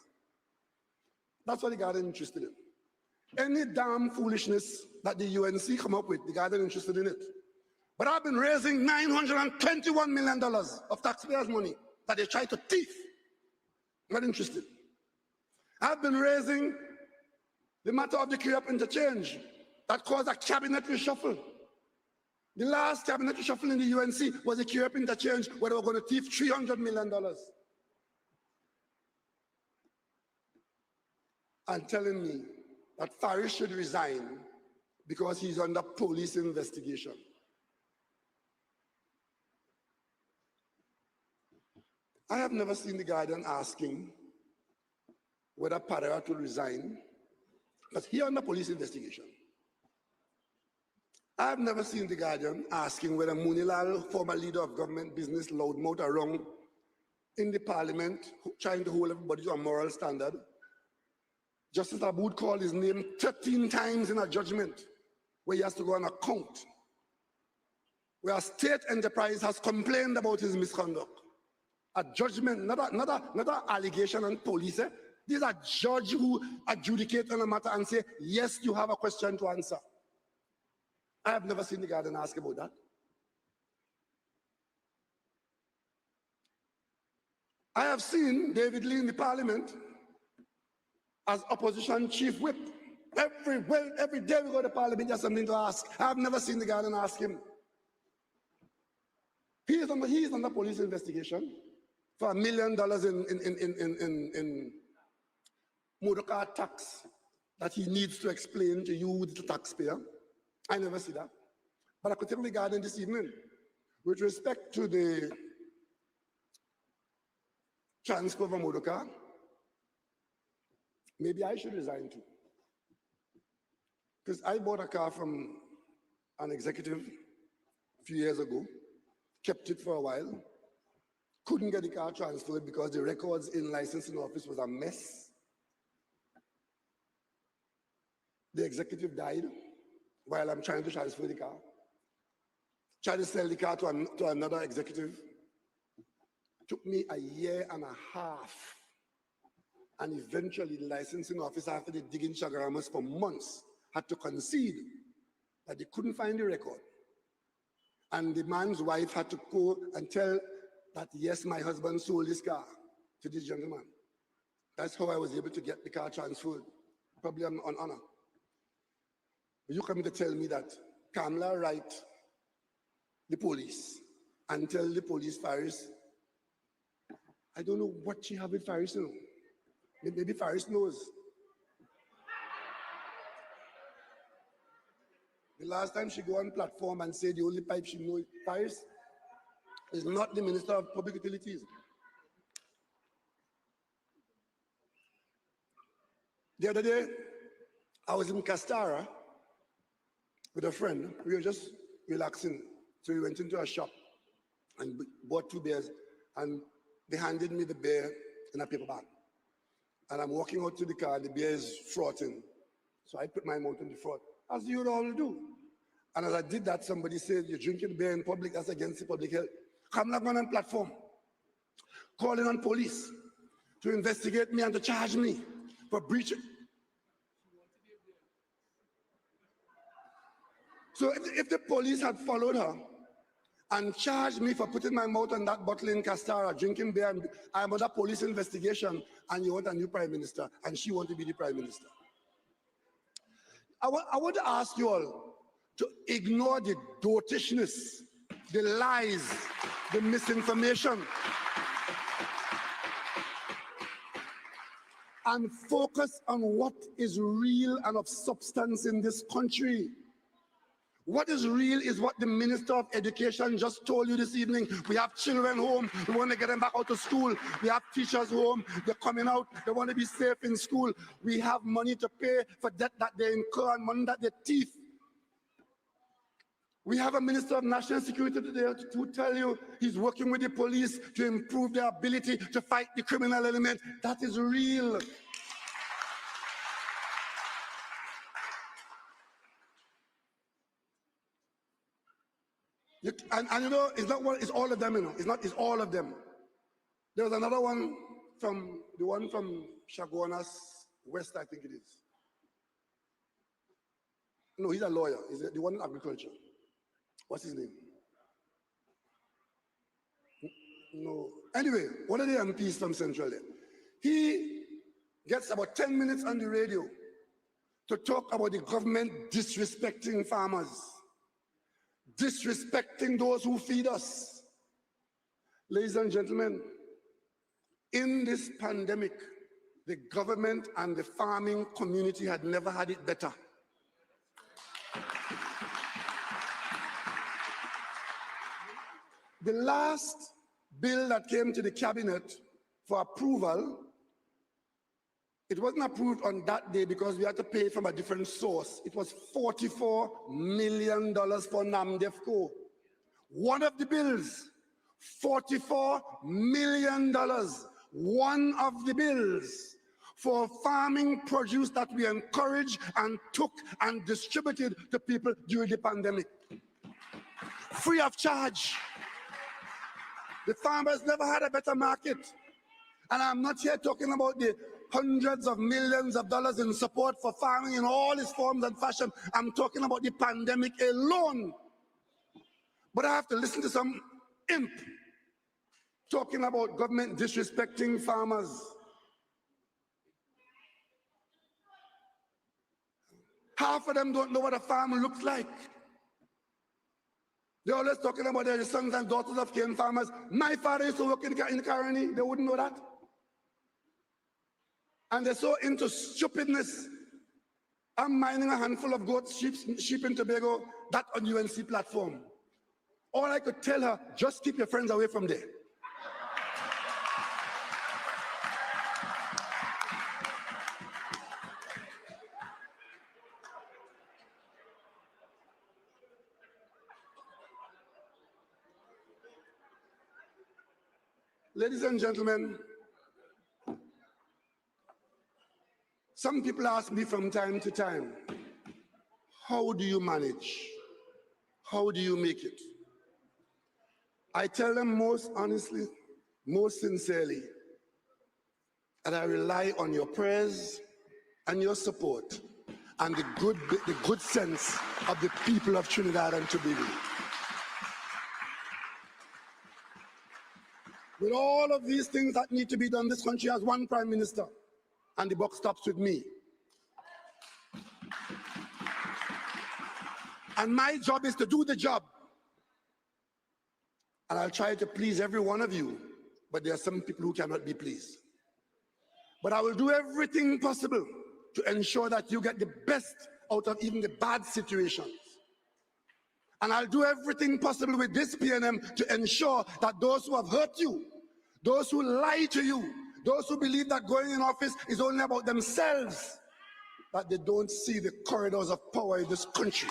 Speaker 4: That's what the Guardian is interested in. Any damn foolishness that the UNC come up with, the Guardian is interested in it. But I've been raising $921 million of taxpayers' money that they try to thief. Not interested. I've been raising the matter of the Key-Up interchange that caused a cabinet reshuffle. The last cabinet reshuffle in the UNC was a Key-Up interchange where they were going to thief $300 million. And telling me that Faris should resign because he's under police investigation. I have never seen the Guardian asking whether Parat will resign, but he under police investigation. I have never seen the Guardian asking whether Munilal, former leader of government business, loudmouth around in the parliament, trying to hold everybody to a moral standard. Justice Aboud called his name 13 times in a judgment where he has to go on account, where a state enterprise has complained about his misconduct. A judgment, not an allegation on police. These are judges who adjudicate on a matter and say, yes, you have a question to answer. I have never seen the Guardian ask about that. I have seen David Lee in the parliament as opposition chief whip. Every day we go to parliament, there's something to ask. I have never seen the Guardian ask him. He is under police investigation for $1 million in motor car tax that he needs to explain to you, the taxpayer. I never see that. But I could tell the Guardian this evening, with respect to the transfer of a motor car, maybe I should resign too. Because I bought a car from an executive a few years ago, kept it for a while, couldn't get the car transferred because the records in licensing office was a mess. The executive died while I'm trying to transfer the car. Tried to sell the car to another executive. Took me a year and a half. And eventually the licensing officer, after they digging chagaramas for months, had to concede that they couldn't find the record. And the man's wife had to go and tell that, yes, my husband sold this car to this gentleman. That's how I was able to get the car transferred, probably on honor. But you come to tell me that Kamala write the police and tell the police Faris, I don't know what she have with Faris, you know. Maybe Faris knows. The last time she go on platform and say the only pipe she knows, Faris is not the Minister of Public Utilities. The other day, I was in Castara with a friend. We were just relaxing. So we went into a shop and bought 2 beers, and they handed me the beer in a paper bag. And I'm walking out to the car, the beer is frothing. So I put my mouth in the froth, as you would all do. And as I did that, somebody said, you're drinking beer in public, that's against the public health. Come on platform, calling on police to investigate me and to charge me for breaching. So if the police had followed her and charged me for putting my mouth on that bottle in Castara, drinking beer, and I'm under police investigation, and you want a new prime minister, and she wants to be the prime minister. I want to ask you all, to ignore the dotishness, the lies, the misinformation, and focus on what is real and of substance in this country. What is real is what the Minister of Education just told you this evening. We have children home, we want to get them back out to school. We have teachers home, they're coming out, they want to be safe in school. We have money to pay for debt that they incur and money that they thief. We have a Minister of National Security today to tell you he's working with the police to improve their ability to fight the criminal element. That is real. And you know, it's not one, it's all of them, you know. It's all of them. There was another one from Chaguanas West, I think it is. No, he's a lawyer. He's the one in agriculture. What's his name? No. Anyway, one of the MPs from Central there. He gets about 10 minutes on the radio to talk about the government disrespecting farmers, disrespecting those who feed us. Ladies and gentlemen, in this pandemic, the government and the farming community had never had it better. The last bill that came to the cabinet for approval, it wasn't approved on that day because we had to pay from a different source. It was $44 million for NAMDEFCO. One of the bills, $44 million. One of the bills for farming produce that we encouraged and took and distributed to people during the pandemic. Free of charge. The farmers never had a better market. And I'm not here talking about the hundreds of millions of dollars in support for farming in all its forms and fashion. I'm talking about the pandemic alone. But I have to listen to some imp talking about government disrespecting farmers. Half of them don't know what a farm looks like. They're always talking about their sons and daughters of cane farmers. My father used to work in Caroni. They wouldn't know that. And they're so into stupidness. I'm mining a handful of goats, sheep in Tobago, that on UNC platform. All I could tell her, just keep your friends away from there. Ladies and gentlemen, some people ask me from time to time, how do you manage? How do you make it? I tell them most honestly, most sincerely, that I rely on your prayers and your support and the good sense of the people of Trinidad and Tobago. With all of these things that need to be done, this country has one prime minister, and the buck stops with me. And my job is to do the job. And I'll try to please every one of you, but there are some people who cannot be pleased. But I will do everything possible to ensure that you get the best out of even the bad situations. And I'll do everything possible with this PNM to ensure that those who have hurt you, those who lie to you, those who believe that going in office is only about themselves, that they don't see the corridors of power in this country.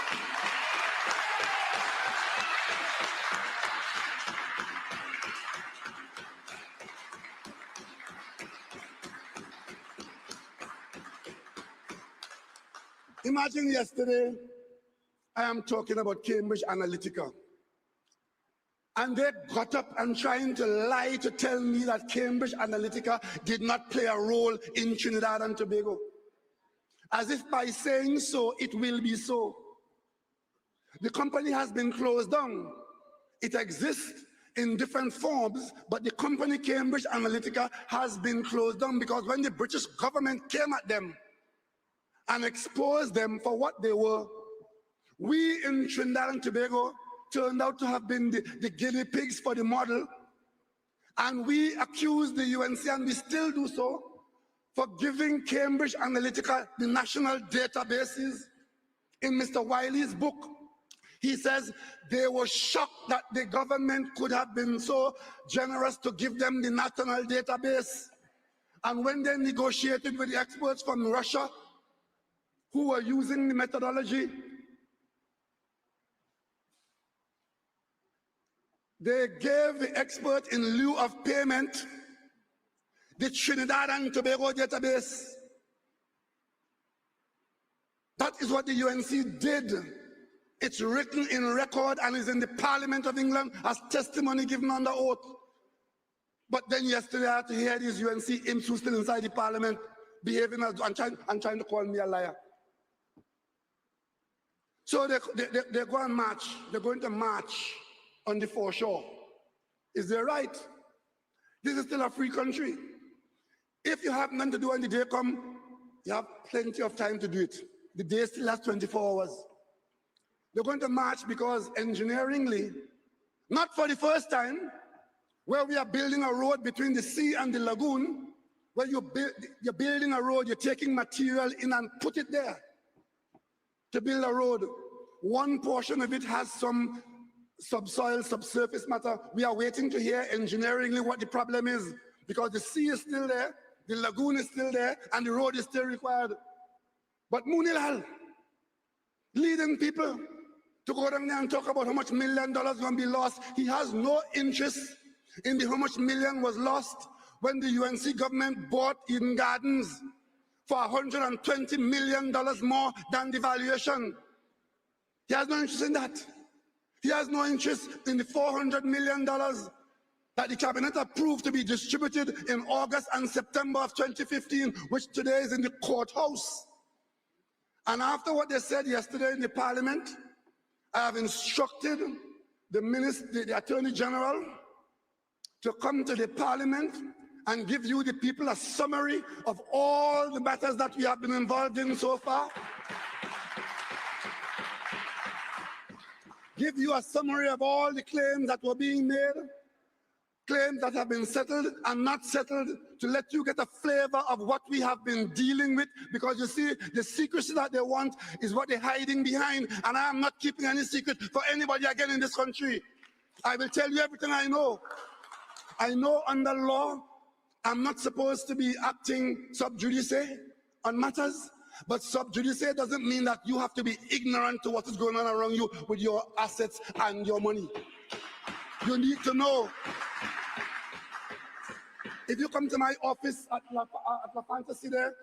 Speaker 4: Imagine yesterday, I am talking about Cambridge Analytica. And they got up and trying to lie to tell me that Cambridge Analytica did not play a role in Trinidad and Tobago. As if by saying so, it will be so. The company has been closed down. It exists in different forms, but the company Cambridge Analytica has been closed down because when the British government came at them and exposed them for what they were, We in Trinidad and Tobago turned out to have been the guinea pigs for the model, and we accused the UNC, and we still do so, for giving Cambridge Analytica the national databases. In Mr. Wiley's book, he says they were shocked that the government could have been so generous to give them the national database. And when they negotiated with the experts from Russia who were using the methodology, they gave the expert in lieu of payment the Trinidad and Tobago database. That is what the UNC did. It's written in record and is in the Parliament of England as testimony given under oath. But then yesterday I had to hear these UNC imps who still inside the Parliament behaving as and trying to call me a liar. So they go and march. They're going to march on the foreshore. Is that right? This is still a free country. If you have nothing to do when the day comes, you have plenty of time to do it. The day still has 24 hours. They're going to march because engineeringly, not for the first time, where we are building a road between the sea and the lagoon, where you're building a road, you're taking material in and put it there to build a road. One portion of it has some subsoil, subsurface matter. We are waiting to hear engineeringly what the problem is, because the sea is still there, the lagoon is still there, and the road is still required. But Munilal, leading people to go down there and talk about how much $1 million going to be lost, he has no interest in how much million was lost when the UNC government bought Eden Gardens for $120 million more than the valuation. He has no interest in that. He has no interest in the $400 million that the cabinet approved to be distributed in August and September of 2015, which today is in the courthouse. And after what they said yesterday in the Parliament, I have instructed the Attorney General to come to the Parliament and give you, the people, a summary of all the matters that we have been involved in so far. Give you a summary of all the claims that were being made, claims that have been settled and not settled, to let you get a flavor of what we have been dealing with, because you see, the secrecy that they want is what they're hiding behind, and I am not keeping any secret for anybody again in this country. I will tell you everything I know. I know under law, I'm not supposed to be acting sub judice on matters, but sub judice doesn't mean that you have to be ignorant to what is going on around you with your assets and your money. You need to know. If you come to my office at La Fantasy there,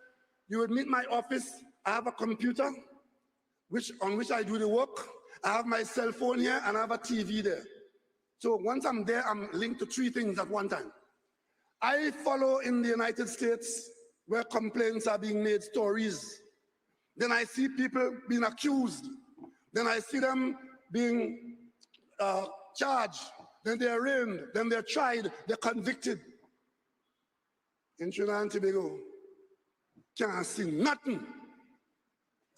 Speaker 4: you would meet my office. I have a computer on which I do the work. I have my cell phone here and I have a TV there. So once I'm there, I'm linked to 3 things at one time. I follow in the United States where complaints are being made, stories. Then I see people being accused. Then I see them being charged. Then they're arraigned. Then they're tried. They're convicted. In Trinidad and Tobago, can't see nothing.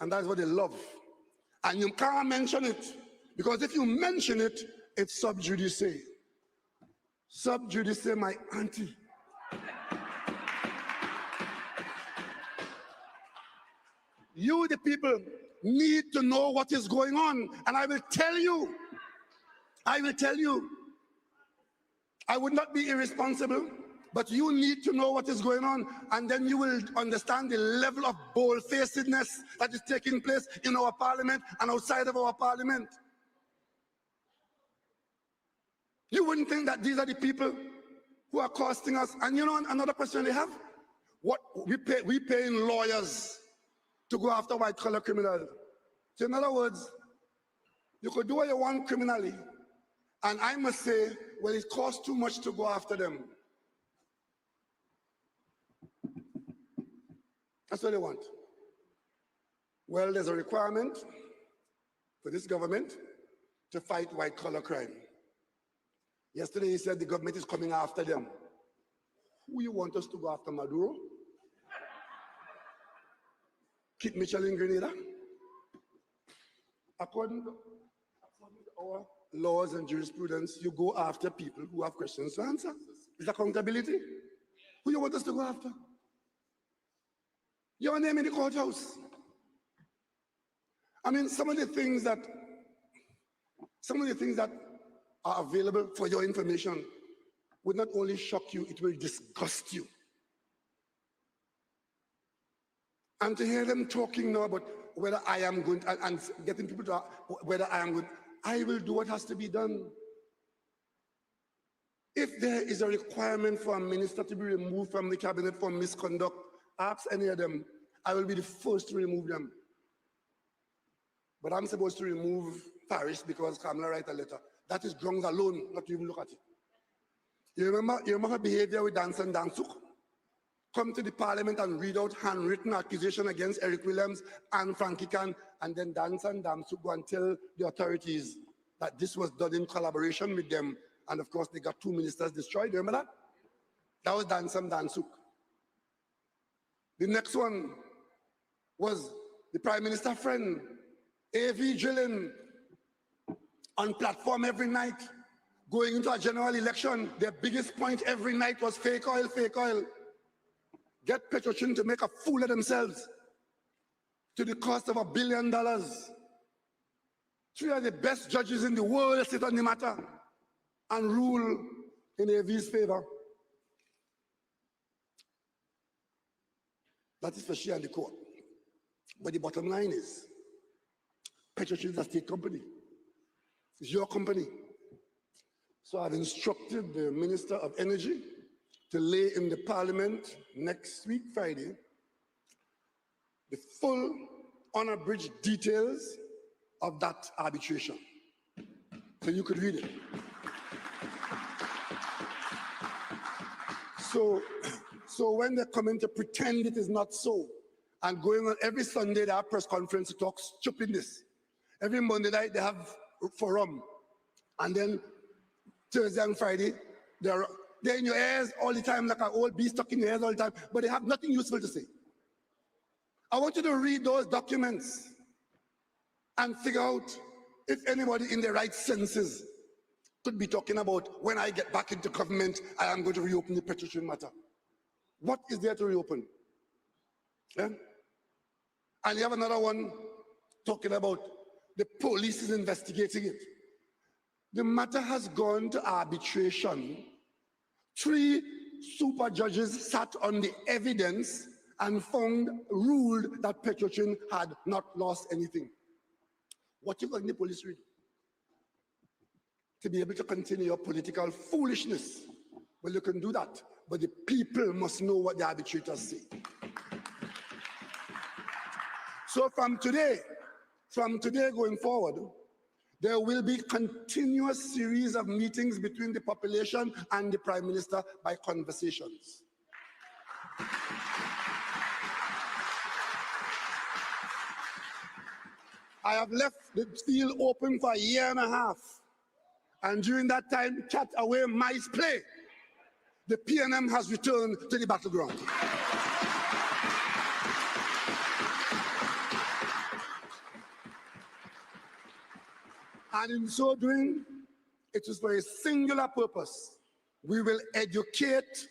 Speaker 4: And that's what they love. And you can't mention it, because if you mention it, it's sub judice. Sub judice, my auntie. You, the people, need to know what is going on. And I will tell you. I will tell you. I would not be irresponsible, but you need to know what is going on, and then you will understand the level of bold-facedness that is taking place in our parliament and outside of our parliament. You wouldn't think that these are the people who are costing us. And you know another question they have? What we paying lawyers to go after white-collar criminals. So in other words, you could do what you want criminally, and I must say, well, it costs too much to go after them. That's what they want. Well, there's a requirement for this government to fight white-collar crime. Yesterday, he said the government is coming after them. Who you want us to go after, Maduro? Kit Mitchell in Grenada? According to our laws and jurisprudence, you go after people who have questions to answer. It's accountability. Who you want us to go after? Your name in the courthouse. I mean, some of the things that are available for your information would not only shock you, it will disgust you. And to hear them talking now about whether I am going to, and getting people to whether I am going, I will do what has to be done. If there is a requirement for a minister to be removed from the cabinet for misconduct, ask any of them, I will be the first to remove them. But I'm supposed to remove Paris because Kamala wrote a letter. That is grounds alone, not to even look at it. You remember her behavior with Danson Dansuk? Come to the parliament and read out handwritten accusation against Eric Williams and Frankie Khan, and then Danson Dansuk go and tell the authorities that this was done in collaboration with them. And of course, they got 2 ministers destroyed. Remember that? That was Danson Dansuk. The next one was the Prime Minister friend, A.V. Drilling, on platform every night, going into a general election. Their biggest point every night was fake oil, fake oil. Get Petrotrin to make a fool of themselves to the cost of $1 billion. 3 of the best judges in the world sit on the matter and rule in AV's favor. That is for she and the court. But the bottom line is, Petrotrin is a state company. It's your company. So I've instructed the Minister of Energy to lay in the Parliament next week, Friday, the full unabridged details of that arbitration. So you could read it. So when they come in to pretend it is not so, and going on every Sunday they have press conference to talk stupidness. Every Monday night they have forum. And then Thursday and Friday, they're in your ears all the time like an old bee stuck in your ears all the time, but they have nothing useful to say. I want you to read those documents and figure out if anybody in their right senses could be talking about, when I get back into government, I am going to reopen the Petrotrin matter. What is there to reopen? Yeah? And you have another one talking about the police is investigating it. The matter has gone to arbitration. 3 super judges sat on the evidence and ruled that Petrotrin had not lost anything. What you got in the police read? To be able to continue your political foolishness. Well, you can do that, but the people must know what the arbitrators say. So from today going forward, there will be continuous series of meetings between the population and the Prime Minister by conversations. I have left the field open for 1.5 years, and during that time, cat away, mice play. The PNM has returned to the battleground. And in so doing, it is for a singular purpose. We will educate,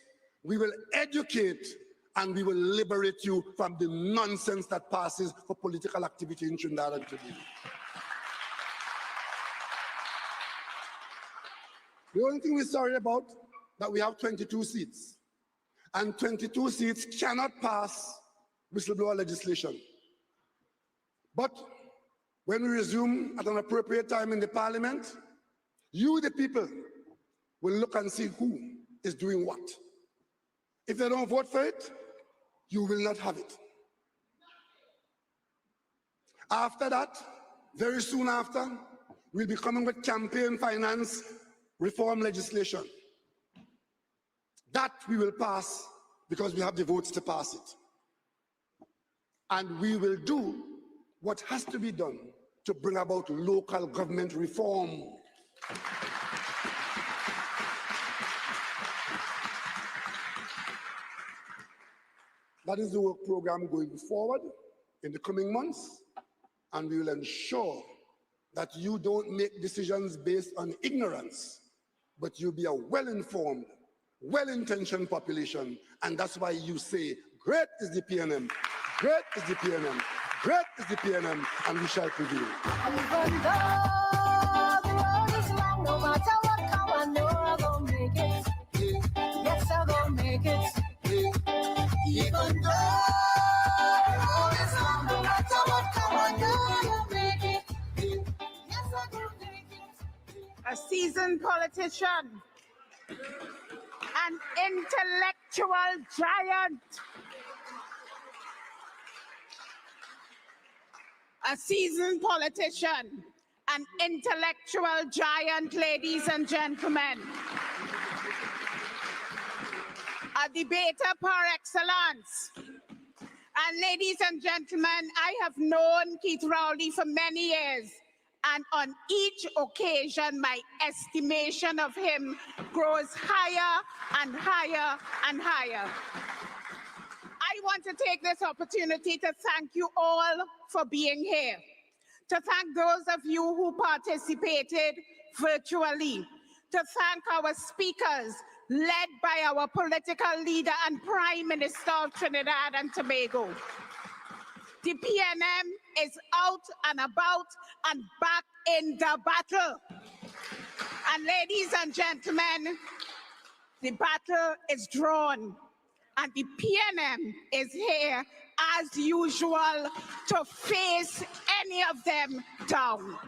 Speaker 4: and we will liberate you from the nonsense that passes for political activity in Trinidad and Tobago. The only thing we're sorry about, that we have 22 seats. And 22 seats cannot pass whistleblower legislation. But when we resume at an appropriate time in the Parliament, you, the people, will look and see who is doing what. If they don't vote for it, you will not have it. After that, very soon after, we'll be coming with campaign finance reform legislation. That we will pass because we have the votes to pass it. And we will do what has to be done to bring about local government reform. That is the work program going forward in the coming months, and we will ensure that you don't make decisions based on ignorance, but you be a well-informed, well-intentioned population. And that's why you say, great is the PNM, great is the PNM, great is the PNM, and we shall prevail.
Speaker 3: Even though the road is long, no matter what come, I know I'm gonna make it. Yes, I'm gonna make it. Even though the road is long, no matter what come, I know I'm gonna make it. Yes, I'm gonna make it.
Speaker 1: A seasoned politician, an intellectual giant, a seasoned politician, an intellectual giant, ladies and gentlemen, a debater par excellence. And ladies and gentlemen, I have known Keith Rowley for many years, and on each occasion, my estimation of him grows higher and higher and higher. I want to take this opportunity to thank you all for being here, to thank those of you who participated virtually, to thank our speakers, led by our political leader and Prime Minister of Trinidad and Tobago. The PNM is out and about and back in the battle. And ladies and gentlemen, the battle is drawn, and the PNM is here as usual to face any of them down.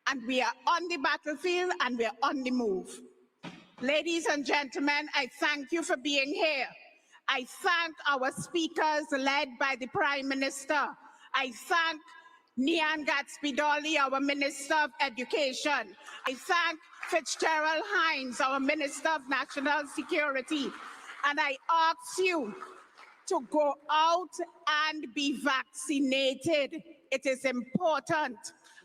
Speaker 1: And we are on the battlefield and we are on the move. Ladies and gentlemen, I thank you for being here. I thank our speakers led by the Prime Minister. I thank Nian Gatsby-Dolly, our Minister of Education. I thank Fitzgerald Hines, our Minister of National Security. And I ask you to go out and be vaccinated. It is important.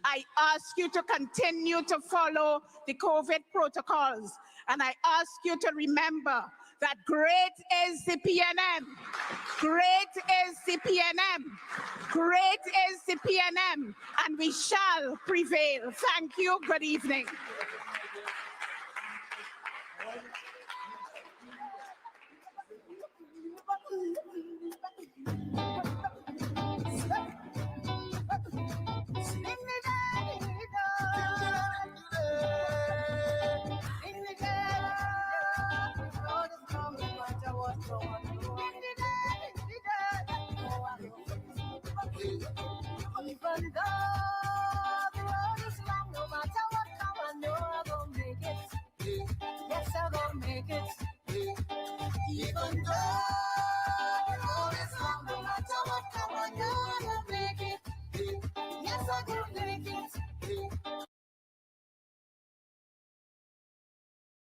Speaker 1: I ask you to continue to follow the COVID protocols. And I ask you to remember that great is the PNM. Great is the PNM. Great is the PNM. And we shall prevail. Thank you. Good evening.
Speaker 3: Even though the road is long, no matter what come, I know I'm gonna make it. Yes, I'm gonna make it. Even though